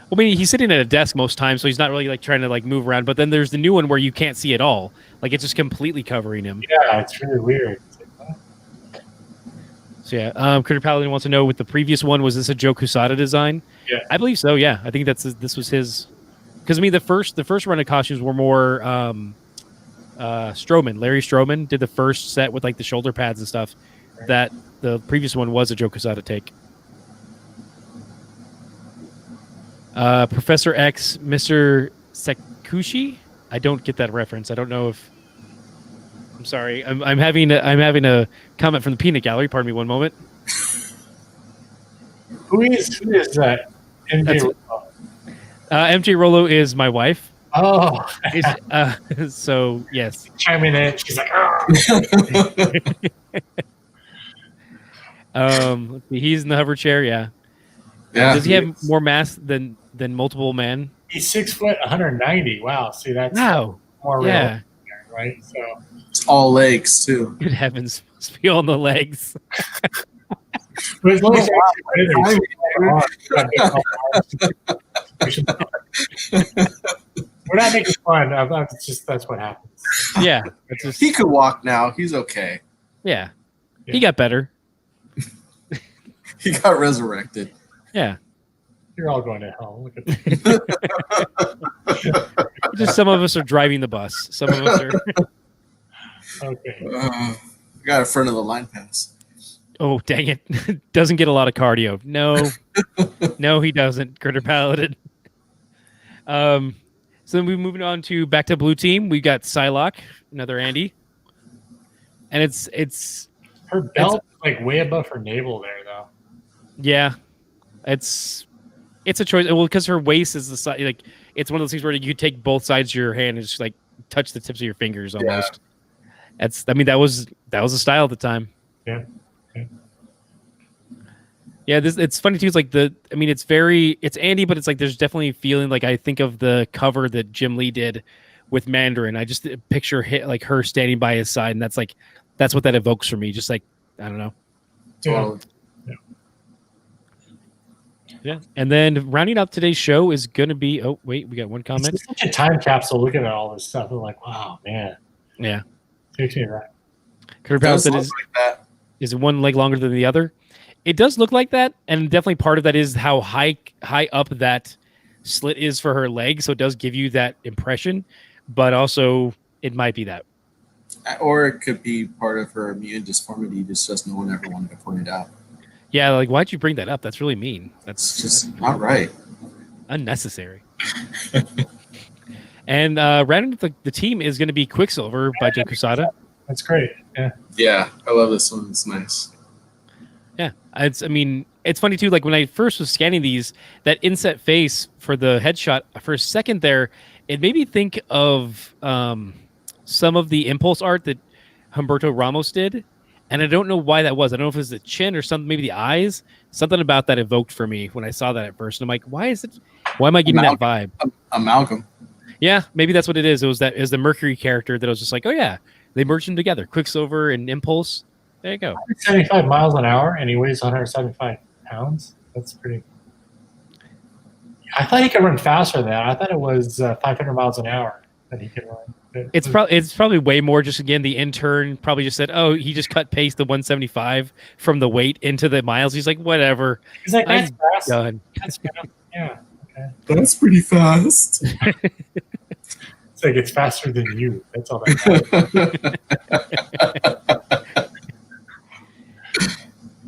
Speaker 1: Well, I mean, he's sitting at a desk most times, so he's not really like trying to like move around. But then there's the new one where you can't see at all. Like it's just completely covering him.
Speaker 2: Yeah, it's really weird.
Speaker 1: So yeah, Critter Paladin wants to know with the previous one, was this a Joe Quesada design?
Speaker 2: Yeah,
Speaker 1: I believe so. Yeah, I think this was his. Because I mean, the first run of costumes were more Strowman. Larry Strowman did the first set with like the shoulder pads and stuff. Right. That the previous one was a Joe Quesada take. Professor X, Mr. Sekushi. I don't get that reference. I don't know if. I'm sorry. I'm having a comment from the Peanut Gallery. Pardon me one moment.
Speaker 2: Who is that? MJ Rolow.
Speaker 1: MJ Rolow is my wife.
Speaker 2: Oh.
Speaker 1: So yes.
Speaker 2: Chiming in. She's like,
Speaker 1: let's see, he's in the hover chair. Yeah. Does he have more mass than multiple men?
Speaker 2: He's 6 foot, 190. Wow. See, that's
Speaker 1: more
Speaker 2: real, right? So
Speaker 3: it's all legs too.
Speaker 1: Good heavens, must be on the legs.
Speaker 2: But we're not making fun. It's just that's what happens.
Speaker 1: Yeah,
Speaker 3: he could walk now. He's okay.
Speaker 1: Yeah, he got better.
Speaker 3: He got resurrected.
Speaker 1: Yeah.
Speaker 2: You're all going to hell. Look at that.
Speaker 1: Just some of us are driving the bus. Some of us are.
Speaker 2: Okay.
Speaker 3: Got in front of the line pass.
Speaker 1: Oh, dang it. Doesn't get a lot of cardio. No, he doesn't. Critter Paladin. So then we're moving on to back to blue team. We got Psylocke, another Andy. And it's
Speaker 2: her belt like way above her navel there though.
Speaker 1: Yeah. It's a choice. Well, because her waist is the side, like it's one of those things where you take both sides of your hand and just like touch the tips of your fingers almost. that was the style at the time.
Speaker 2: Yeah.
Speaker 1: Yeah, it's funny too. It's like it's Andy, but it's like there's definitely a feeling like I think of the cover that Jim Lee did with Mandarin. I just picture like her standing by his side, and that's what that evokes for me. Just like, I don't know.
Speaker 3: Totally.
Speaker 1: Yeah. And then rounding up today's show is going to be, oh, wait, we got one comment.
Speaker 2: It's such a time capsule looking at all this stuff. I'm like, wow, man.
Speaker 1: Yeah.
Speaker 2: Takes me right.
Speaker 1: Kurt Brown said, is one leg longer than the other? It does look like that. And definitely part of that is how high up that slit is for her leg. So it does give you that impression. But also, it might be that.
Speaker 3: Or it could be part of her immune disformity. Just no one ever wanted to point it out.
Speaker 1: Yeah, like, why'd you bring that up? That's really mean.
Speaker 3: That's just not right.
Speaker 1: Unnecessary. And rounding up the team is going to be Quicksilver by Joe Quesada.
Speaker 2: That's great. Yeah.
Speaker 3: Yeah, I love this one. It's nice.
Speaker 1: Yeah, it's funny too. Like when I first was scanning these, that inset face for the headshot for a second there, it made me think of some of the impulse art that Humberto Ramos did, and I don't know why that was. I don't know if it was the chin or something, maybe the eyes. Something about that evoked for me when I saw that at first. And I'm like, why am I getting that vibe?
Speaker 3: Amalgam.
Speaker 1: Yeah, maybe that's what it is. It was the Mercury character that I was just like, oh yeah, they merged them together. Quicksilver and Impulse. There you go.
Speaker 2: 75 miles an hour, and he weighs 175 pounds. That's pretty. I thought he could run faster than that. I thought it was 500 miles an hour that he could run.
Speaker 1: It's probably way more. Just again, the intern probably just said, "Oh, he just cut paste the 175 from the weight into the miles." He's like, "Whatever."
Speaker 2: He's like, "That's fast."
Speaker 1: Done.
Speaker 2: That's fast. Yeah. Okay.
Speaker 3: That's pretty fast.
Speaker 2: It's like it's faster than you. That's all that matters.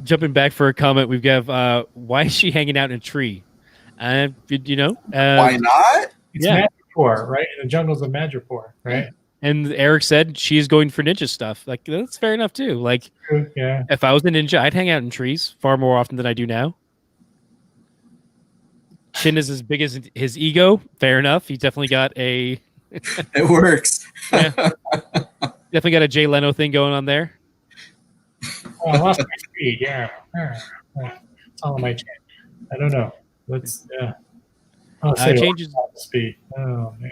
Speaker 1: Jumping back for a comment, we've got why is she hanging out in a tree?
Speaker 3: Why not?
Speaker 2: It's Madripoor, right? In the jungles of Madripoor, right?
Speaker 1: And Eric said she's going for ninja stuff. Like, that's fair enough too. Like,
Speaker 2: yeah.
Speaker 1: If I was a ninja, I'd hang out in trees far more often than I do now. Chin is as big as his ego. Fair enough. He's definitely got a.
Speaker 3: It works.
Speaker 1: Yeah. Definitely got a Jay Leno thing going on there.
Speaker 2: Oh, I lost my speed. Yeah. It's all on my chin. I don't know. Let's
Speaker 1: changes
Speaker 2: speed. Oh man.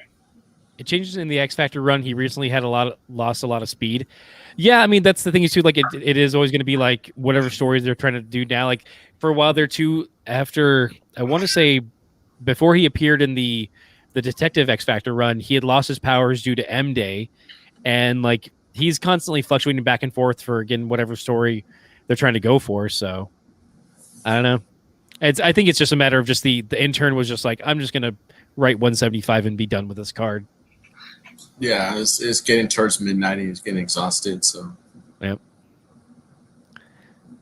Speaker 1: It changes in the X Factor run. He recently had lost a lot of speed. Yeah, I mean that's the thing is too. Like it is always going to be like whatever stories they're trying to do now. Like for a while there too. After I want to say before he appeared in the Detective X Factor run, he had lost his powers due to M Day, and like he's constantly fluctuating back and forth for again whatever story they're trying to go for. So I don't know. I think it's just a matter of just the intern was just like, I'm just going to write 175 and be done with this card.
Speaker 3: Yeah, it's getting towards midnight and he's getting exhausted. So,
Speaker 1: yep.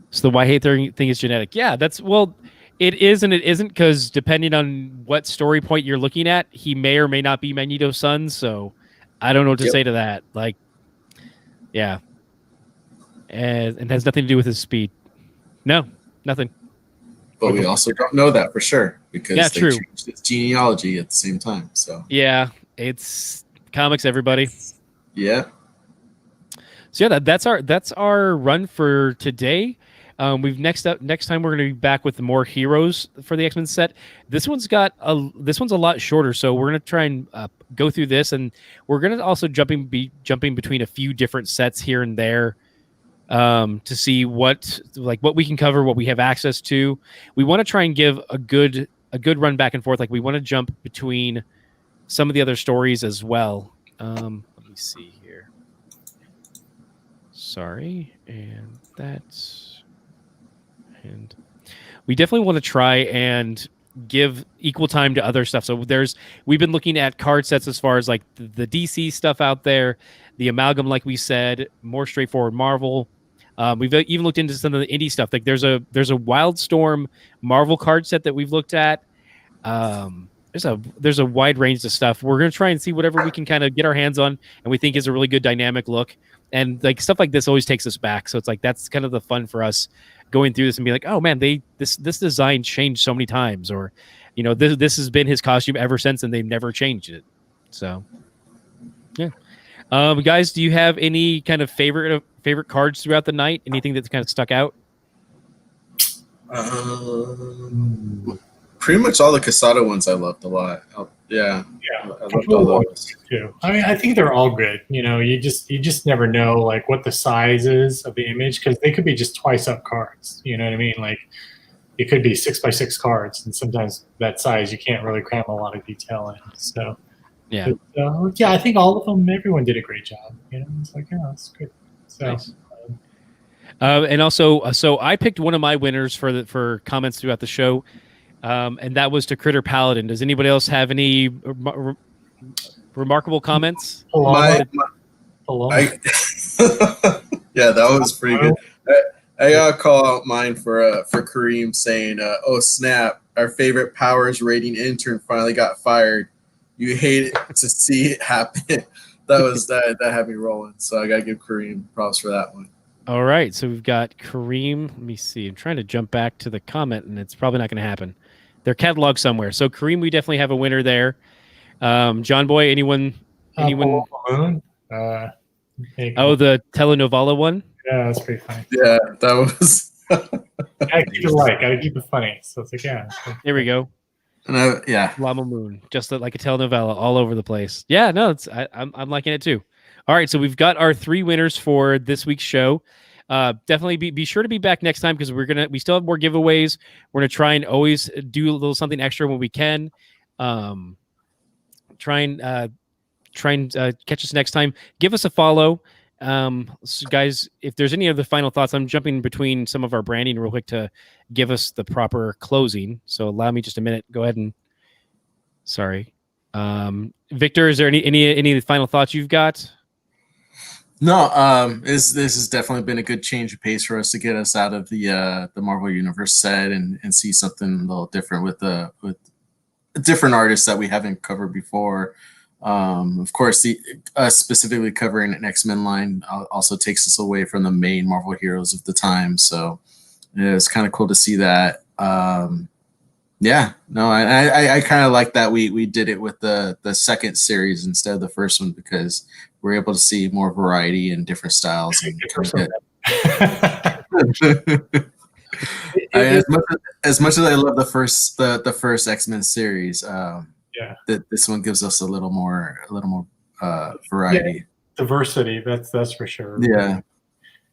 Speaker 1: So the why hate thing is genetic. Yeah, it is and it isn't because depending on what story point you're looking at, he may or may not be Magneto's son. So I don't know what to say to that. Like, yeah. And it has nothing to do with his speed. No, nothing.
Speaker 3: But we also don't know that for sure because they
Speaker 1: true.
Speaker 3: changed its genealogy at the same time. So
Speaker 1: yeah, it's comics, everybody.
Speaker 3: Yeah.
Speaker 1: So yeah, that's our run for today. Next time we're going to be back with more heroes for the X-Men set. This one's a lot shorter, so we're going to try and go through this, and we're going to also jumping between a few different sets here and there. To see what we can cover, what we have access to. We want to try and give a good run back and forth. Like we want to jump between some of the other stories as well. Let me see here. Sorry, and we definitely want to try and give equal time to other stuff. So we've been looking at card sets as far as like the DC stuff out there, the Amalgam, like we said, more straightforward Marvel. We've even looked into some of the indie stuff. Like there's a Wildstorm Marvel card set that we've looked at. There's a wide range of stuff. We're gonna try and see whatever we can kind of get our hands on, and we think is a really good dynamic look. And like stuff like this always takes us back. So it's like that's kind of the fun for us going through this and be like, oh man, this design changed so many times, or this has been his costume ever since, and they've never changed it. So yeah. Guys, do you have any kind of favorite cards throughout the night? Anything that's kind of stuck out?
Speaker 3: Pretty much all the Casada ones I loved a lot. Yeah, I loved all those
Speaker 2: too. I mean, I think they're all good. You just never know like what the size is of the image, because they could be just twice up cards. You know what I mean? Like it could be 6x6 cards, and sometimes that size you can't really cram a lot of detail in. So
Speaker 1: yeah,
Speaker 2: yeah, I think all of them. Everyone did a great job. It's like, yeah, that's good. So.
Speaker 1: Nice. And also, so I picked one of my winners for comments throughout the show, and that was to Critter Paladin. Does anybody else have any remarkable comments?
Speaker 3: Yeah, that was pretty good. I gotta call out mine for Kareem saying, "Oh snap! Our favorite Powers rating intern finally got fired. You hate it to see it happen." that had me rolling. So I gotta give Kareem props for that one.
Speaker 1: All right, so we've got Kareem. Let me see. I'm trying to jump back to the comment, and it's probably not going to happen. They're cataloged somewhere. So Kareem, we definitely have a winner there. Jonboy, anyone?
Speaker 2: Moon?
Speaker 1: The telenovela one.
Speaker 2: Yeah, that's pretty funny.
Speaker 3: Yeah, that was.
Speaker 2: Gotta keep it light. Gotta keep it funny. So it's like, yeah.
Speaker 1: There we go.
Speaker 3: Yeah,
Speaker 1: Llama Moon, just like a telenovela, all over the place. Yeah, no, I'm liking it too. All right, so we've got our 3 winners for this week's show. Definitely be sure to be back next time, because we still have more giveaways. We're gonna try and always do a little something extra when we can. Try and catch us next time. Give us a follow. So guys, if there's any other final thoughts, I'm jumping between some of our branding real quick to give us the proper closing. So allow me just a minute. Go ahead and sorry. Victor, is there any final thoughts you've got?
Speaker 3: No, this has definitely been a good change of pace for us to get us out of the Marvel Universe set and see something a little different with different artists that we haven't covered before. Of course, specifically covering an X-Men line also takes us away from the main Marvel heroes of the time. So it's kind of cool to see that. Yeah, no, I kind of like that we did it with the second series instead of the first one, because we're able to see more variety and different styles. And as much as I love the first X-Men series, this one gives us a little more variety.
Speaker 2: Yeah, diversity, that's for sure.
Speaker 3: Yeah.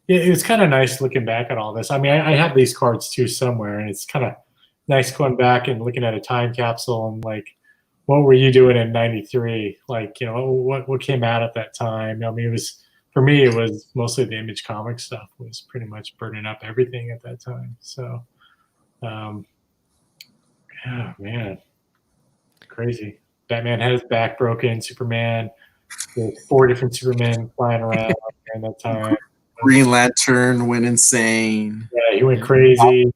Speaker 2: It's kind of nice looking back at all this. I mean, I have these cards too somewhere, and it's kind of nice going back and looking at a time capsule and like, what were you doing in '93? Like, what came out at that time? I mean, for me, it was mostly the Image Comics stuff was pretty much burning up everything at that time. So, yeah, man, crazy. Batman had his back broken. Superman, there's 4 different Supermen flying around during that time.
Speaker 3: Green Lantern went insane.
Speaker 2: Yeah, he went crazy.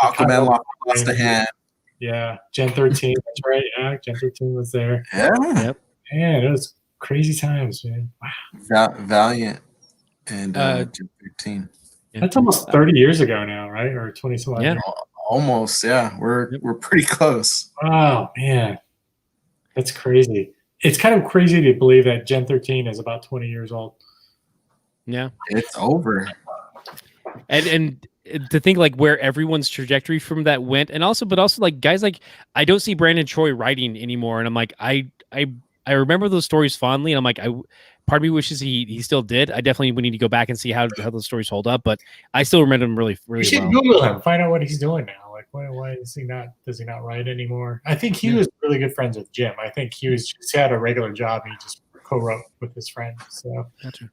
Speaker 3: Aquaman lost a hand.
Speaker 2: Yeah, Gen 13. That's right. Yeah, Gen 13 was there.
Speaker 3: Yeah.
Speaker 1: Yep.
Speaker 2: Man, it was crazy times, man. Wow.
Speaker 3: Valiant and Gen 13.
Speaker 2: That's almost 30 years ago now, right? Or 20
Speaker 1: Yeah.
Speaker 2: years.
Speaker 3: Almost. Yeah, we're pretty close.
Speaker 2: Oh man, that's crazy. It's kind of crazy to believe that Gen 13 is about 20 years old.
Speaker 1: Yeah,
Speaker 3: it's over.
Speaker 1: And to think like where everyone's trajectory from that went, but also like guys like I don't see Brandon Choi writing anymore, and I'm like I remember those stories fondly, and I'm like part of me wishes he still did. I definitely would need to go back and see how those stories hold up, but I still remember them really
Speaker 2: You should Google him, find out what he's doing now. Like why does he not write anymore? I think he was really good friends with Jim. I think he had a regular job. He just co-wrote with his friend. So
Speaker 1: gotcha.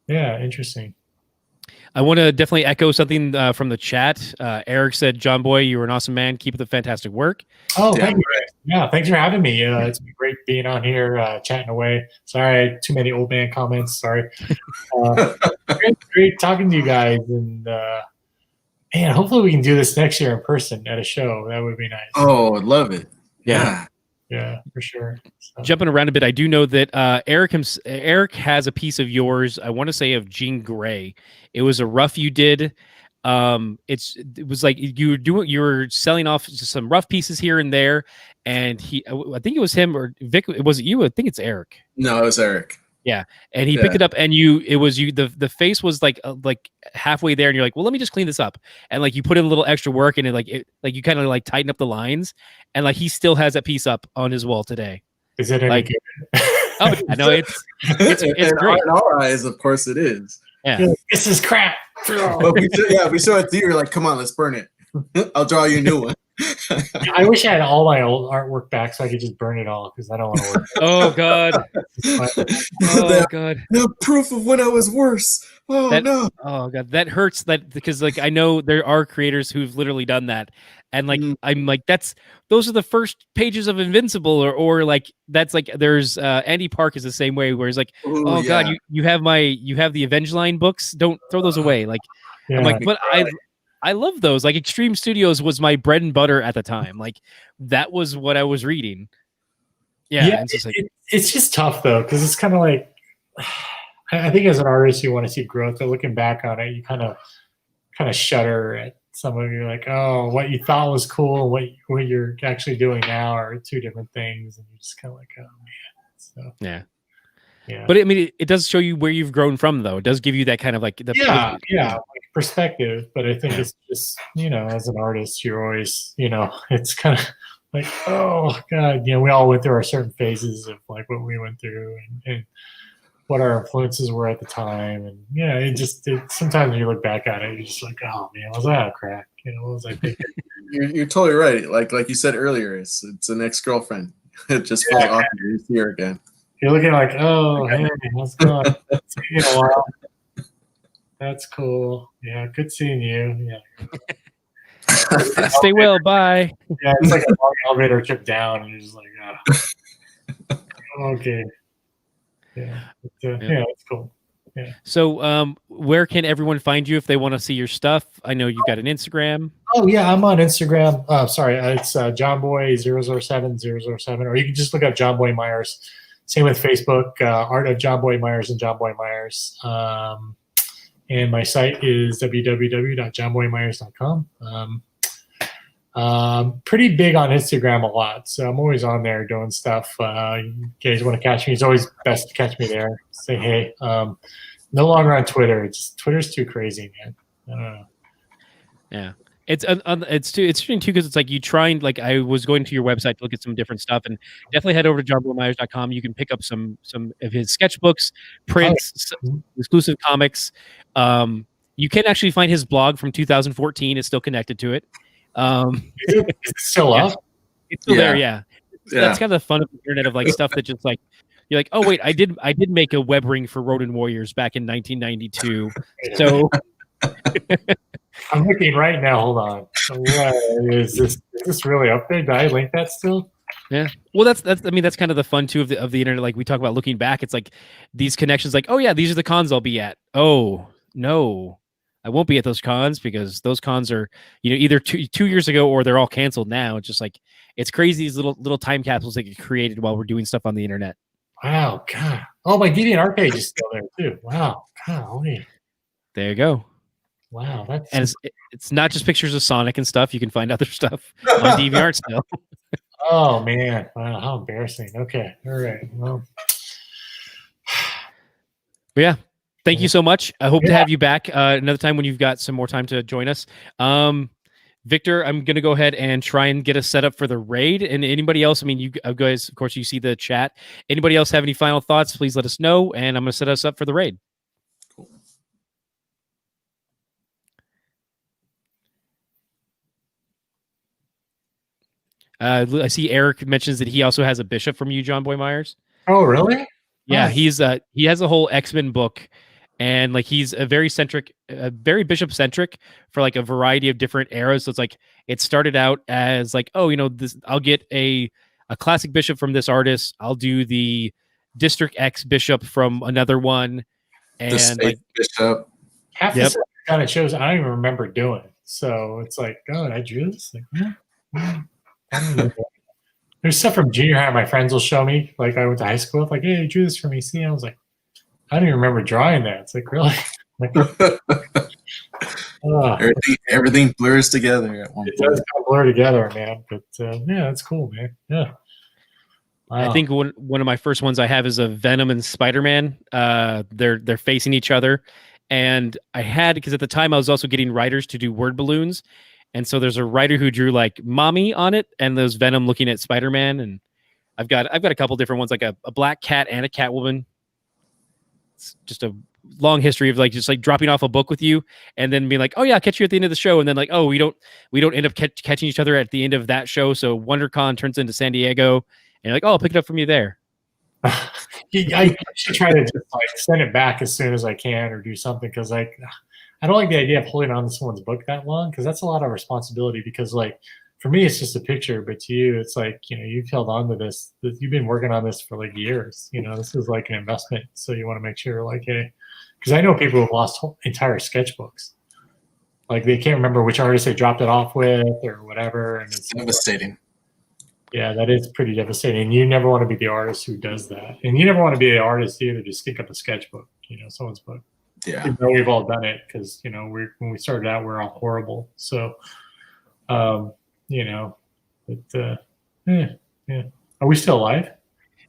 Speaker 2: Yeah, interesting.
Speaker 1: I want to definitely echo something from the chat. Eric said, "Jonboy, you were an awesome man. Keep up the fantastic work."
Speaker 2: Oh, thank you. Yeah, thanks for having me. It's been great being on here, chatting away. Sorry, I had too many old man comments. Sorry. Great talking to you guys. And man, hopefully we can do this next year in person at a show. That would be nice.
Speaker 3: Oh, I'd love it.
Speaker 1: Yeah.
Speaker 2: Yeah, for sure. So.
Speaker 1: Jumping around a bit, I do know that Eric has a piece of yours. I want to say of Jean Grey. It was a rough you did. It was like you were selling off just some rough pieces here and there, and I think it was him or Vic. Was it you? I think it's Eric.
Speaker 3: No, it was Eric.
Speaker 1: And he picked it up, and the face was like halfway there, and you're like, well, let me just clean this up, and like you put in a little extra work, and like you kind of like tighten up the lines, and like he still has that piece up on his wall today.
Speaker 2: Is it any good?
Speaker 1: Oh yeah, no, it's great.
Speaker 3: In our eyes, of course, it is.
Speaker 1: Yeah,
Speaker 2: this is crap.
Speaker 3: But we saw it to you. We're like, come on, let's burn it. I'll draw you a new one.
Speaker 2: I wish I had all my old artwork back so I could just burn it all because I don't want to work.
Speaker 1: Oh god. Oh god.
Speaker 3: No proof of when I was worse. Oh no.
Speaker 1: Oh god, that hurts. That because like I know there are creators who've literally done that, and like I'm like those are the first pages of Invincible, or like that's like there's Andy Park is the same way where he's like, god, you have the Avenge Line books. Don't throw those away. Like I'm like, but I love those. Like Extreme Studios was my bread and butter at the time. Like that was what I was reading. Yeah,
Speaker 2: it's just tough though because it's kind of like I think as an artist you want to see growth. But looking back on it, you kind of shudder at some of you like, oh, what you thought was cool, what you're actually doing now are two different things, and you're just kind of like, oh man. So
Speaker 1: yeah. But I mean, it does show you where you've grown from, though. It does give you that kind of like
Speaker 2: like perspective. But I think it's just as an artist, you're always it's kind of like, oh god, we all went through our certain phases of like what we went through and what our influences were at the time, and sometimes when you look back at it, you're just like, oh man, was that a crack? What was I thinking?
Speaker 3: You're totally right. Like you said earlier, it's an ex-girlfriend. It just feels awkward to see her again.
Speaker 2: You're looking like, oh, hey, what's going on? It's been a while. That's cool. Yeah, good seeing you. Yeah.
Speaker 1: Stay well. Bye.
Speaker 2: Yeah, it's like a long elevator trip down, and you're just like, okay. Yeah, it's cool. Yeah. So,
Speaker 1: where can everyone find you if they want to see your stuff? I know you've got an Instagram.
Speaker 2: Oh yeah, I'm on Instagram. Sorry, it's Jonboy007 or you can just look up Jonboy Meyers. Same with Facebook, Art of Jonboy Meyers and Jonboy Meyers. And my site is www.jonboymeyers.com. Pretty big on Instagram a lot, so I'm always on there doing stuff. You guys want to catch me? It's always best to catch me there. Say hey. No longer on Twitter. Twitter's too crazy, man. I don't know.
Speaker 1: Yeah. It's interesting too because it's like you try and like I was going to your website to look at some different stuff and definitely head over to jonboymeyers.com. You can pick up some of his sketchbooks, prints, exclusive comics. You can actually find his blog from 2014. It's still connected to it.
Speaker 2: Is it still up?
Speaker 1: It's still there. Yeah. That's kind of the fun of the internet of like stuff that just like you're like, oh wait, I did make a web ring for Rodent Warriors back in 1992. So.
Speaker 2: I'm looking right now. Hold on. Is this really up there? Did I link that still?
Speaker 1: Yeah. Well, that's kind of the fun too of the internet. Like we talk about looking back, it's like these connections. Like, oh yeah, these are the cons I'll be at. Oh no, I won't be at those cons because those cons are either 2 years ago or they're all canceled now. It's just like it's crazy these little time capsules that get created while we're doing stuff on the internet.
Speaker 2: Wow, God. Oh, my DeviantArt page is still there too. Wow, golly.
Speaker 1: There you go.
Speaker 2: Wow,
Speaker 1: and it's not just pictures of Sonic and stuff. You can find other stuff on DeviantArt still.
Speaker 2: Oh man, wow, how embarrassing. Okay, all right. Well,
Speaker 1: but yeah, thank you so much. I hope to have you back another time when you've got some more time to join us. Victor, I'm gonna go ahead and try and get us set up for the raid. And anybody else? I mean, you guys, of course, you see the chat. Anybody else have any final thoughts? Please let us know, and I'm gonna set us up for the raid. I see Eric mentions that he also has a bishop from you, Jonboy Meyers.
Speaker 2: Oh, really?
Speaker 1: Yeah, he has a whole X-Men book, and like he's a very bishop centric for like a variety of different eras. So it's like it started out as like, oh, this I'll get a classic bishop from this artist. I'll do the District X bishop from another one, and
Speaker 3: the state bishop.
Speaker 2: Half the stuff kind of shows I don't even remember doing. So it's like, oh, I drew this. Like, yeah. There's stuff from junior high my friends will show me. Like I went to high school with, like, hey, you drew this for me. See, I was like, I don't even remember drawing that. It's like, really? Like,
Speaker 3: everything blurs together at one point.
Speaker 2: It does kind of blur together, man. But yeah, that's cool, man. Yeah. Wow.
Speaker 1: I think one of my first ones I have is a Venom and Spider-Man. They're facing each other, and I had, because at the time I was also getting writers to do word balloons, and so there's a writer who drew like mommy on it, and there's Venom looking at Spider-Man, and I've got a couple different ones, like a black cat and a Catwoman. It's just a long history of like just like dropping off a book with you, and then being like, oh yeah, I'll catch you at the end of the show, and then like, oh, we don't end up catching each other at the end of that show, so WonderCon turns into San Diego. And you're like, oh, I'll pick it up from you there.
Speaker 2: I should try to just like send it back as soon as I can, or do something, because like I don't like the idea of holding on to someone's book that long, because that's a lot of responsibility. Because like for me, it's just a picture, but to you, it's like, you know, you've held on to this. You've been working on this for like years. You know, this is like an investment, so you want to make sure, like, hey, because I know people who've lost entire sketchbooks. Like they can't remember which artist they dropped it off with or whatever, and it's
Speaker 3: devastating.
Speaker 2: Yeah, that is pretty devastating. You never want to be the artist who does that. And you never want to be the artist either to stick up a sketchbook, you know, someone's book.
Speaker 3: Yeah.
Speaker 2: Even though we've all done it, because, you know, when we started out, we're all horrible. So, you know, but yeah. Are we still live?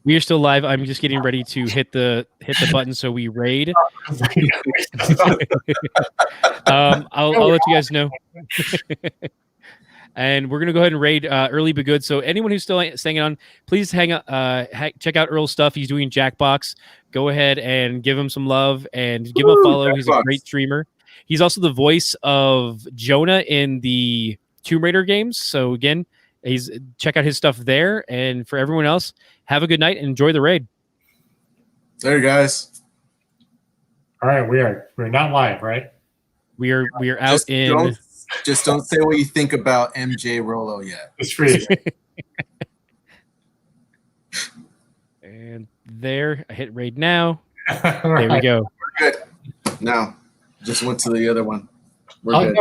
Speaker 1: We are still live. I'm just getting ready to hit the button so we raid. I'll let you guys know. And we're gonna go ahead and raid Early But Good. So anyone who's still staying on, please check out Earl's stuff. He's doing Jackbox. Go ahead and give him some love and give him a follow. He's a great streamer. He's also the voice of Jonah in the Tomb Raider games. So again, check out his stuff there. And for everyone else, have a good night and enjoy the raid.
Speaker 3: There, guys.
Speaker 2: All right, we're not live, right?
Speaker 1: We are out in.
Speaker 3: Just don't say what you think about MJ Rolow yet.
Speaker 2: It's free.
Speaker 1: And there, I hit raid now.
Speaker 2: All
Speaker 1: There we
Speaker 2: right.
Speaker 1: go.
Speaker 3: We're good. Now, just went to the other one. We're good.